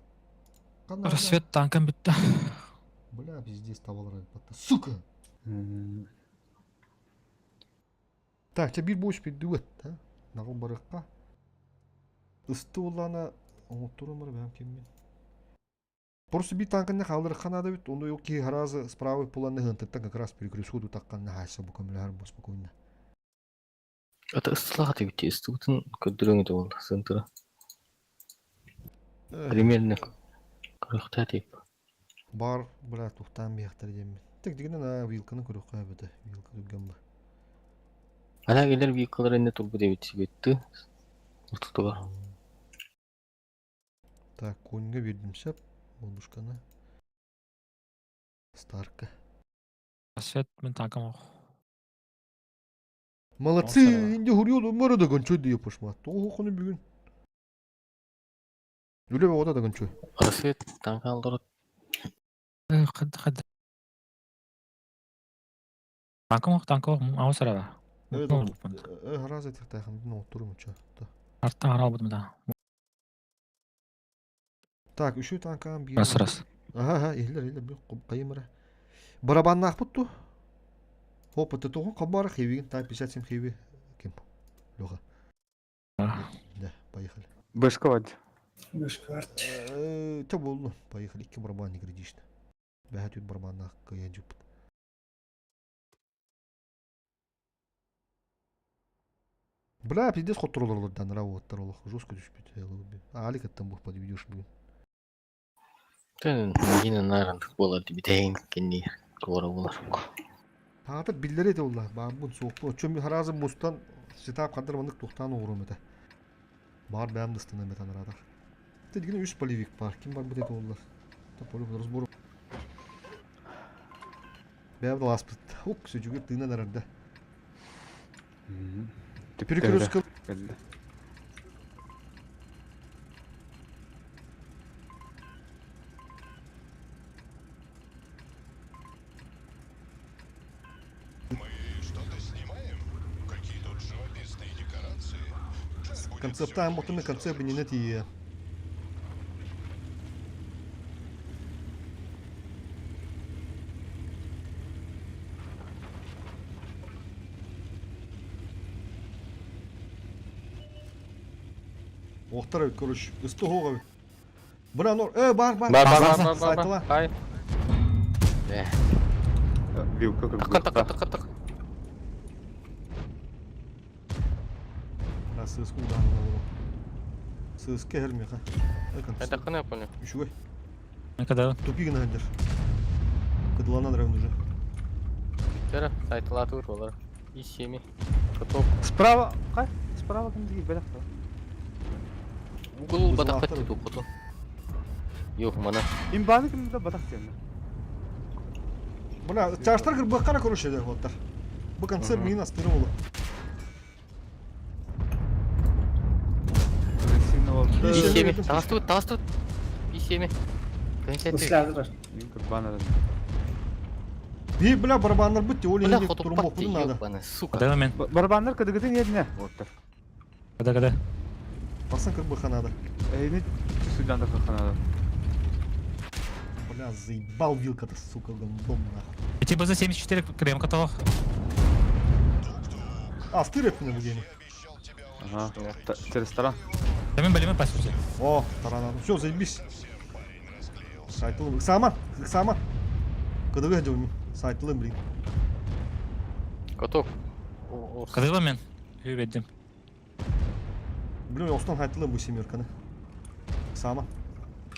Рассвет танкам бітті. Бля, пиздец табалар албатта. Сука. Так, те бир бош бир дуэт, да? Нагыл барыкка. Ысты улана оңоттурумар бәм кеммен. Просто бит танкын халыр канада бит, ону yok ki харазы справа пуланны хынтыттан как раз перекрестку такканны хайса бу көмөлөр бос спокойно. Это ыстылаға да бітті, ыстыбытын көддіріңі де болды, сынтыры. Примерно қырықта деп. Бар, бля, тухтан бияқтар деймін. Тек дегенен вилканы көріп қоя беді. Вилка дүрген ба. Ана келер вейкалар әне тұлбы деп бітті. Ұтылды бар. Так, коньға бердім сәп. Болбушканы. Старка. Рассвет мен танкам оқ. Молодцы, Алсара. инде хурьёлу мара да гончой да yapışma. Тоғы қаны бүгін. Үлі бе ода да гончой. Рассвет танка алдыры. Қадды. Танкам оқ, ау сарава. Evet, haraz ettik tayxın. Ne oturum uça. Арттан арал бұдым да. Так, үші танкам bir. Рас. Ага, ehler bir qayımıra. Барабанны ақпытту. Хопа, ты тоғы қабары хевиген. Так, 57 хеви. Кем? Леха. Да, поехали. Бышковать. Бушкварт. Та болды. Поехали. İki барабанны кредишті. Бәхет өт барабанны аққая жүпіт. Бля, пиздец ход туралардан работтар олық. Жестко түшпейді. Али каттан бұл подведешь бүгін. Тен мені нарандық болады бітейін кенне туара болар. Тағатыр биллер еді олар. Бабын соқпы. Өтчен бір харазы мұстан сетап қадыр мандық тоқтан оғырым еді. Бар бәм дыстынан бетан арадар. Дегенен 3 поливик бар. Кім бар бітеді олар? Полив разбору. Бәм да ласпыт. Ук, сөйчуге тыйнан арарда. Перекрестка. Geldi. Мы что-то снимаем? Какие тут живописные декорации? Сейчас будет Концепта мотыны концепты не нетие. Оқтар көріш. Үсті хоға. Бұна нор. Бар. Сайтыла. Ай. Вилка как Тықы, бы. тықы. Ya sığız kuyudan olur. Sığız kehelmiyor ha. Bakın. Это хана понял. Üşüge. Ne kadar? Тупик находишь. Кыдылана древно уже. Тера, сайтылаты выр олар. И семи. Готов. Справа, кай? Справа кім деген бәлек бар. Угол Біз батаққа лақтырып. тету құтын. Yok mana. Имбаны кімді батақ деген. Бля, чаштар кыр бақара көруші еді оттар. Бұл концерт миын астыры болу. И Ишеме, семи. ишеме. Тағыстыр. И семи. Концерт. Слязер. Мен күрбан арады. Bir bile barabanlar bitti. O Бля, lehine хоту durum патти, okudun nada. ёбаный, сука. Kada men? Барабандар кыдыгытын едіне. Оттар. Kada. Baksana kır bıkanada. Эйни судандар кырханада. Бля, заебал вилка-то, сука, гандон нахуй. Эти базы 74 крем готов. А, стыр hep mi bu gemi? Ага. Через ресторан. Hemen bölüme pasıyoruz. О, таранады. Все, заебись. Сайтылым. Сама. Кыдыгы жаумен. Сайтылым, блин. Готов. Kadar men? Übedim. Блин, остан хайтылым bu семерканы. Сама.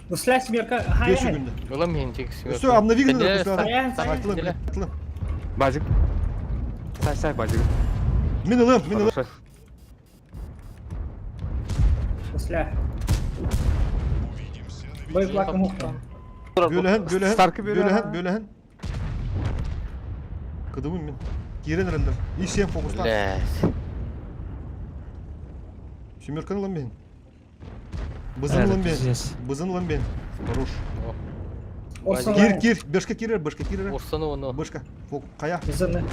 Пусля семерка. 5 günde. Была мен тек семерка. Все, обнови Кенде гнали после Саян, Хайтылым, блин. Хайтылым. Базик. Сай базик. Мен ылым. Хорошо. Пусля. Бой плаком ухта. Бөлehen. Старкı bölehen. Bölehen. Kıdımın men. Giren herhalde. İyi sen fokuslan. Блядь. Семерканы lan ben. Bızın lan ben. Пиздец. Bızın lan ben. Хорош. Орсана. Gir. Бешка кирер. Орсаны оны. Бышка. Фок. Кая. Бизаны.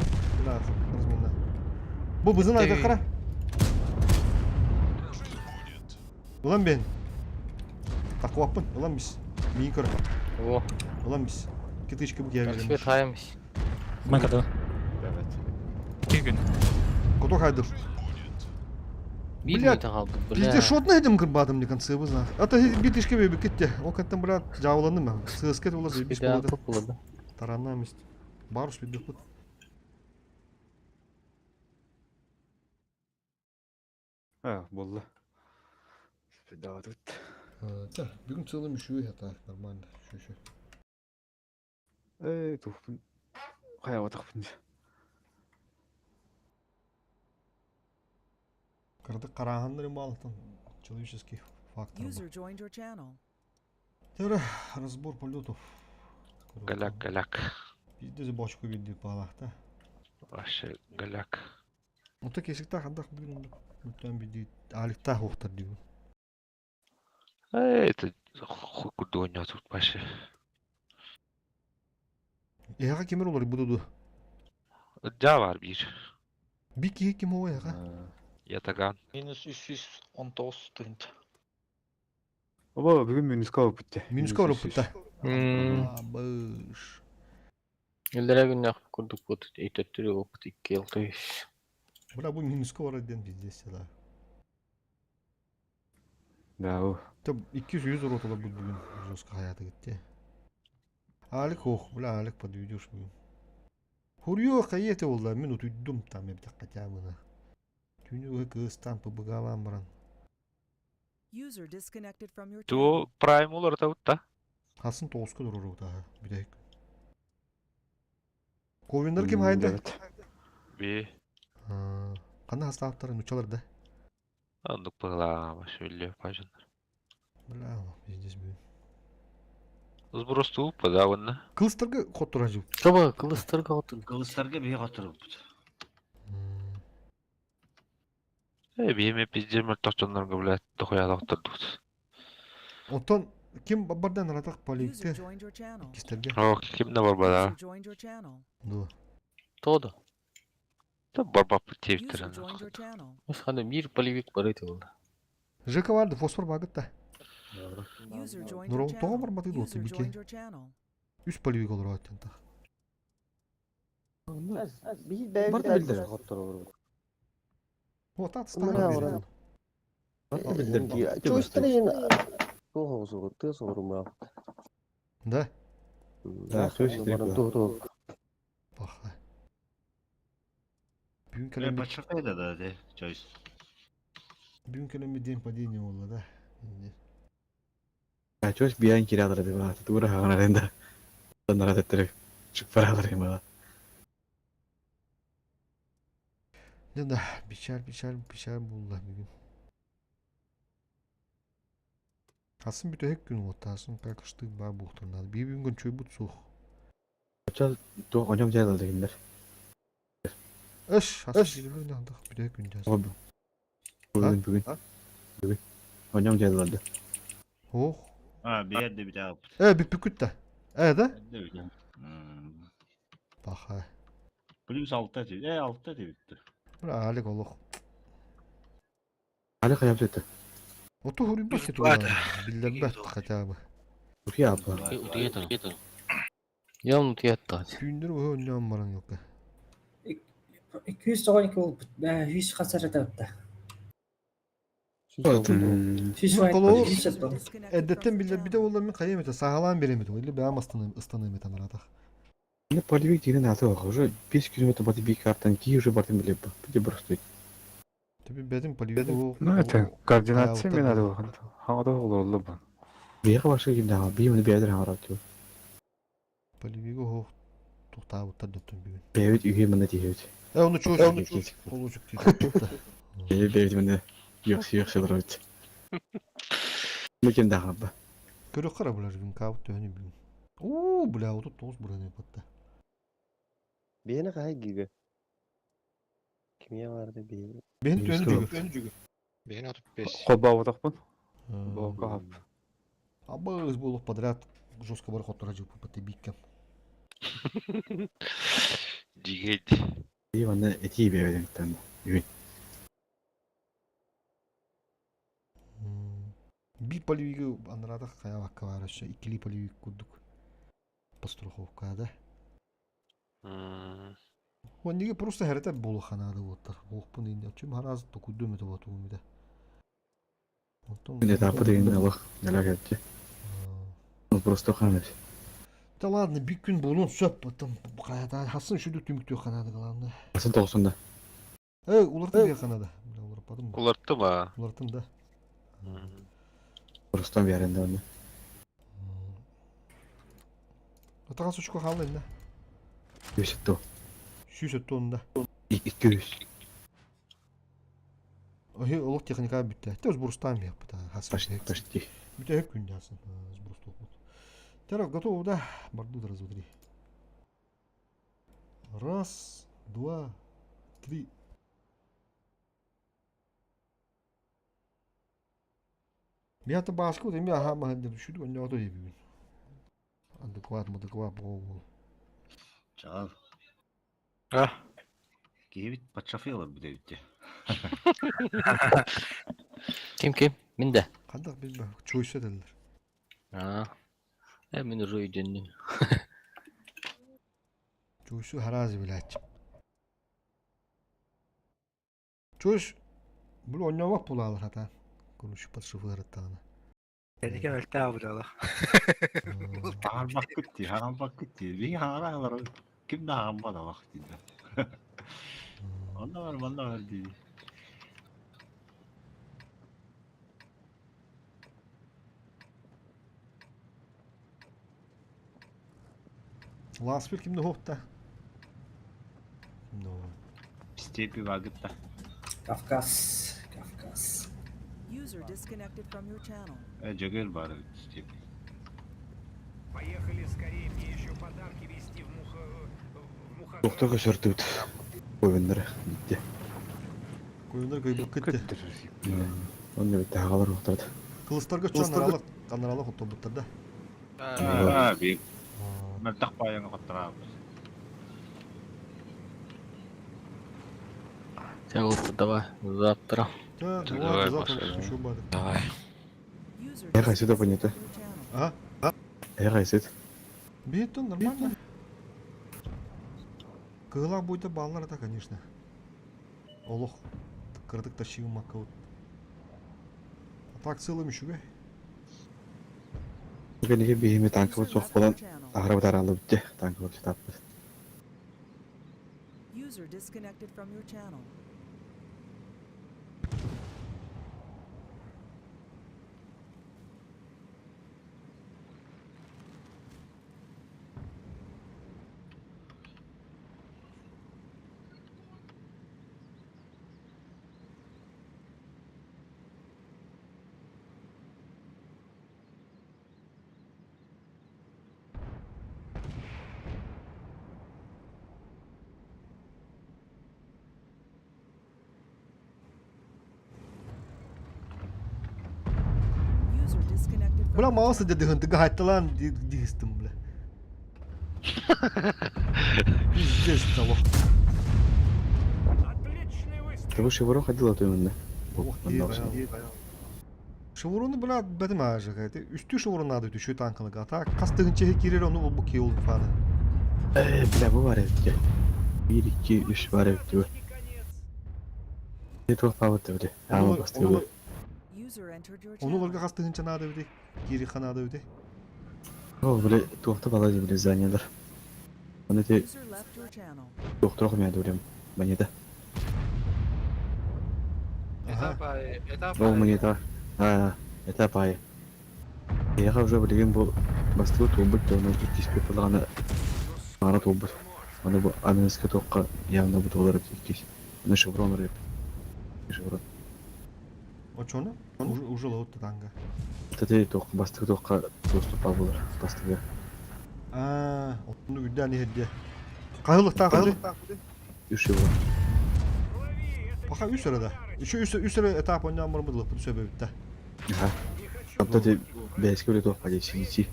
Бля, разминна. Bu bızın ayda kara. Ulan ben. Takvapın. Ulan biz. Miyin kara. О, Ulan biz. Kıtışkı bu gelmeyeceğim. Альфред Хаймс. Ben kadar. Evet. 2 gün. Kutok haydır. Билмей қалды, Bizde бля. şot ne edim kırbadım ne kansı bızna. Ata bir tişke bir gitti. O kantan bırak cavlandım ben. Sığısket ola bir Спида boladı. болады. Taranlam ist. Barus bir bıkıt. Болды. Давай тут. Bugün çığlım üşüyor hata. Normal. Şu. Эй, тухпын. Кая отақпын. Kırdık karahanları mağlatın. Человеческий фактор. User joined your channel. Тера, разбор полетов. Галяк. Bizde de boş koyuldu palakta. Вообще галяк. O da kesikte kandak bugün. Lütfen bir değil. Alikta hohtar diyor. Это хуй куда тут вообще. Eha kimin olur bu dudu? Да var bir. Bir ki kim o eha? Ятаган. Минус 319 тынт. Оба, бүгін минусқа болып бітті. Minüska olup bitti. Bağış. Елдері күнне күрдік бұд. Ейтеттері опыт 2 елді. Bırak bu minüska var eden bizde da. Да, о. Tabi 200 ortada bu bugün. Joska hayata gitti. Alik hoş. Bırak alik pa düdüş bugün. Huriyo kayete oldu. Min utuydum tam bir dakika camına. Tünü kız tam pa bıgalan baran. User disconnected from your Tu channel. prime olur da utta. Hasın toska durur orada. Bir dakika. Kovinler kim haydi? Evet. Bir Kanı hasta haftaların uçalır da. anlık bağlama şöyle yapacağım. Bravo, bizdes bugün. Сброс тупо, да, вон. Kılıçlarga koturacı. Жоба, қылыстарға отыр. Кылыстарга бие катырып. Биеме пиздемер тохчонларга, блядь, дохуя доктор тут. Ondan kim bardan aratak User palikte joined your channel. kislerge. О, kimde var bana? User joined your channel. Du. Тоды. Da barba User putevtiren. joined your channel. Осқанда бір полевик бар еді ол. Жека vardı fosfor bagıtta. User joined Nurol your toğa channel. var batıydı User olsa bir joined ke. your channel. Üst palivik olur o atenta. Барда билдер. O tat stakar verir. Барда билдер. Da. Да, слушай, Bak. Bugün Калем kalem почерпайда да, де, чойс. Бүгін көлемі дем падение болды да. Чөс биян кире алыр деп аты тура хагана ренда. Онара теттерек чук пара алыр ема. Да, бичар болды бүгін. Асын бүт өйек күн отты, асын қақыштық бар бұқтырнады. Bir gün çöy бұт соқ. Чал то оням жайлар дегендер. Ыш, асын жегілер нағдық бүт өйек күн жазы. Бүгін. Оням жайларды. Оқ. Bir yerde bir daha. Bir püküt de. Da? Ne bileyim. Baxa. Plus 6'da değil. 6'da değil. Bura alik oluq. Али каяп жетти. Otu huri basit olan. Bilden bat katabı. Урки апа. Утиета. Явно утиета. Tüyündür o önlem baran yok. 292 болып бітті. 100 қасар атапты. Hmm. 100 Kolu- 100 атты. Eddetten bir de olanın kayemete sağlam veremedi. Öyle beğen ıstanı anladık. Ну, поливик деген аты бар. Уже 5 километр баты бик картан ки уже бартын билеп ба. Бите бростой. Tabii benim poligon Ну, это координация мен аты бар. Хагада олорлу ба. Бияга башка кимде ага, биймени биядар ага ки. poligon ho toxtağı utar döttüm bir gün. Бевит үйге мына тиебит. Onu çocuk olacak diye. Бевит мына юксы барат. Мекенде ага ба. Körük kara bular gün kavut dönü bir gün. Oo bula otu toz buranı patta. Beni kay gibi. Kimya vardı bir. Ben Yüz dönücü. Бейін атып 5. Колба отакпын. Болка ап. Абыз болып подряд жестко бар хоттарacı bu patta bikkam. Жигет. И мына эти бевиден. Bir poligon anladık kaya vakka var aşağı. İkili poligon kurduk. Постраховкада. Он неге просто харата болоханады отыр. Болохпын енді. Чым хараз токудым это вот умида. Мен этапы деген алах. Нелагетти. Ну просто ханас. Да ладно, bir gün болон söp потом каяда хасын шүдү түмүктө канады каламды. Асын 90-да. Улартын бия канада. Улар падым. Улартты ма? Улартын да. Просто беренде аны. Атага сучко калды енді. Өсөттү. Сүйсөттү онда. 200. Ой, олук техника бүтті. Те Узбурстан бия бұта. Почти. Бүтө өк күн жасын. Узбурстан бут. Так, готово, да. Бардут раз, два, три. Раз, два, три. Мията баско, да ми аха маханды düşürdü. Önce oto yapıyor. Adekvat bu. Çağır. Ah. Giyip paçafıyorlar bir de bitti. Kim? Min de. Kandak biz bak çoysa dediler. Ha. Min röydün. Çoysu harazi bile açıp. Çoyus bunu oynamak bulalar hata. Konuşup paçafı harattağını. Dedik evet daha burada. Harmak gitti, harmak gitti. Bir haralar. Kim daha hamba vaktinde. Onda var diye. Ласпир kimde hopta? No. Stepi vakit da. Kafkas. User disconnected from your channel. Cegel bari stepi. Тоқтога шөртүт. Көбүндөр. Битти. Koyunlar kayıp gitti. Онда битти хагалар тоқтады. Kılıçlarga çanaralı kanaralı hotobutlarda. Bir. Mertak payang kotra. Тягу давай. Завтра. Давай, Паша. Şu bari. Давай. User Я хочу это понять. disconnected from your channel. Ha? Кайсет. Бейт он нормально. Кыла бойда баллар да, конечно. Олох. Кырдык тащиу макаут. А так целым шуга. Кенеге бейме танкы User соқ left болан your channel. аграбатар алып битти. Танкы болуп тапты. User disconnected from your channel. Bula mağası dedi hıntı haytta lan dihistim bile. Пиздец того. Ты выше ворох ходил, а то именно. Şuurunu bula bedim ağacı kaydı. Üstü şuurun adı düşüyor tankılık ata. Kastığın çehik girer onu bu ki oldu falan. Бля, bu var evde. 1, 2, 3 var evde. Ne tuhaf hava evde. Ama bastırıyor. User entered your Onu channel. olga kastığın çana adı öde. Geri kana adı öde. O böyle tuhaf da balancı böyle zanyalar. Onu de User left your channel. doktor okumaya doğruyum. Ben de. Olma yeter. Ha, yeter payı. Я уже bildiğim bu bastırıyor tuğbut da onu ikiş bir falan ana tuğbut. Onu bu analiske toqqa yanında bu olarak ikiş. Onu şevron arıyor. Şevron. O çonu? Уже лоут танга. Tadi toq bastırıyor toqqa dostуп alırlar. Bastırıyor. Onu güdden ne hediye. Kayılık takıldı. 3 şevron. Baka 3 sırada. 3 sıra etap oynayan var mıdır bu sebepte? Aha. Tadi beske öyle toqqa geçici.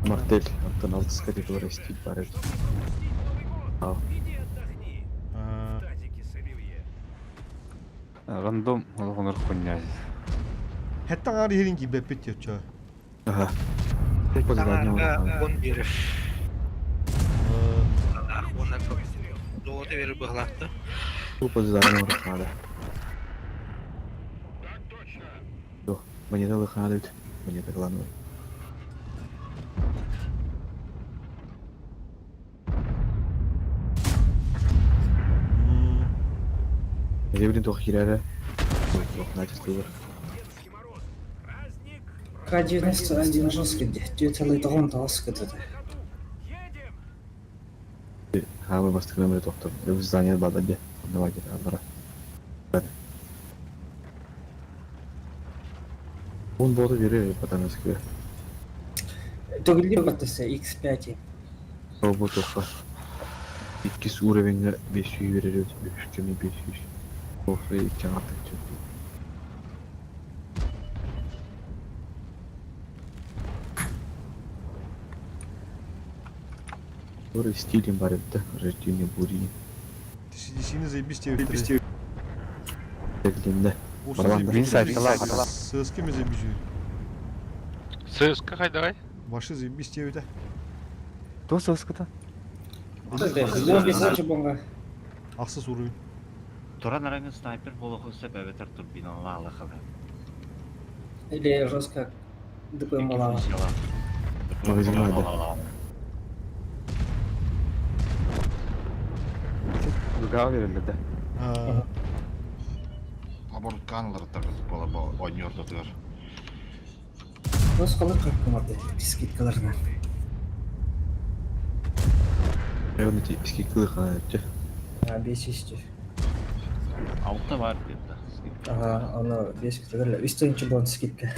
Martel, alttan 6 skate dolar istil var evde. Al. Random onlar konya. Hatta ağrı yerin gibi bepet yapıyor. Aha. Tek pozisyonu var. Он беріп. Оны doğru verip bağlattı. Bu pozisyonu var hala. Yok, bana da hala öt. Bana da kalan var. Ne bileyim toq girere. Yok, начисто var. К-91 жесткий, 2,3 кд. Hava bastıklarına böyle doktor. Ve zanyel bağladı. Ne var gider onlara. Hadi. Он боду veriyor ya patanız gibi. Төгілген батысы X5. O bu toqa. İkisi uğravenine 500 veriyor. 3500. Ofre 2 artık çok. Doğru стилем var evde. Rejtini buri. Dişini zeybiş diye. Teklinde. Sığıskı mı zeybiş? Сыска қайда? Başı zeybiş diye öde. Dost ıskıda. Ақсы сұрайын. Туран араңы снайпер болуғы себебетер турбиналы алақылы. Или жестко ДПМ малава. Магазин var. Gıgağa verildi de. Абортканлар тагыз бола ойнyordu diyor. Nasıl kalır kalkmadı skitkalarına. Onu eski kılık anlattı. Ha 5 işçi. Altta var bir de. Ага, onu 5 kitalarla. Üstüncü bon skitka.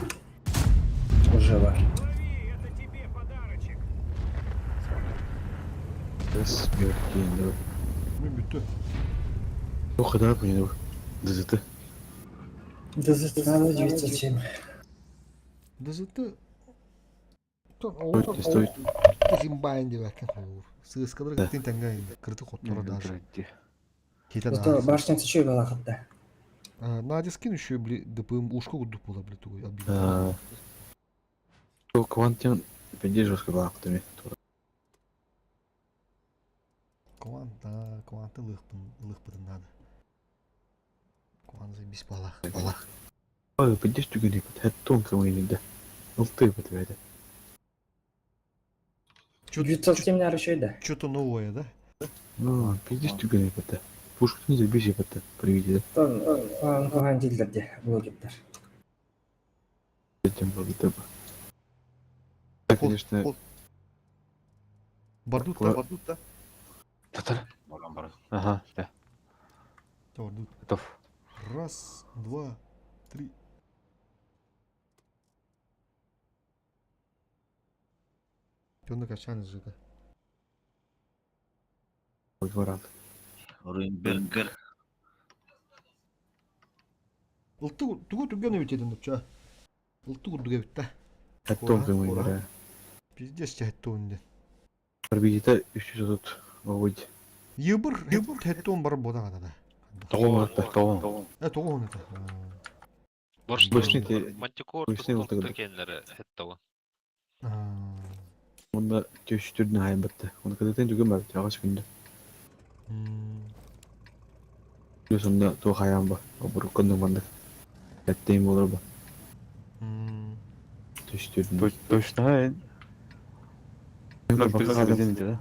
Уже var. Biz gördük yayında. Мен бүтті. O kadar bu yine bu. Dızıtı. Надо 907. Дызыты. Стоит. Зимбайн деп әккен. Сığıскалар кеттен тәңге енді. Кірді қоттары даже. Кетен Просто башняцы чё была хатта. Надискин еще, бли, ДПМ ушко гуду было, бли, тугой обид. O Квантин пенде жестко бақтыме. Кванты лықпыдын надо. Кван зайбис балақ. Ой, пенде стүгені бұд. Хәт тонкы ойынында. Ылты бұд бәді. 907 нәрі шөйді. Что-то новое, да? Пенде стүгені бұд. Пушканы да беші бұд. Приведи. Оған делдерде блогеттер. Этим блогеттер бұд. Конечно. Бардут, да? Татар. Болан бар. Ага, да. Бардут. Готов. Раз, два, три. Пёнда качан жига. Ой, варан. Ылты курдук эбитте. Хәтті ол кымай Кора. бара. Пиздец чәһетті онде. Бір бейті 300 отут. Оғыд. Йыбыр хәтті он бар бода гана. Тоғын атта, тоғын. Тоғын это. Бөшне те- Мантикор бөшне тустук ултыгыды. текенлері хеттауы. Онда көш түрдін хайын бітті. Оны кәдеттен жүген бар, жағаш күнді. Көс онда тоқ хайан ба. Обыр күндің бандық. Әттейін болыр ба. Төш түрдін. Бөшне хайын. Баққа қалдым.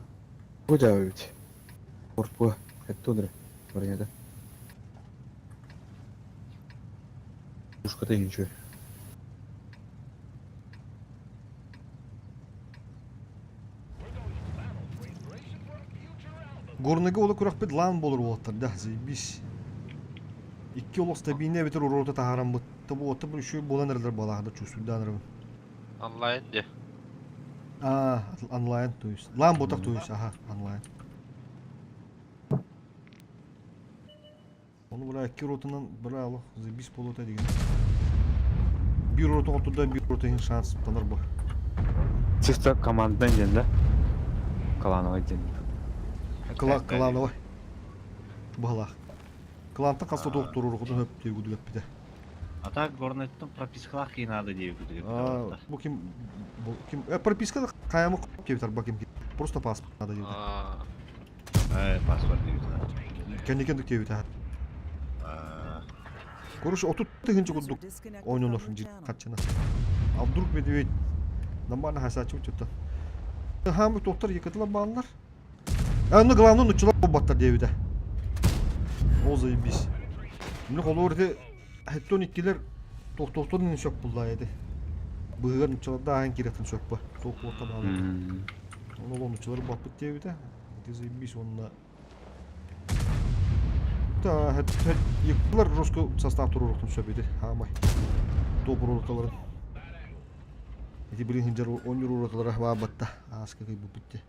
Бұ жауы бит. Қорпуға. Әтті одыры. Барыңады. Ушқата ең жөй. Горныга ола күрәк бит лан болыр болаттар, да, заебись. Икки олос табине битер урота тахарам бит. Табу ота бу şu болан эрлер балагында чувствуйданырым. Онлайн де. Онлайн, то есть. Лан ботак, то есть, ага, онлайн. Onu bura iki rotanın bura alo, zaебись болота деген. Bir rota oturda bir rotayın şans tanır bu. Чисто командадан жеңді. Клановый жеңді. Клановый. Балах. Кланта касты доктор ургудан höp тегуду геп биде. А так горнеттің пропискалар қиынады деп күдігіп. Bu kim? Bu kim? Прописка каямы кып кебитер баким. Просто паспорт надо деп. Паспорт деп. Кендикендик тебит. Короче, отут тыгынчы курдук ойнонор катчана. А вдруг медведь нормально хасачу что-то. Хамы доктор екатыла балалар. Ну главное нучулар баттар дебиде. Ол заебись. Мына колорде хеттон иккилер токтоктон шок булда эди. Быгыр нучуларда ан киретін шок ба. Толкотта балалар. Ол нучулар баппыт дебиде. Эти заебись онна. Да, екілер жоско состав тұрырықтың сөбеді, хамай. Топыр ұрықталарын. Эти білін хинжар оныр ұрықталары бабатта, аскы кай бұл бітті.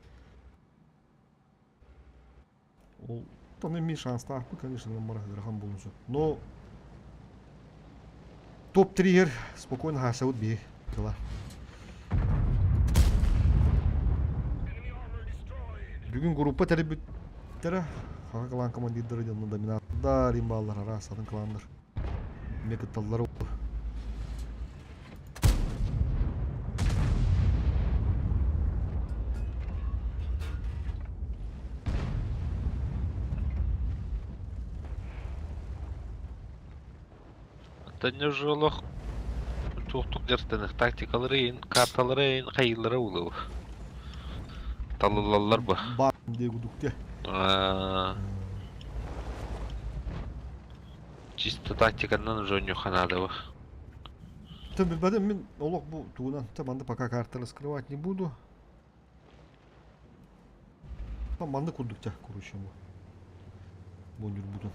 Ол, там еме шанста ақпы, конечно, мара хадырхан болын сөп. Но, топ-3-ер спокойно хасауыт бей, кыла. Бүгін группа тәрбіттері, Хага клан командирдері жанында доминаттар, имбалар, арасатын кландар. Мекатталары олы. Тәне жолық тоқтық жертенік тактикаларын, карталарын, қайылары олы. Талылалар ба? Бар дегудукте. Чисто тактикадан уже не надо бы. Ты bilmedim мен олық бұл туынан таманды пока картаны скрывать не буду. Таманды курдукте, короче, бұл. Бонжур будун.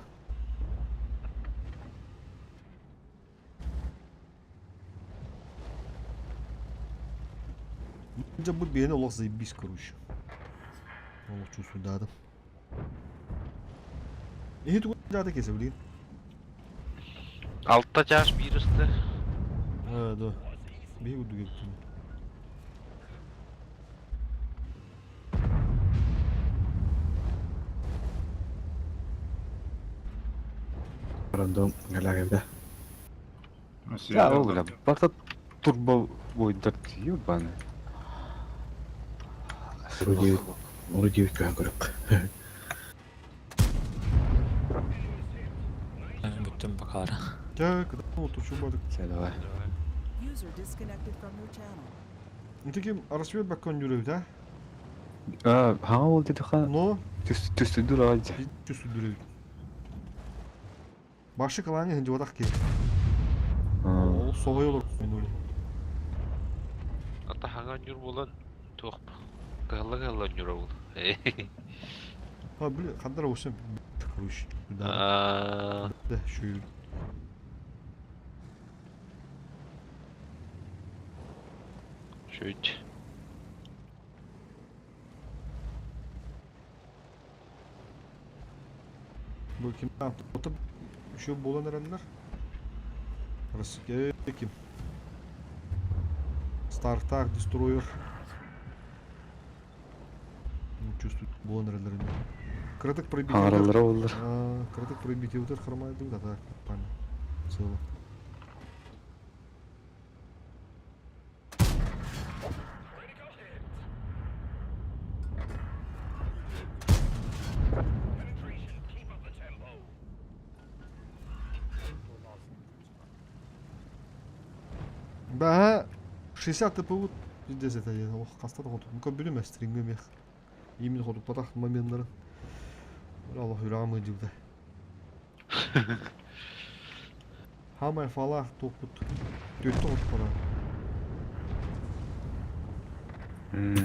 Бенже бұл бейіне олық заебись, короче. Олық чувствуйдадым. İyi tuğla kese bileyim. Altta çarş bir üstte. Evet o. Bir udu gittim. Random gala evde. Ya oğlum, bak turbo boyunca diyor bana. Onu gibi köhen kırık. Bütün bakar. Ya kadar oturuşumadık. Давай. User disconnected from your channel. Nitekim arası bir bakkan yürüyordu ha. Ha oldu dedi ha. No, Tüstüdür ağacı. biz çüstürdürüyordu. Başı kalan ya hınca vadak ki. O soğay olur. Ata hangan yur bulan toq. Galla yur ol. Ha bile kadar olsun. Kuruş. De şu. Şöyle. Bu kim? Otup şu bolan erenler. Arası kim? Стартак, Дестройер. Чувствую, боннерлерин. Крытык пробитивдер. Аңаралары болдыр. Крытык пробитивдер хромайды да так, память. Цело. Баа 60 ТП вот пиздец это я. Ох, кастата хотуп. Ну как билем стрингем я. Именно хотуп татах моменттары. Аллах юрамы дивде. Хамай фалах топут. Төттө хотуп бара.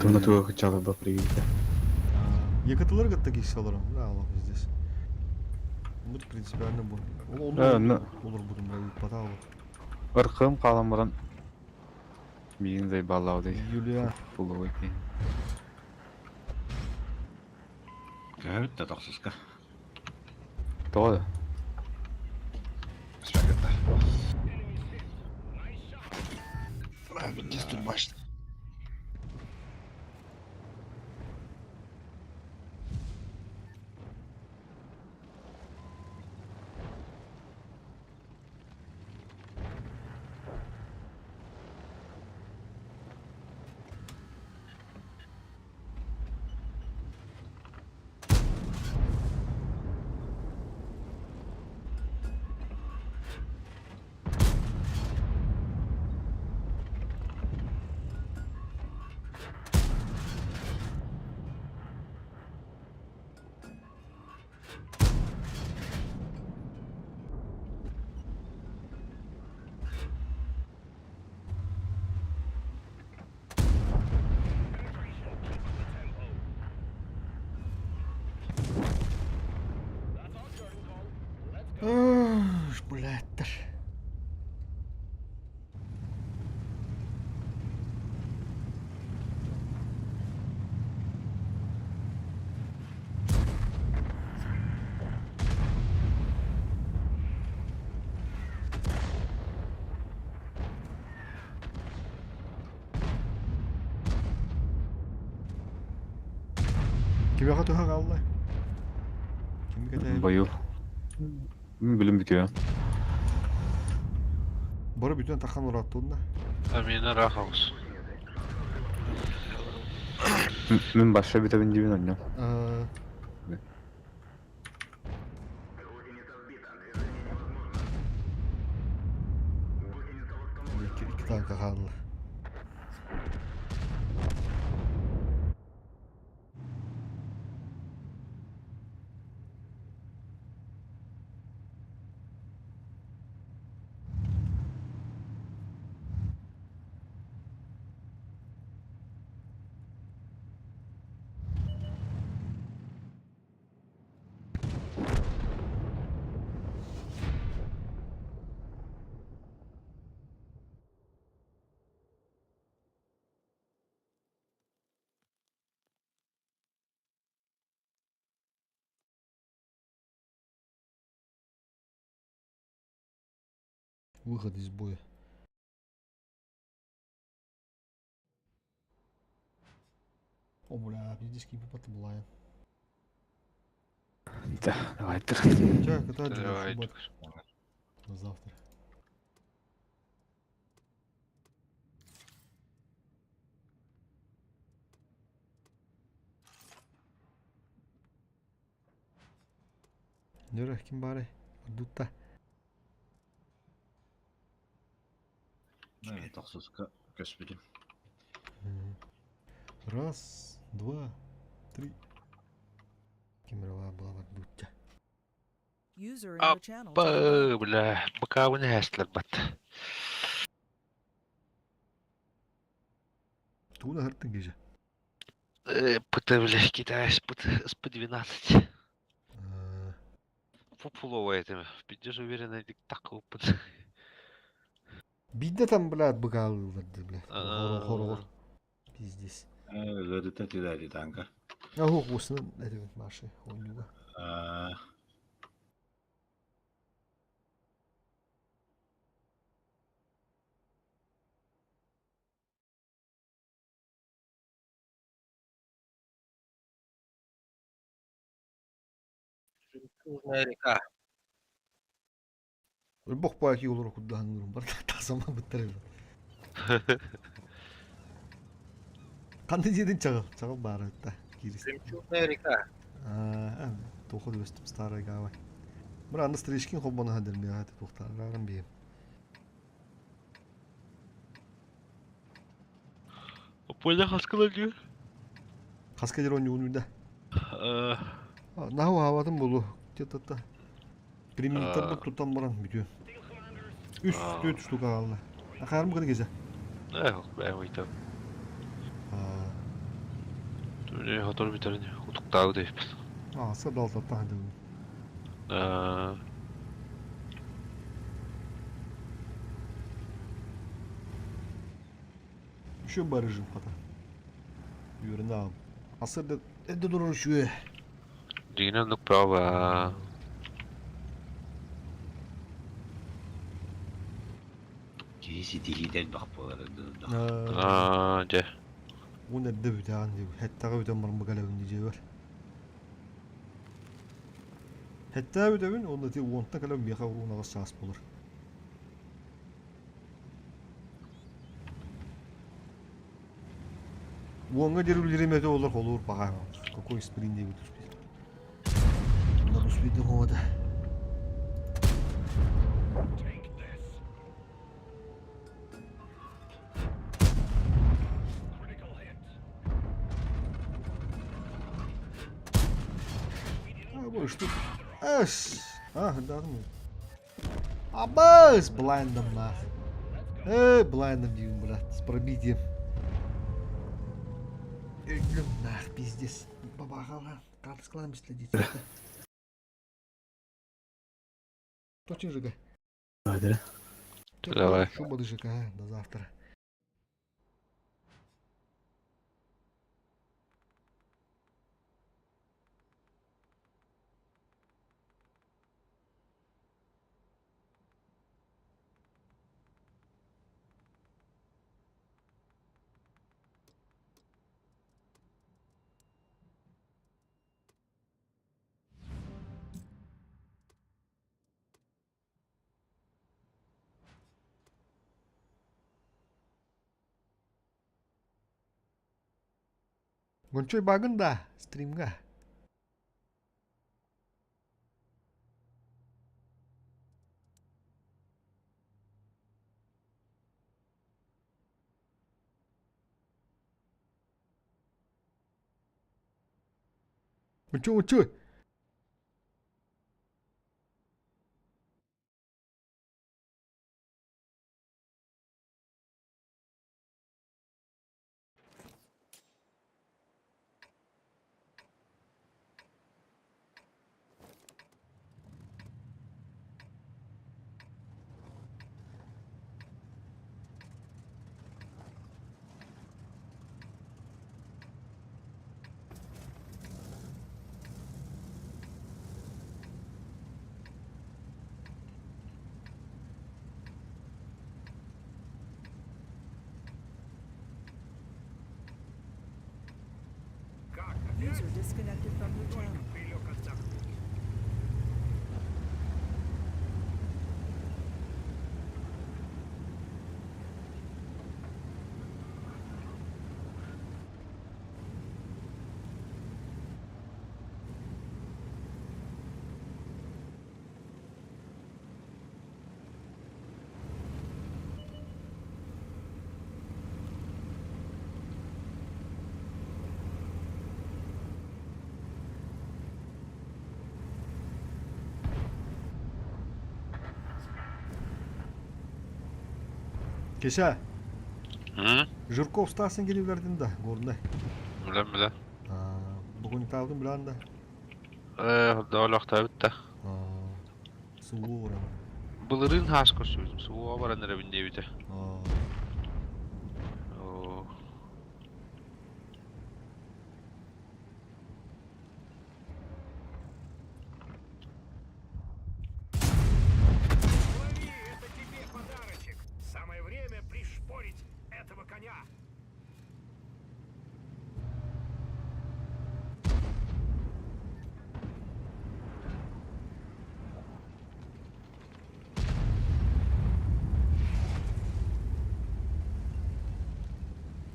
Туна туга кычалы ба привилде. Екатылар гатта кишаларым. Да, Аллах здесь. Ну, в принципе, анна бу. Olur budum da patalo. Ыркым каламыран биин зай балаудай. Юлия. Булуу экен. Käyttä toksiska. Тоа. Свагата. Здесь тут башня. Блядь. Кимге хатыга калды? Кимге тээ? Бою. Билим битиyor. Бары бүтүн такан ураттын да. Амина рахаус. Мен башка битебин дибин ойнам. İki tanka kaldı. Выход из боя. О, бля, здесь кипа была. Да, давай ты. Чак, это Давай. на завтра. Нюра, ким бары? Дутта. Toksiska köspidi. Раз, два, три. Кимрова была в Дутта. User in your channel. Бля, боковые хэстлер бат. Туда хартын геже. Пыты, бля, китайс, пыты, СП-12. Фупуловая этими. Пидешь уверенно, так опыт. Бидде там, блядь, быкал, блядь. Хорор. Пиздец. Görüntü tüdeli tanka. Ого, вкусно. Это наши. Он Жемчужная река. Бог по аки olur kudda hanırım. Barda tasama bıttırır. Kandı jedin çağıl. Çağıl bari hatta. Girist. Жемчужная река. Тоқы дөстім старый гавай. Бір анда стрижкин хоббаны хадырм я хаты тоқтарарым бейім. Пойда хаскалар diyor. Қасқа жер ойны өнуында. Наху хавадым болу. Где-то примиттер бұл тұттан баран бүтін. Үст штука қалды. Ақарым қыды кезе. Ben oytam. Ne hatar biterini utuktağı deyip. Аса далтатта хадым. Şu barıжым қата. Юрін ағым. Асырды әді дұрыр шуе. Dinamik prova. Кейси тихиден бақ болар. Ce. Он әді бүтәған деп. Хәттаға бүтән барым бұғалауын дей бар. Хәттаға бүтәуін, онда тек онтна кәлеу меха ұруын ағыз шағыс болыр. Уонга дерулереметі олар қолуыр бағайма. Какой сприн дейбі тұспейді. Онда тұспейді қоғады. Бұл штук. Әш! Дағым. Абыз! Блайндым нах. Блайндым деймін, брат. С пробитием. Öldüm nah pizdes. Baba kalan. Kartız kalan bisledi. Точно ЖК. Давай. Шуба до ЖК, до завтра. Гончой багында стримга. Гончой. User disconnected from your channel. Keşe. Hı? Жирков Стасын келеулерден да, горындай. Bilem. Bugün tavdım bilen de. Da laqta bitti. Suğu oran. Bılırın haskı sözüm. Suğa baranlara bindi bite.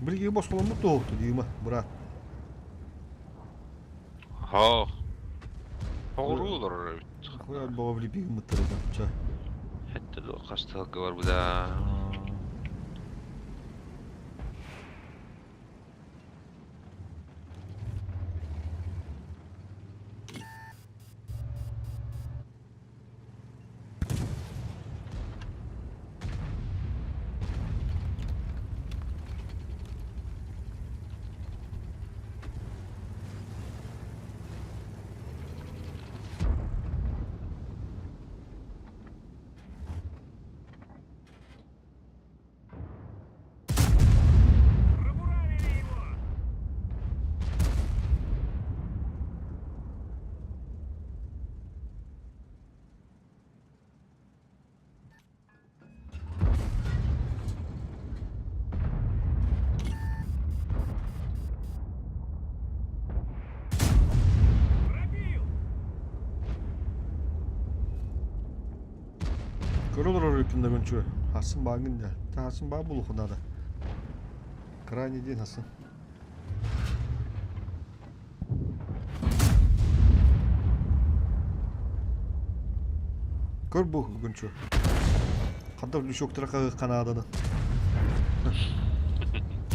Bilgi boş kalan mutlu oldu değil mi? Bırak. Ha. Doğru olur. Koyar baba bile bir mutlu olacak. Hatta da hastalık var bu da. Görülür oraya günçü. Hasın bağın da. Ta hasın bağ bulukuna da. Krani değil hasın. Gör bu günçü. Kadar düşük tıra kanadını.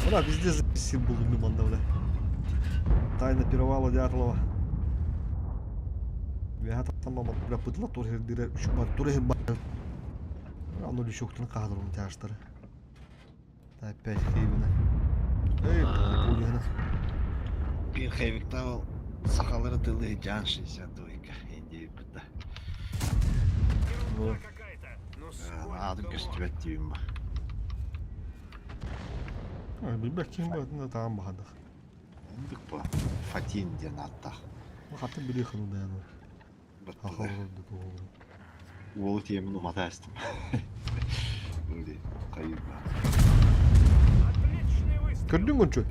Ulan bizde zıpsın buldum bir manda öyle. Tayna pirovalo diyarlova. Ve hatta tamam bırak pıtla torher dire şu bar torher bar. Onu düşük tıra kadronu terstere. Tay pek kıyvına. Ey bu yana. Bir hevikta ol. Sakaları tılı can şişen doyka. Indi bıda. Adım göstüret diyeyim bak. Bir bakayım bu tamam bakalım. Ondik bu. Fatin diyen hatta. Hatta bir yakın da yani. Bıttı. Ahal oldu doğru. Volu tiyemin umata estim. Öyle kayıp. Gördün mü Gonço?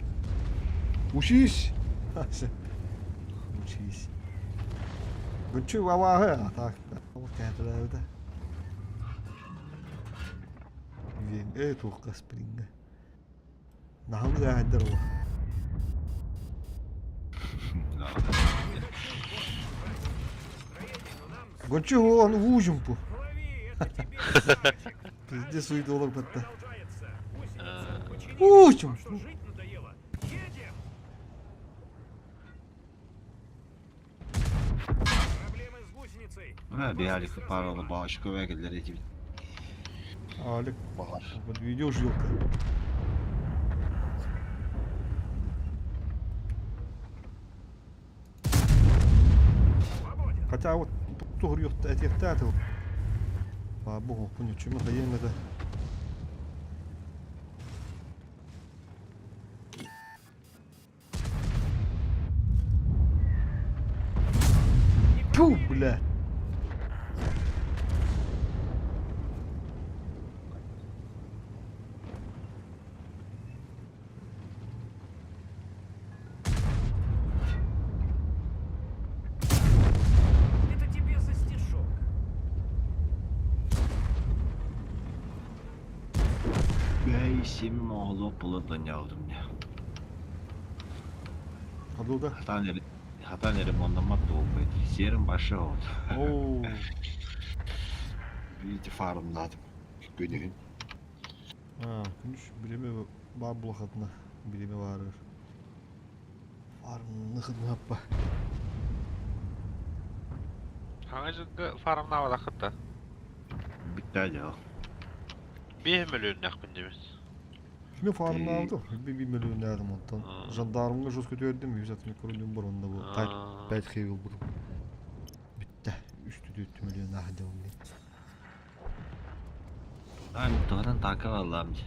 Uşiş. Uşiş. Gonço vava ha. Tak. O kentlerde. Bien, toka springa. Nahal gader o. Gonço он ужин bu. Bizde suydu olur hatta. Ужин. Bir halik paralı bağış köye geldiler ekibin. Alik. Bahar. Вот видишь, yok. Хотя вот тугр yok etiyette o. Bu bunu çünkü hayırlı da. Puh bile. Ben işimi oğlu buludan yavrum ya. Hadi o da. Hata nerim ondan madde olmaydı. Yerin başı oldu. Oo. Bir farımdadım. Günün. Ha, güneş bilimi var bulak adına. Bilimi var. Var mı yapma. Hangi farmda var hatta? Bitti ya. 1 milyon yakındayız. Şimdi farmını aldım. Bir milyon nereden ondan. Jandarmına jos götürdüm. 160 milyon var onda bu. Tak. Belki yıl bu. Bitti. Üstü 4 milyon hadi onu. Ay muhtemelen takı vallahi amca.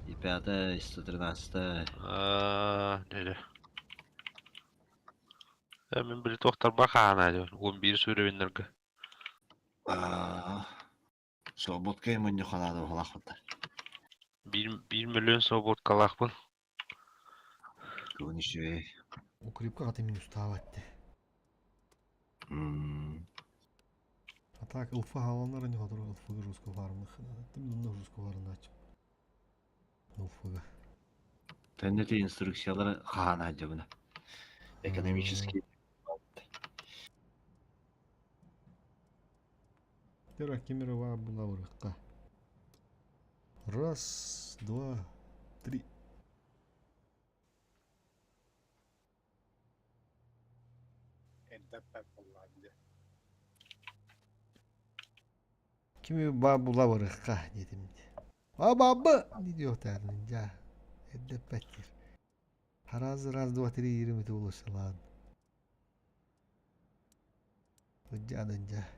İpade istedirnasta. Neydi? Hemen bir doktor bakana diyor. 11 sürüvenlerge. Sobotka'yı mı ne kadar da halak var. 1 milyon sobot kalak bu. Konuşuyor. O klipka katı minus tavatte. Hatta ılfa havanlara ne kadar ılfa rusko var mı? Değil mi? Rusko var mı açım? Ilfa. Тәннете инструкциялары қағана жабына. Экономический. Тера Кемерова была урыққа. Раз, два, три. Kimi babula urыққа dedim. Babı! Ne diyor tәрін ja. Edep bekir. Раз, два, три, 20 olursa lan. Hıccanın ja.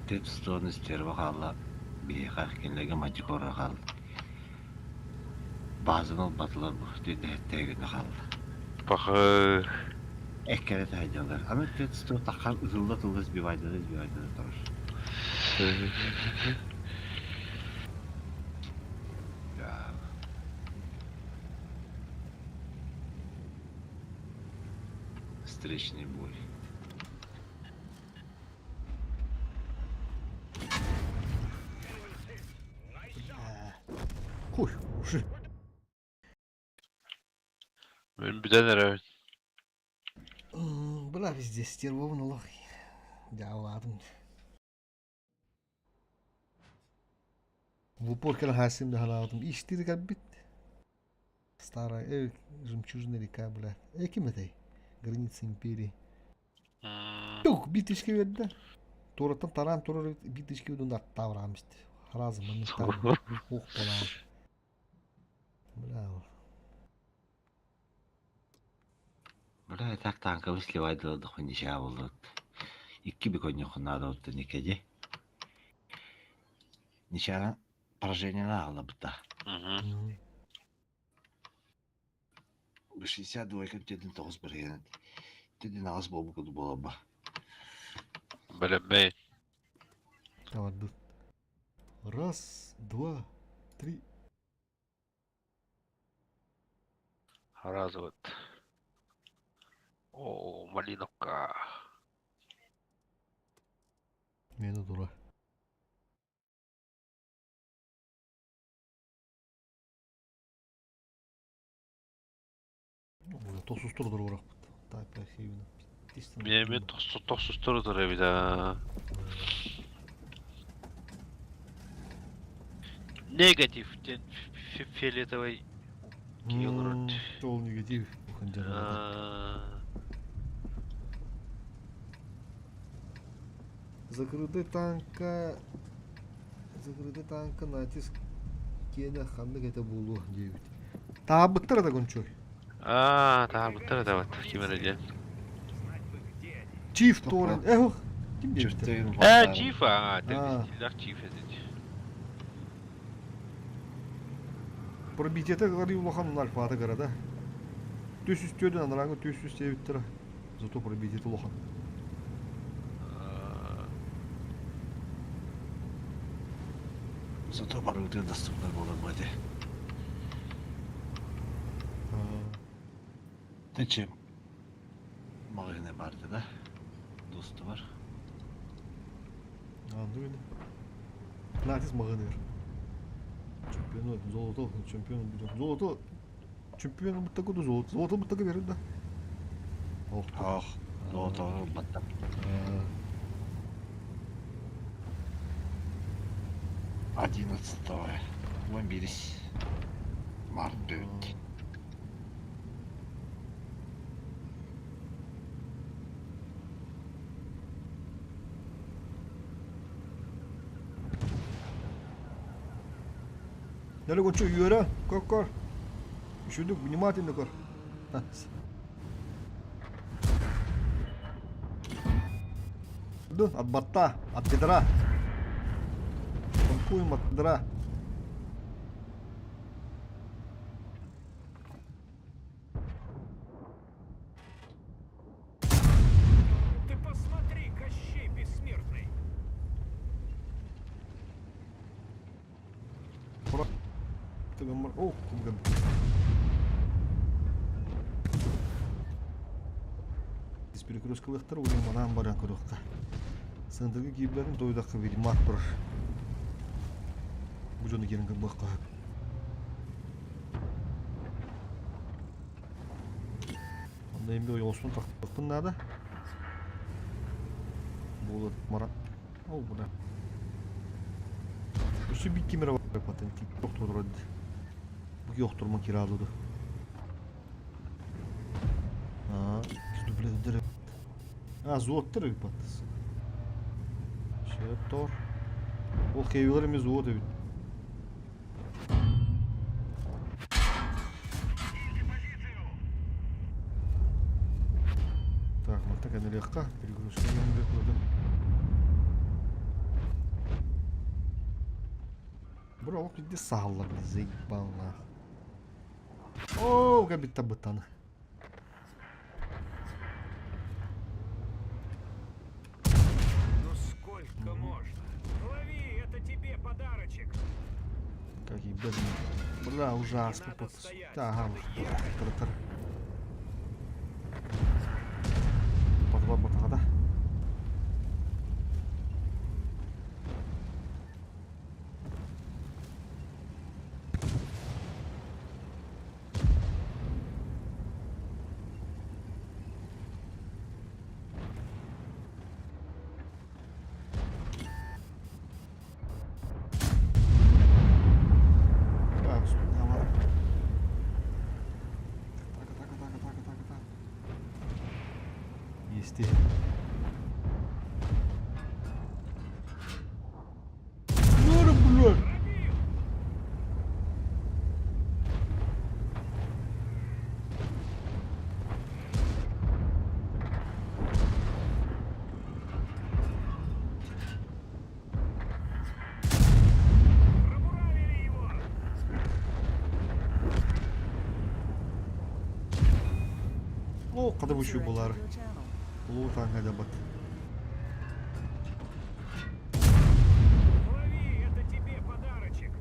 Тет стон истер бақалла. Бейқақ кенлеге мачы қора қалды. Базын ол батылар бұқты дәттәгіні қалды. Бақы. Әккәрі тәйділер. Аны тет стон таққан ұзылда тұлғыз бивайдады тұрыр. Встречный бой. Koy, uşu. Мен bir tane evet. Bırak bizde sтервовын олақ. Жауладым. В упор келе хасим да халадым. İşleri кәббит. Старая, жемчужная река, блядь. Кем это? Граница империи. Yok, bitişki verdi. Toratan taran torur bitişki verdi. Onda tavramıştı. Razı manıktan. Oh falan. Bravo. Бля, так танковый сливать до хуйня было. Икки беконья надо вот никаде. Ничего поражение надо бы-то. 62 кем тедин тоғыз бірген. Тедин ағыз болу көді бола ба. Білінбей. Давай, дуд. Раз, два, три. Разы вот. О, Малиновка. Мені дура. Тосuz turdur bırak. Taypa heyvini. Мен тоқсыз тұры тұр әбіда. Негатив. Фиолетовый. Ол негатив. Закрытый танка натиск кені хандық это болу дейбіт. Табыттыр да күнчой. Табыттыр да бат. Кемер әде. Чиф торен. Kim deyip? Чиф, Стилях Чиф әдет. Пробитета ғари улахан альфаты ғарада. Төс үстеден анараңы төс үстебіттір. Зато пробитет улахан. Зато барылды доступны болмады. Тече мағыны барды да. Досты бар. Andı öyle. Pilates mağını ver. Çempiyon, zolото, çempiyon, zolото. чемпион бұттағы да золото бұттағы берді да. Ох, золото баттап. 11-го. Вамбирис. Март 4. Далі кончу үйері, көр. Үшіндік, внимательно көр. От батта, от бедра. Танкуем от бедра. Ты посмотри, Кощей бессмертный. О, кумган. Здесь перекрёсткалыктар улин манан баран көрөкта. Сындыргы кийиплерин тойдакка ведьмак бар. Бу жөнү келинген бакка. Анда эмне ой осун тактыктын нада? Болот мара. Ол буна. Үсү бик кемере бар патент доктор. Bu yokturma kiraladı. Dubleder. Zottır bir patlısı. Tor. O keyiflerimiz o da. Так, мы так она легка. Перегрузка легко. Bro, bir de sağlar bizi bana. О, габита бутана. Ну сколько можно? Лови, это тебе подарочек. Какие безумные. Бля, ужасно. Ага. Подвод батагада. Есть. Ну, блядь. Пробуравили его. О, kadar bu User şu bular. entered your channel. Ulu tanga bat. Лови, это тебе подарочек.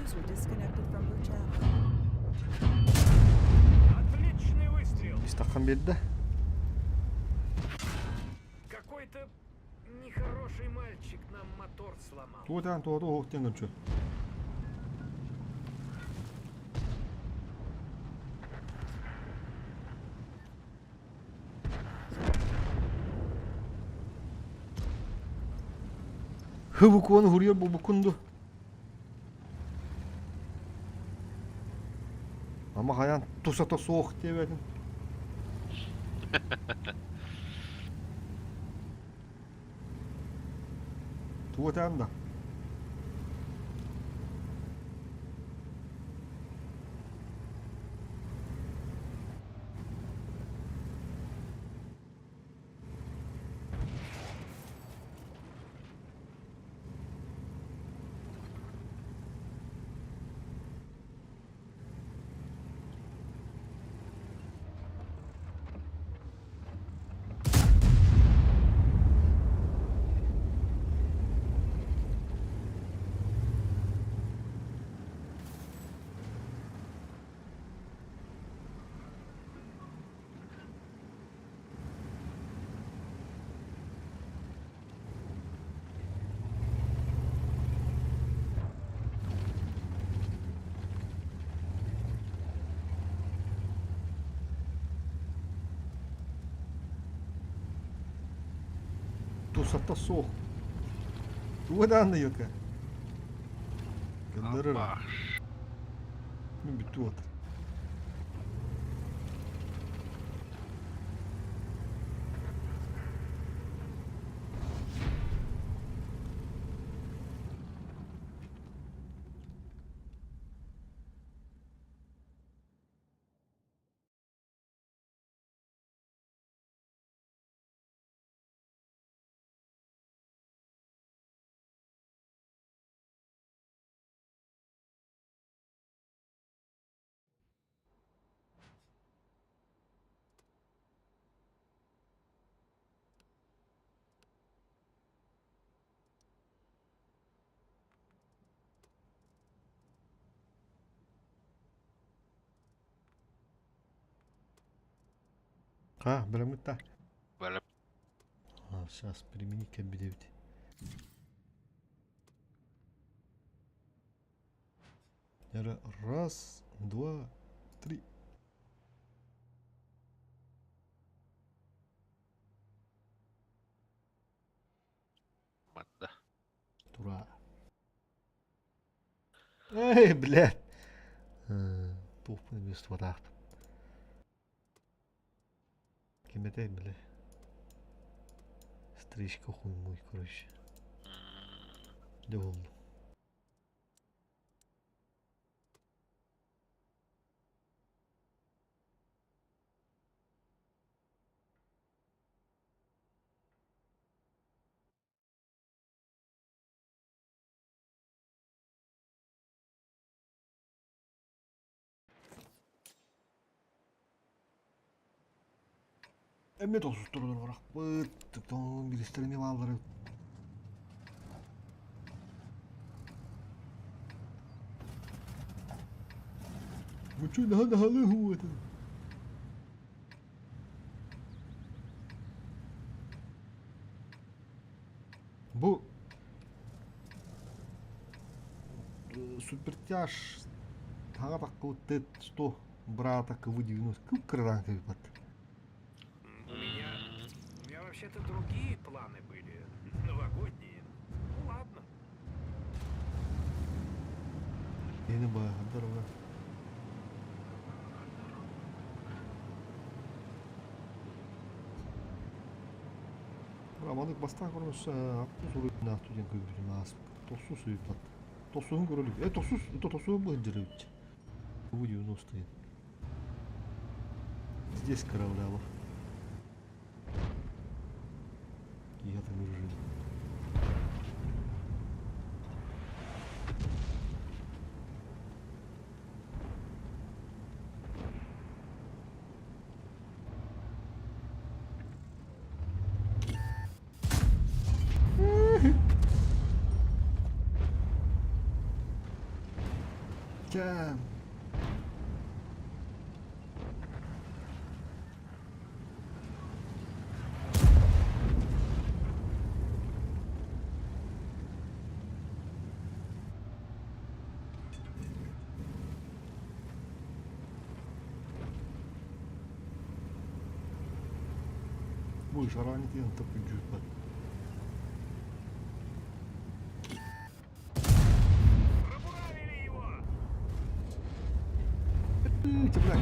User disconnected from your channel. Отличный выстрел. İstakhan belli. Какой-то нехороший мальчик нам мотор сломал. Tuğdan tuğda hoğten gönçü. Bu konu vuruyor bu kundu. Ama hayan tosata soğuk diye verdin. Tuğdan da. тусатта соқ. Туадан йока. Гэнэрэр. Мен битүү отыр. Білемін та. Біліп. Сейчас применить как бедевит. Раз, два, три. Матта. Тура. Эй, блядь. Тупо без вода. Кеметей, блядь. Стричка хуй мой, короче. Да он. Эме тосуз турулар барак. Быттык тоң билестерине балдырып. Мучу нахалы хуаты. Бу супертяж тага таккы тет 100 брата КВ-90 кыпкырдан кыпат. У меня вообще-то другие планы были. Новогодние. Ну ладно. Yeni bayağı var. Романlık bastan konuşsa aklı soru ne yaptığını görüyorum az. Tosu suyu pat. Tosu'nun görülük. Tosu bu hıncırıvç. Bu 90. Здесь кровляво. Я там уже. Can. Bu iş araneti yanıtıp gücü var. Теплак.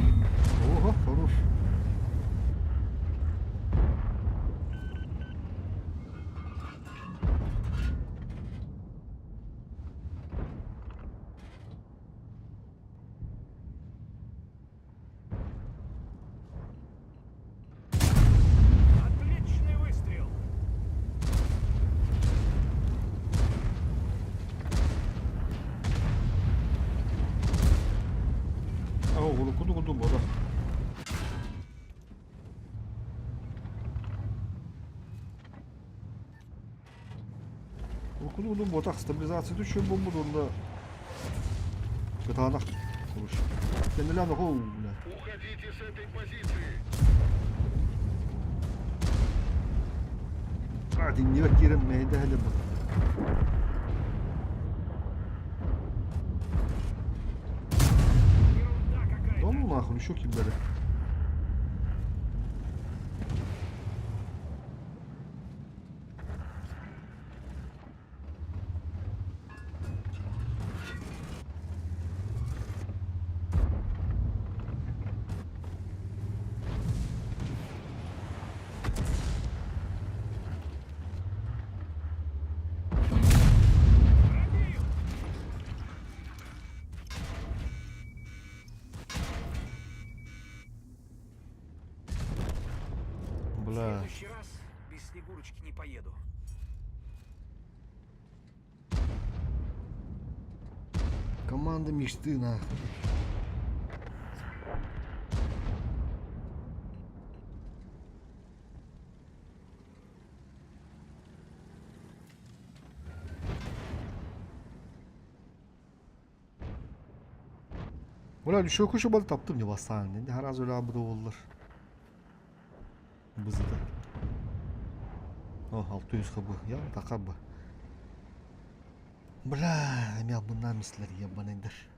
Ого, хорош. Отличный выстрел. Aa, kudu bu da. Kudu bu tak stabilizasyon düşüyor bu da. Gıtana kuruş. Kendilerine hov. Уходите с этой позиции. Hadi niye girin meyde hele bu. Ну нахуй, еще киберы. Бля. раз без Снегурочки не поеду. Команда мечты, нахуй. Ulan şu kuşu balı taptım ya bastan. Ne haraz öyle abi de olur. Bızıdı. Oh 600 kabı. Ya da kabı. Bla, ya bunlar misleri ya bana indir.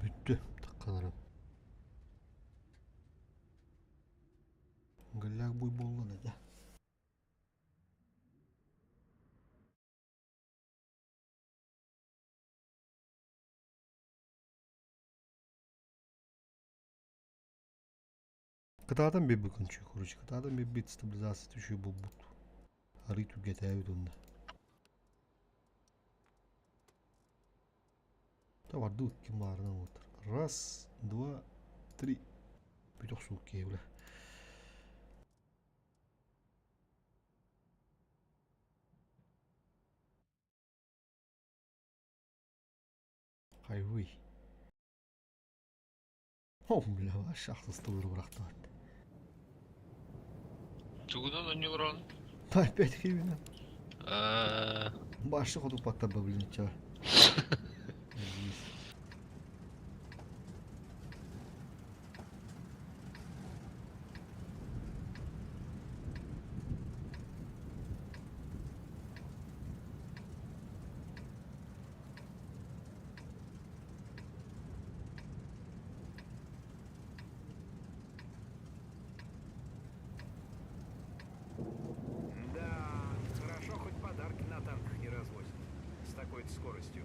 Bitti. Takkalarım. Gallak buy bollan hadi. Кытадан bir bakın çünkü kurucu. Kıtadan bir bit stabilizası düşüyor bu but. Harita tüketiyor onda. Да воду кимарна вот. Раз, два, три. Биток суки, бля. Highway. Oh бля, шахта стовыр бıraktı. Чугунан онюрон. Опять химина. Başlık otup patladı блин, çağır. Да, хорошо, хоть подарки на танках не развозят. С такой-то скоростью.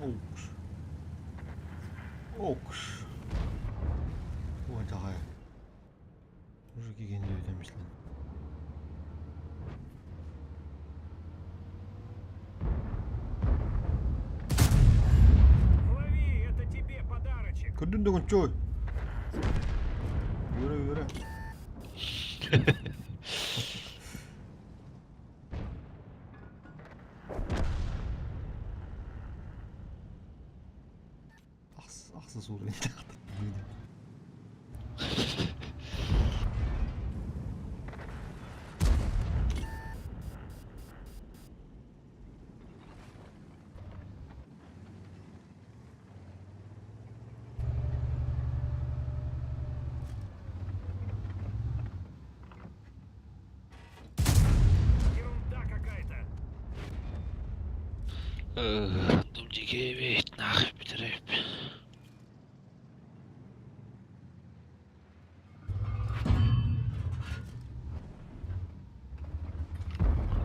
Oks. Oks. Ой, давай. Уже кеген өйдеміз лен. Көрдің дөңін чой. Өре. Ақсы суыр енді. Думдиге бейт, нахып бітіріп.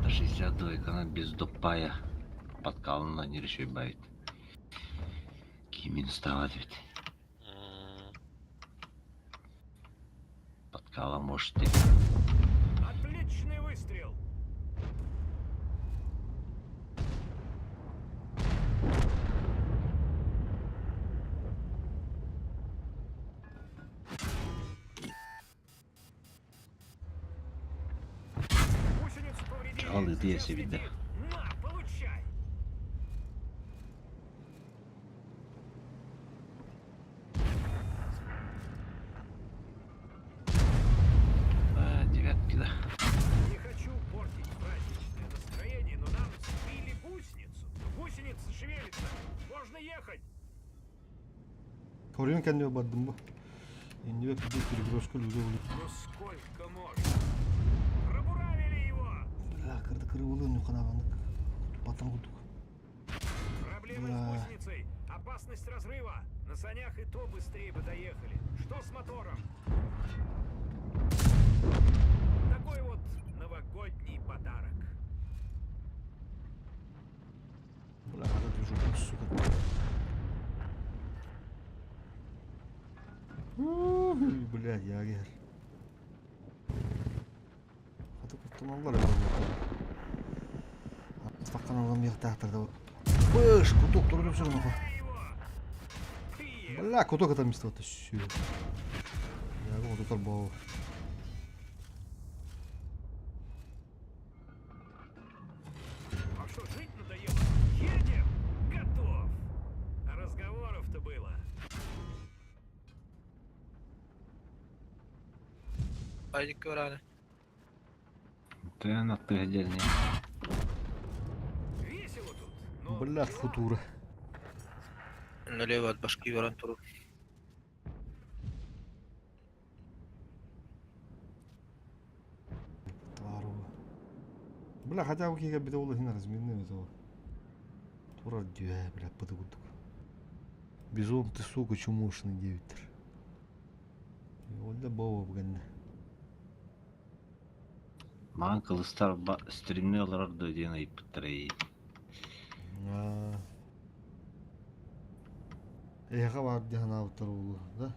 До 62 без допая. Подкалына не решай байт. Кимин ставать ведь. Подкала может ты. Отличный выстрел! Гусеницу повредили. Чалы ты я Сейчас себе видно. летит. На, получай! Девятки, да. Не хочу портить праздничное настроение, но нам сбили гусеницу. Гусеница шевелится. Можно ехать. Көрген кәнде бардым ба? Енді бәк күдек перегрузка лүзе болып. Ну сколько можно? Пробуравили его! Бля, кірді болы, ну қанағандық. Батан құдық. Проблемы с гусеницей. Опасность разрыва. На санях и то быстрее бы доехали. Что с мотором? Такой вот новогодний подарок. Бля, қада движок, сука. Блядь, ягер. Қада көптен алдар өте. Астаққан алған меқ тақтырды. Быш, куток тұрып жүрген оқа. Бля, куток это место вот все. Я говорю, тут арбау. А что, жить надоело? Едем! Готов! А разговоров-то было. Пойди рано. Ты на ты отдельный. Весело тут. Но Блядь, футура. Налево от башки ворон туру. Твару. Бля, хотя бы кига биде улы хина разменный это. Тура дюя, бля, подгудук. Бизон ты, сука, чумошный девитер. Олда бова бганна. Маған қылыстар стримне оларды ден айып біттірей. Эха бар диян ауыттар олы, да?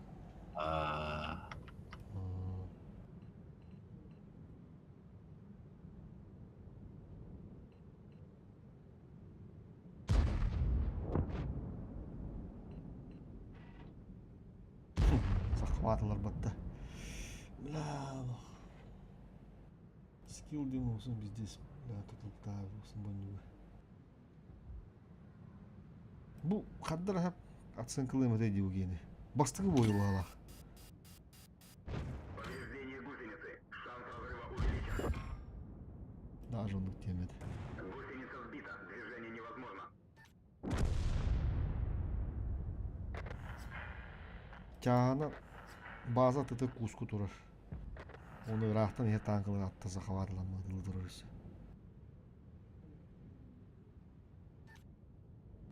Сақватылар батта. Бля, скилл дем olsun bizde, bля, tutulup daha olsun bunu. Bu kadar hep оценкалыйм это идею гены. Бастығы бойы бағала. Даже он темет. Гусеница сбита. Движение невозможно. Чағана база тыты куску турар. Оны рахтан е танкылы атта сақаватыламадылы тұрырсы.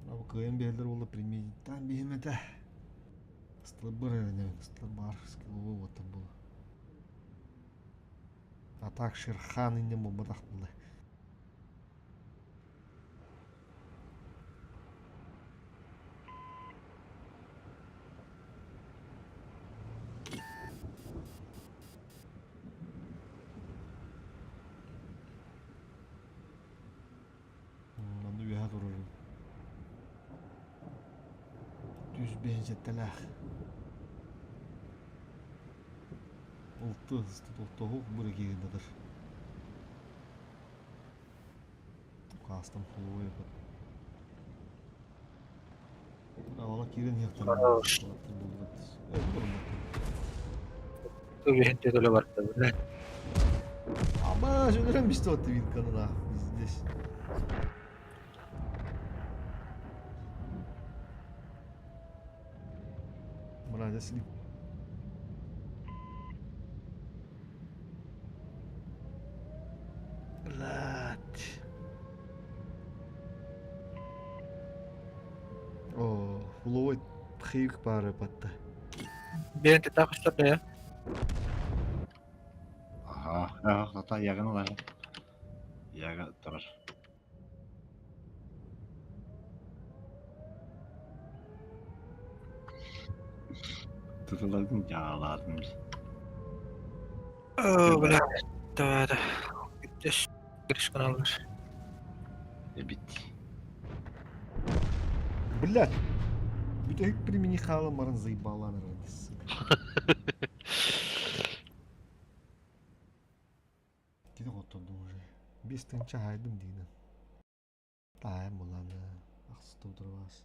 Абы күйен бәлдер олы примениттан беймеді. Стылы бір әрінен, стылы бар скиловы отыр бұл. Атак Шерхан иннен бұл бұдақ бұлды. бенжеттелах. Улты тоғуқ бір кегіндедір. Қастым құлуы епет. Авала керен ектен. Төвехенте төле барда биле. Ама жөнерем бісті отты вилканына. Здесь. Мұрада сіліп. Лат. О, фуловой тхейк пары патта. Бенте такыштырды я. Ага, ата ягын олар. Яга тұрар. Тұтылардың жағаладым. Бля. Да. Биттеш. Кириш каналдар. Бит. Блядь. Бүтек примени хала марын заебаланы радис. Киде готовдum уже. 5-тінші айдым дейді. Тайым боланы. Ақсытып тұрбас.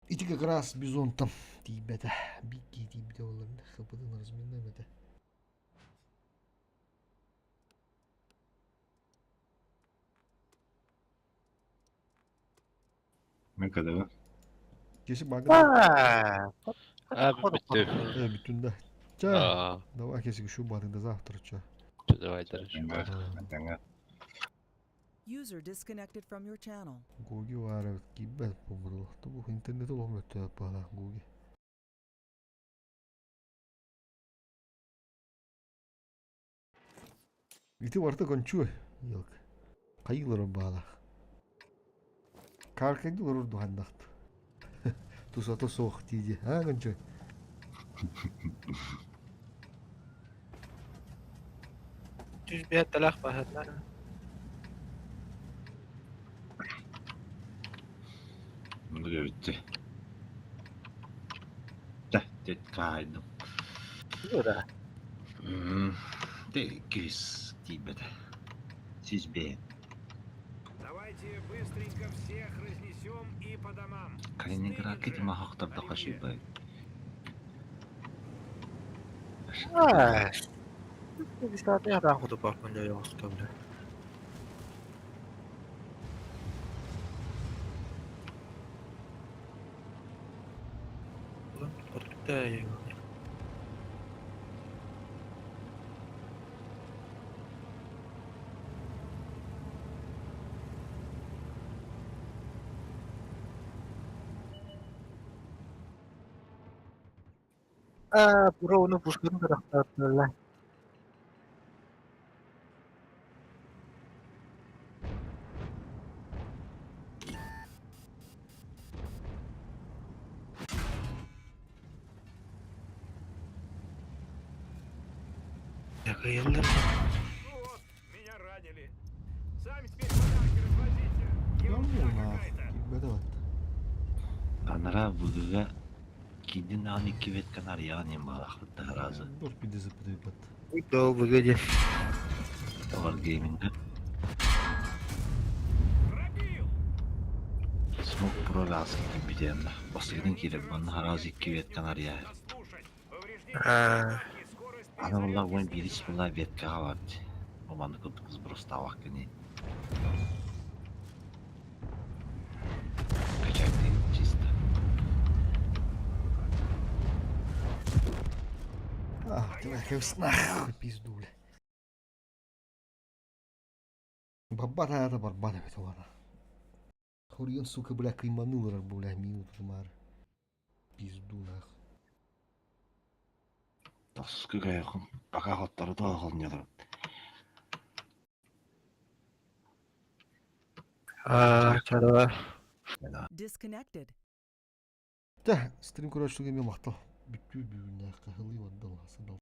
Ити как раз бизонтом тибеді. Бикки тибеді оларды. Хыпыдың разминнамеді. Мен кәдігі. Кеші багы. Бітті. Бүтін да. Ча. Давай кешігі шу бадыңда завтра ча. Давай, дәрі. User disconnected from your channel. Гоги вара кибет помру. Тобу интернет олом өтті апала Гоги. Ити варта кончуй. Йылк. Кайылырым бала. Каркайды урурду хандахты. Тусато соқ тиде. Кончуй. Жүз бет талақ бахатлар. Мұнды көбітті. Дәт қайдым. Ура. Кирис тибеді. Сізбе. Давайте быстренько всех разнесем и по домам. Калининград кетім ақақтарда қашып бай. Bir saat ya ben kutup bakmanca yok kabul. Ulan tutup da ya. Bro onu puskan karakterler. Ну вот, меня ранили. Сами теперь подарки развозите. Ерунда какая-то. Кибет var. Анара бұдыға кедін аны кебет канар яғни мағақлытта разы. Dur bir de zıpıdı pat. Udah begitu. Товар гейминга. Пробил. Смог прораз кетіп бітемді. Басығының келіп, бұны разы кебет канар яғын. Дослушать. Повреждение и скорость Ана олар ойын беріс бұла веткаға барды. Оманы күндік сброста ваққыны. Качайды чисто. Ты нахуй нахуй пизду, бля. Баббата это барбата бит вана. Хурьон, сука, бля, кайманулар, бля, минуту мар. Пизду нахуй. Тасқы қайықын, бақа қоттары да ағылын ядыр. Çarı. Disconnected. Да, стрим, короче, мен мақтал. Бүттүү бүүнә кахылый ваддал хасадал.